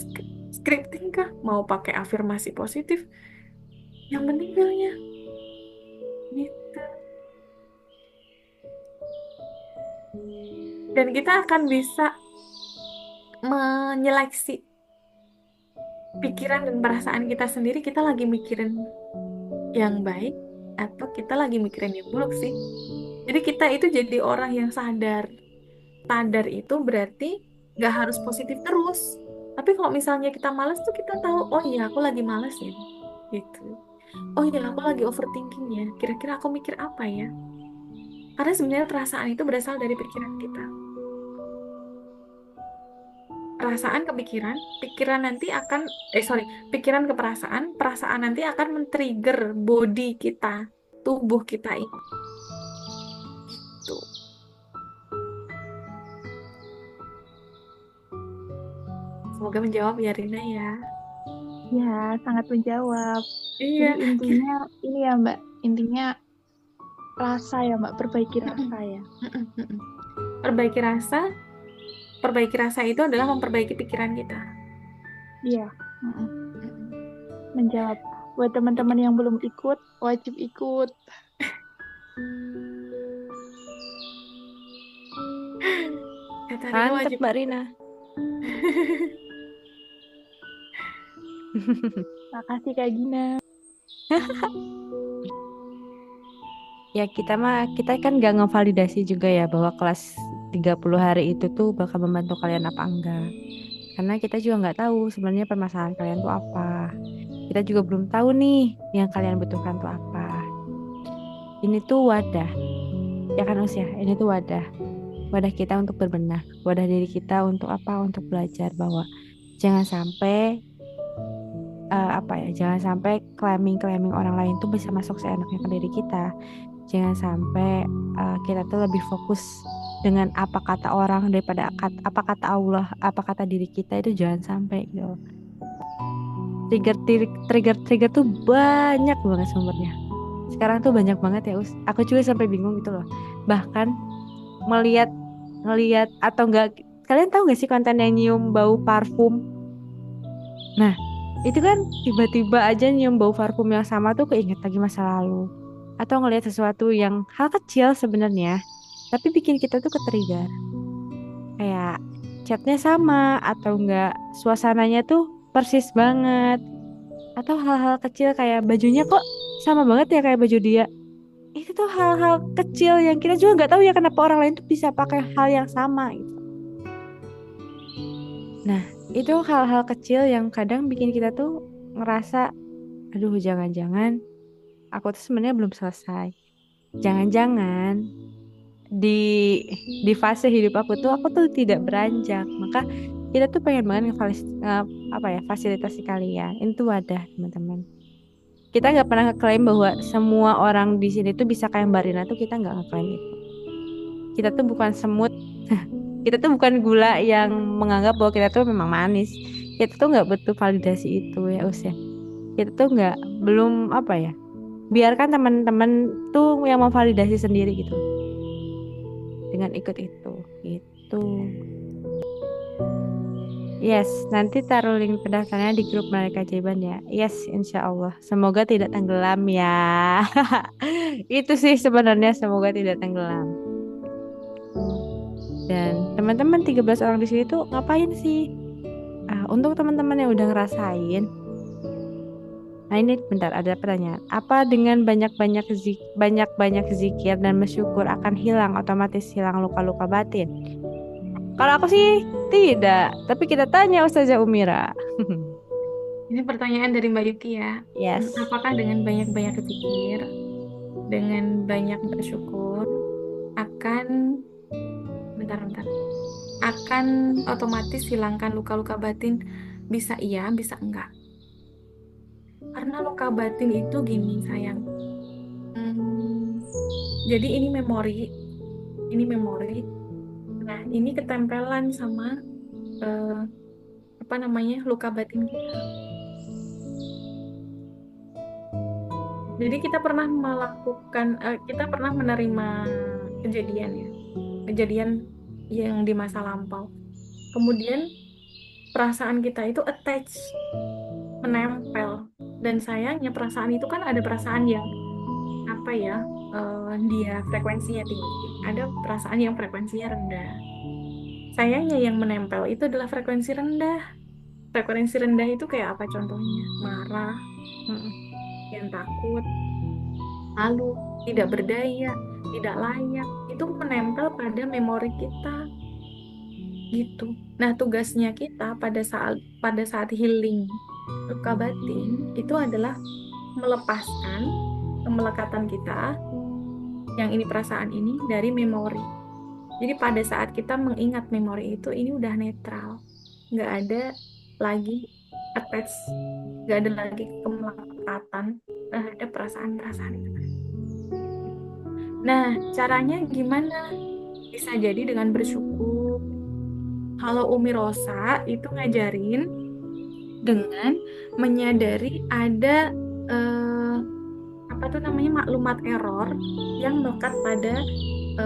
scripting kah, mau pakai afirmasi positif, yang penting feel-nya gitu. Dan kita akan bisa menyeleksi pikiran dan perasaan kita sendiri, kita lagi mikirin yang baik atau kita lagi mikirin yang buruk sih. Jadi kita itu jadi orang yang sadar. Sadar itu berarti nggak harus positif terus. Tapi kalau misalnya kita malas tuh kita tahu, oh iya aku lagi malas ya. Gitu. Oh iya aku lagi overthinking ya. Kira-kira aku mikir apa ya? Karena sebenarnya perasaan itu berasal dari pikiran kita. perasaan ke pikiran, pikiran nanti akan pikiran ke perasaan, perasaan nanti akan men-trigger body kita, tubuh kita itu. Semoga menjawab ya Rina ya. Ya, sangat menjawab. Iya. Jadi intinya ini ya Mbak, intinya rasa ya Mbak, perbaiki rasa ya. Perbaiki rasa itu adalah memperbaiki pikiran kita. Iya. Menjawab. Buat teman-teman yang belum ikut, wajib ikut. Kata Rina Mantep wajib. Mbak Rina. Makasih Kak Gina. Ya kita kan gak ngevalidasi juga ya bahwa kelas 30 hari itu tuh bakal membantu kalian apa enggak. Karena kita juga nggak tahu sebenarnya permasalahan kalian tuh apa. Kita juga belum tahu nih yang kalian butuhkan tuh apa. Ini tuh wadah. Ya kan Us ya, ini tuh wadah. Wadah kita untuk berbenah. Wadah diri kita untuk apa? Untuk belajar bahwa jangan sampai jangan sampai claiming orang lain tuh bisa masuk seenaknya ke diri kita. Jangan sampai kita tuh lebih fokus dengan apa kata orang daripada apa kata Allah, apa kata diri kita, itu jangan sampai gitu. Trigger tuh banyak banget sumbernya. Sekarang tuh banyak banget ya Us. Aku juga sampai bingung gitu loh. Bahkan ngelihat atau enggak, kalian tahu gak sih konten yang nyium bau parfum? Nah, itu kan tiba-tiba aja nyium bau parfum yang sama tuh keinget lagi masa lalu. Atau ngelihat sesuatu yang hal kecil sebenarnya, tapi bikin kita tuh ke-trigger. Kayak chatnya sama atau enggak suasananya tuh persis banget. Atau hal-hal kecil kayak bajunya kok sama banget ya kayak baju dia. Itu tuh hal-hal kecil yang kita juga nggak tahu ya kenapa orang lain tuh bisa pakai hal yang sama gitu. Nah, itu hal-hal kecil yang kadang bikin kita tuh ngerasa, aduh jangan-jangan aku tuh sebenarnya belum selesai. Jangan-jangan di fase hidup aku tuh tidak beranjak. Maka kita tuh pengen banget fasilitasi kalian. Itu wadah teman-teman. Kita nggak pernah ngeklaim bahwa semua orang di sini tuh bisa kayak Mbak Rina tuh, kita nggak ngeklaim itu. Kita tuh bukan semut. Kita tuh bukan gula yang menganggap bahwa kita tuh memang manis. Kita tuh nggak butuh validasi itu ya Us ya. Kita tuh belum biarkan teman-teman tuh yang memvalidasi sendiri gitu. Dengan ikut itu gitu. Yes, nanti taruh link pendaftarannya di grup Malaikat Keajaiban ya. Yes, insya Allah. Semoga tidak tenggelam ya. Itu sih sebenarnya, semoga tidak tenggelam. Dan teman-teman 13 orang di sini tuh ngapain sih? Untuk teman-teman yang udah ngerasain. Nah ini bentar, ada pertanyaan. Apa dengan banyak-banyak zikir dan bersyukur akan otomatis hilang luka-luka batin? Kalau aku sih tidak, tapi kita tanya Ustazah Umira. Ini pertanyaan dari Mbak Yuki ya. Yes. Apakah dengan banyak-banyak zikir, dengan banyak bersyukur, akan otomatis hilangkan luka-luka batin? Bisa iya, bisa enggak. Karena luka batin itu gini sayang. Jadi ini memori. Nah, ini ketempelan sama luka batin kita. Jadi kita pernah menerima kejadian yang di masa lampau. Kemudian perasaan kita itu attach, menempel. Dan sayangnya perasaan itu kan ada perasaan yang dia frekuensinya tinggi, ada perasaan yang frekuensinya rendah. Sayangnya yang menempel itu adalah frekuensi rendah. Frekuensi rendah itu kayak apa contohnya? Marah, yang takut, malu, tidak berdaya, tidak layak. Itu menempel pada memori kita. Gitu. Nah, tugasnya kita pada saat healing luka batin itu adalah melepaskan kemelekatan kita, yang ini perasaan ini, dari memori. Jadi pada saat kita mengingat memori itu, ini udah netral. nggak ada lagi attach, nggak ada lagi kemelekatan terhadap perasaan-perasaan itu. Nah, caranya gimana? Bisa jadi dengan bersyukur. Kalau Umi Rosa itu ngajarin dengan menyadari ada apa tuh namanya maklumat error yang melekat pada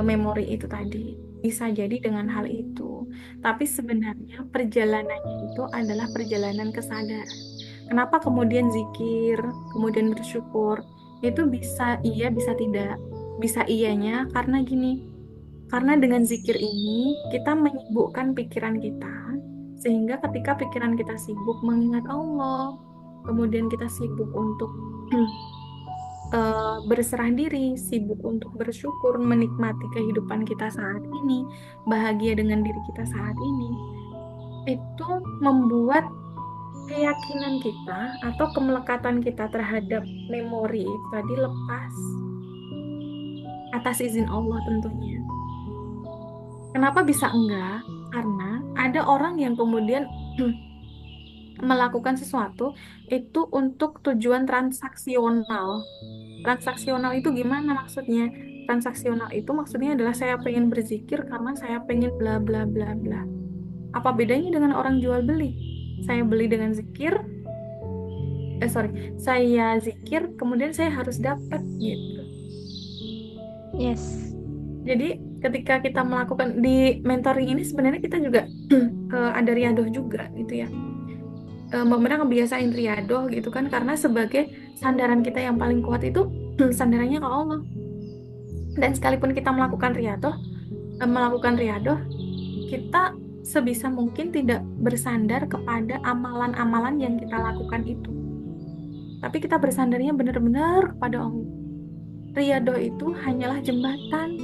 memori itu tadi. Bisa jadi dengan hal itu. Tapi sebenarnya perjalanannya itu adalah perjalanan kesadaran. Kenapa kemudian zikir, kemudian bersyukur? Itu bisa iya, bisa tidak. Bisa iyanya karena gini. Karena dengan zikir ini kita menyibukkan pikiran kita, sehingga ketika pikiran kita sibuk mengingat Allah, kemudian kita sibuk untuk berserah diri, sibuk untuk bersyukur, menikmati kehidupan kita saat ini, bahagia dengan diri kita saat ini, itu membuat keyakinan kita atau kemelekatan kita terhadap memori itu tadi lepas atas izin Allah tentunya. Kenapa bisa enggak? Karena ada orang yang kemudian melakukan sesuatu itu untuk tujuan transaksional. Transaksional itu gimana maksudnya? Transaksional itu maksudnya adalah saya pengen berzikir karena saya pengen bla bla bla bla. Apa bedanya dengan orang jual beli? Saya beli dengan zikir, saya zikir kemudian saya harus dapat gitu. Yes. Jadi ketika kita melakukan di mentoring ini sebenarnya kita juga ada riadoh juga gitu ya. Mbak Mira ngebiasain riadoh gitu kan karena sebagai sandaran kita yang paling kuat itu sandarannya ke Allah. Dan sekalipun kita melakukan riadoh, kita sebisa mungkin tidak bersandar kepada amalan-amalan yang kita lakukan itu. Tapi kita bersandarnya benar-benar kepada Allah. Riadoh itu hanyalah jembatan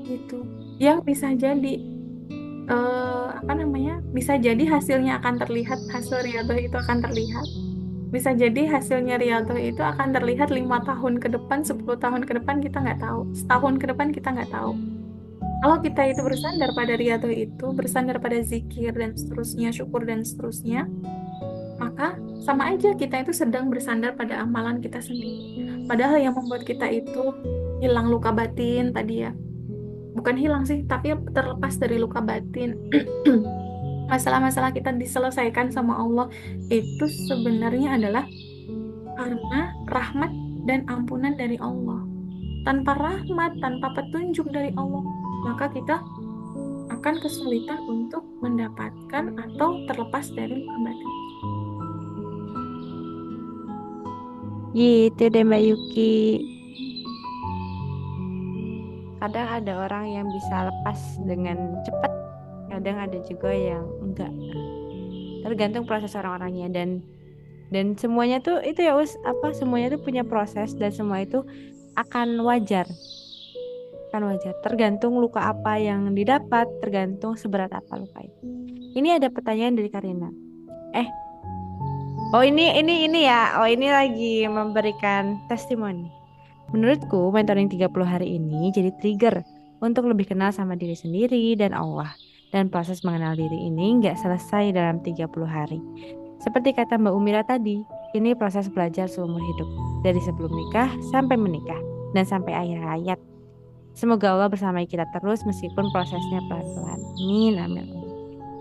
gitu yang bisa jadi bisa jadi hasilnya akan terlihat, hasil riadoh itu akan terlihat, bisa jadi hasilnya riadoh itu akan terlihat 5 tahun ke depan, 10 tahun ke depan kita nggak tahu, setahun ke depan kita nggak tahu. Kalau kita itu bersandar pada riadoh itu, bersandar pada zikir dan seterusnya, syukur dan seterusnya, maka sama aja kita itu sedang bersandar pada amalan kita sendiri. Padahal yang membuat kita itu hilang luka batin tadi ya, bukan hilang sih, tapi terlepas dari luka batin, masalah-masalah kita diselesaikan sama Allah, itu sebenarnya adalah karena rahmat dan ampunan dari Allah. Tanpa rahmat, tanpa petunjuk dari Allah, maka kita akan kesulitan untuk mendapatkan atau terlepas dari luka batin. Gitu deh Mbak Yuki. Kadang ada orang yang bisa lepas dengan cepat, kadang ada juga yang enggak. Tergantung proses orang-orangnya dan semuanya tuh itu ya semuanya tuh punya proses dan semua itu akan wajar. Tergantung luka apa yang didapat, tergantung seberat apa luka itu. Ini ada pertanyaan dari Karina. Ini ya. Ini lagi memberikan testimoni. Menurutku, mentoring 30 hari ini jadi trigger untuk lebih kenal sama diri sendiri dan Allah. Dan proses mengenal diri ini nggak selesai dalam 30 hari. Seperti kata Mbak Umira tadi, ini proses belajar seumur hidup. Dari sebelum nikah sampai menikah dan sampai akhir hayat. Semoga Allah bersama kita terus meskipun prosesnya pelan-pelan. Amin, amin.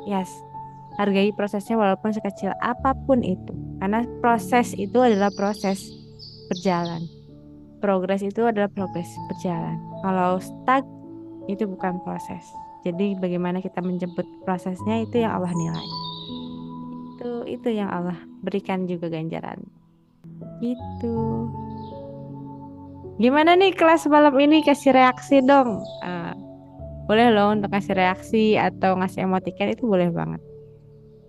Yes. Hargai prosesnya walaupun sekecil apapun itu. Karena proses itu adalah proses berjalan. Progres itu adalah progres berjalan. Kalau stuck itu bukan proses. Jadi bagaimana kita menjemput prosesnya itu yang Allah nilai. Itu yang Allah berikan juga ganjaran. Gitu. Gimana nih kelas malam ini, kasih reaksi dong. Boleh loh untuk kasih reaksi atau ngasih emotikan, itu boleh banget.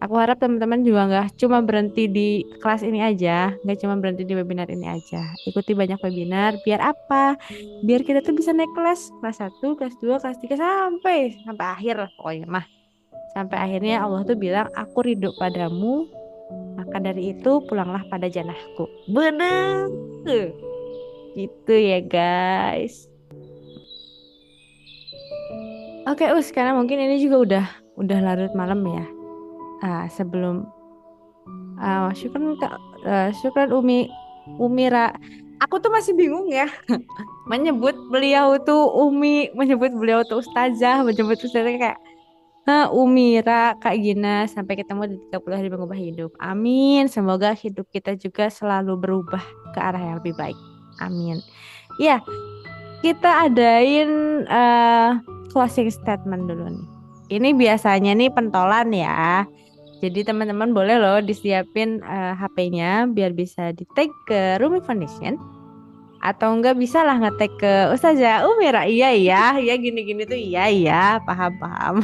Aku harap teman-teman juga nggak cuma berhenti di kelas ini aja, nggak cuma berhenti di webinar ini aja. Ikuti banyak webinar, biar apa? Biar kita tuh bisa naik kelas 1, kelas 2, kelas 3, sampai akhir pokoknya mah. Sampai akhirnya Allah tuh bilang, aku ridho padamu, maka dari itu pulanglah pada janahku. Bener. Gitu ya guys. Oke, karena mungkin ini juga udah larut malam ya. sebelum syukran Umira. Aku tuh masih bingung ya menyebut beliau tuh Umi, menyebut beliau tuh Ustazah, menyebut Ustazah kayak Umira Kak Gina, sampai ketemu di 30 hari mengubah hidup. Amin. Semoga hidup kita juga selalu berubah ke arah yang lebih baik. Amin. Ya, kita adain closing statement dulu nih. Ini biasanya nih pentolan ya. Jadi teman-teman boleh loh disiapin HP-nya biar bisa di-tag ke Rumi Foundation. Atau enggak bisa lah nge-tag ke Ustazah Umira. Iya ya gini-gini tuh iya, paham.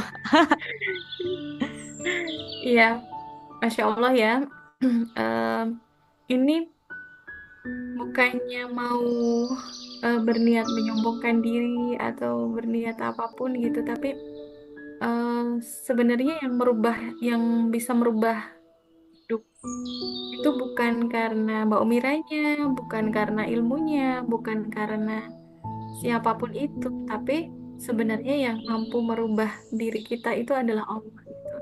Iya, Masya Allah ya. Em, ini bukannya mau berniat menyombongkan diri atau berniat apapun gitu, tapi eh, sebenarnya yang bisa merubah hidup itu bukan karena Mbak Umiranya, bukan karena ilmunya, bukan karena siapapun itu, tapi sebenarnya yang mampu merubah diri kita itu adalah Allah gitu.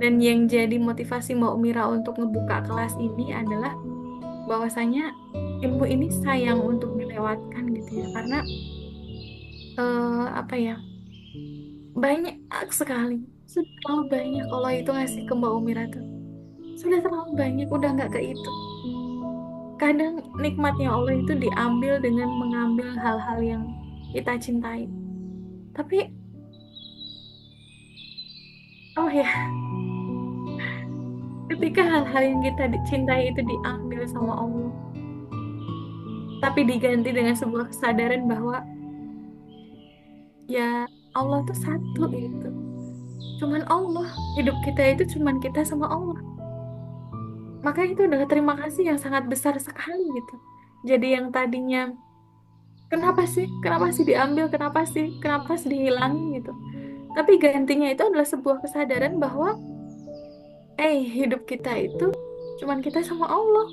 Dan yang jadi motivasi Mbak Umira untuk ngebuka kelas ini adalah bahwasanya ilmu ini sayang untuk dilewatkan gitu ya, karena apa ya, banyak sekali, sudah terlalu banyak Allah itu ngasih ke Mbak Umira tuh, sudah terlalu banyak, udah nggak kehitung. Kadang nikmatnya Allah itu diambil dengan mengambil hal-hal yang kita cintai, tapi oh ya, ketika hal-hal yang kita cintai itu diambil sama Allah, tapi diganti dengan sebuah kesadaran bahwa ya Allah tuh satu gitu, cuman Allah, hidup kita itu cuman kita sama Allah, maka itu adalah terima kasih yang sangat besar sekali gitu. Jadi yang tadinya kenapa sih diambil, kenapa sih dihilangin gitu, tapi gantinya itu adalah sebuah kesadaran bahwa hidup kita itu cuman kita sama Allah,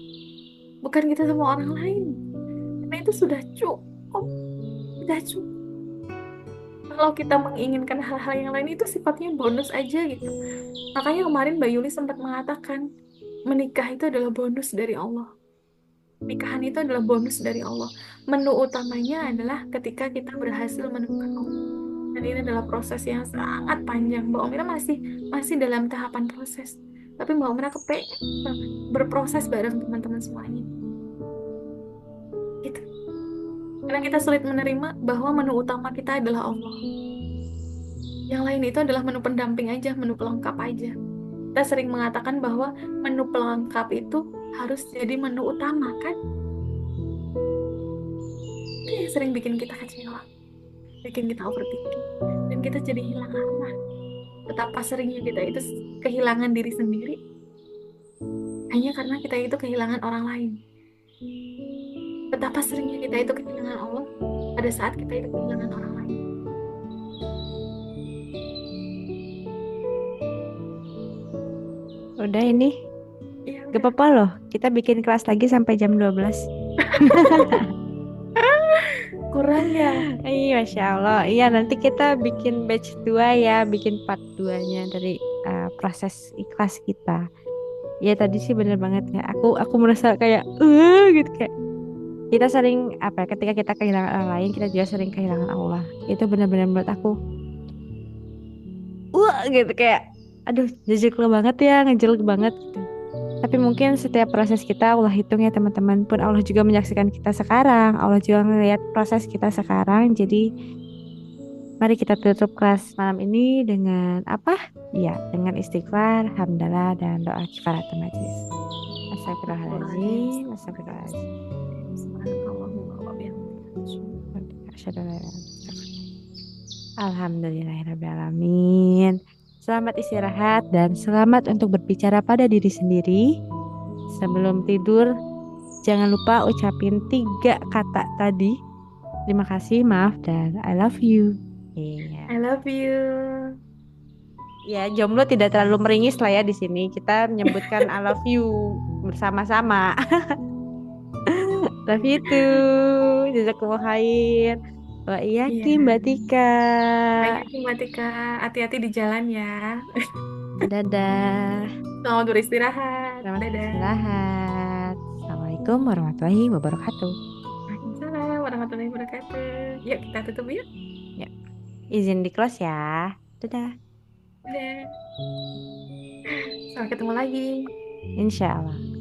bukan kita sama orang lain. Karena itu sudah cukup, sudah cukup. Kalau kita menginginkan hal-hal yang lain itu sifatnya bonus aja gitu. Makanya kemarin Mbak Yuli sempat mengatakan menikah itu adalah bonus dari Allah. Nikahan itu adalah bonus dari Allah. Menu utamanya adalah ketika kita berhasil menemukan Allah. Dan ini adalah proses yang sangat panjang. Mbak Omira masih dalam tahapan proses. Tapi Mbak Omira kepengen banget berproses bareng teman-teman semuanya. Gitu. Karena kita sulit menerima bahwa menu utama kita adalah Allah. Yang lain itu adalah menu pendamping aja, menu pelengkap aja. Kita sering mengatakan bahwa menu pelengkap itu harus jadi menu utama, kan? Itu yang sering bikin kita kecewa, bikin kita overthinking, dan kita jadi hilang arah. Betapa seringnya kita itu kehilangan diri sendiri hanya karena kita itu kehilangan orang lain. Betapa seringnya kita itu kehilangan Allah pada saat kita itu kehilangan orang lain. Udah ini. Ya, Gak apa-apa loh. Kita bikin kelas lagi sampai jam 12. kurang ya. Iya, Masya Allah. Iya, nanti kita bikin batch 2 ya. Bikin part 2-nya dari proses ikhlas kita. Ya tadi sih bener banget ya. Aku merasa kayak gitu kayak kita sering ketika kita kehilangan orang lain, kita juga sering kehilangan Allah. Itu benar-benar menurut aku gitu kayak aduh jejek banget ya, ngejelek banget gitu. Tapi mungkin setiap proses kita Allah hitung ya teman-teman, pun Allah juga menyaksikan kita sekarang, Allah juga melihat proses kita sekarang. Jadi mari kita tutup kelas malam ini dengan ya, dengan istighfar, hamdalah, dan doa kifaratul majlis. Astagfirullahaladzim, astagfirullahaladzim. Alhamdulillahirrahmanirrahim. Selamat istirahat dan selamat untuk berbicara pada diri sendiri. Sebelum tidur, jangan lupa ucapin 3 kata tadi. Terima kasih, maaf, dan I love you. I love you. Ya, jomblo tidak terlalu meringis lah ya di sini. Kita menyebutkan I love you bersama-sama. Love you too. Jazakumullah khair. Mbak Iyaki, Mbak Tika. Mbak Tika, hati-hati di jalan ya. Dadah. Selamat beristirahat. Selamat Dadah. istirahat. Assalamualaikum warahmatullahi wabarakatuh. Waalaikumsalam warahmatullahi wabarakatuh. Yuk kita tutup yuk. Ya, izin di close ya. Dadah. Dadah. Sampai ketemu lagi. Insya Allah.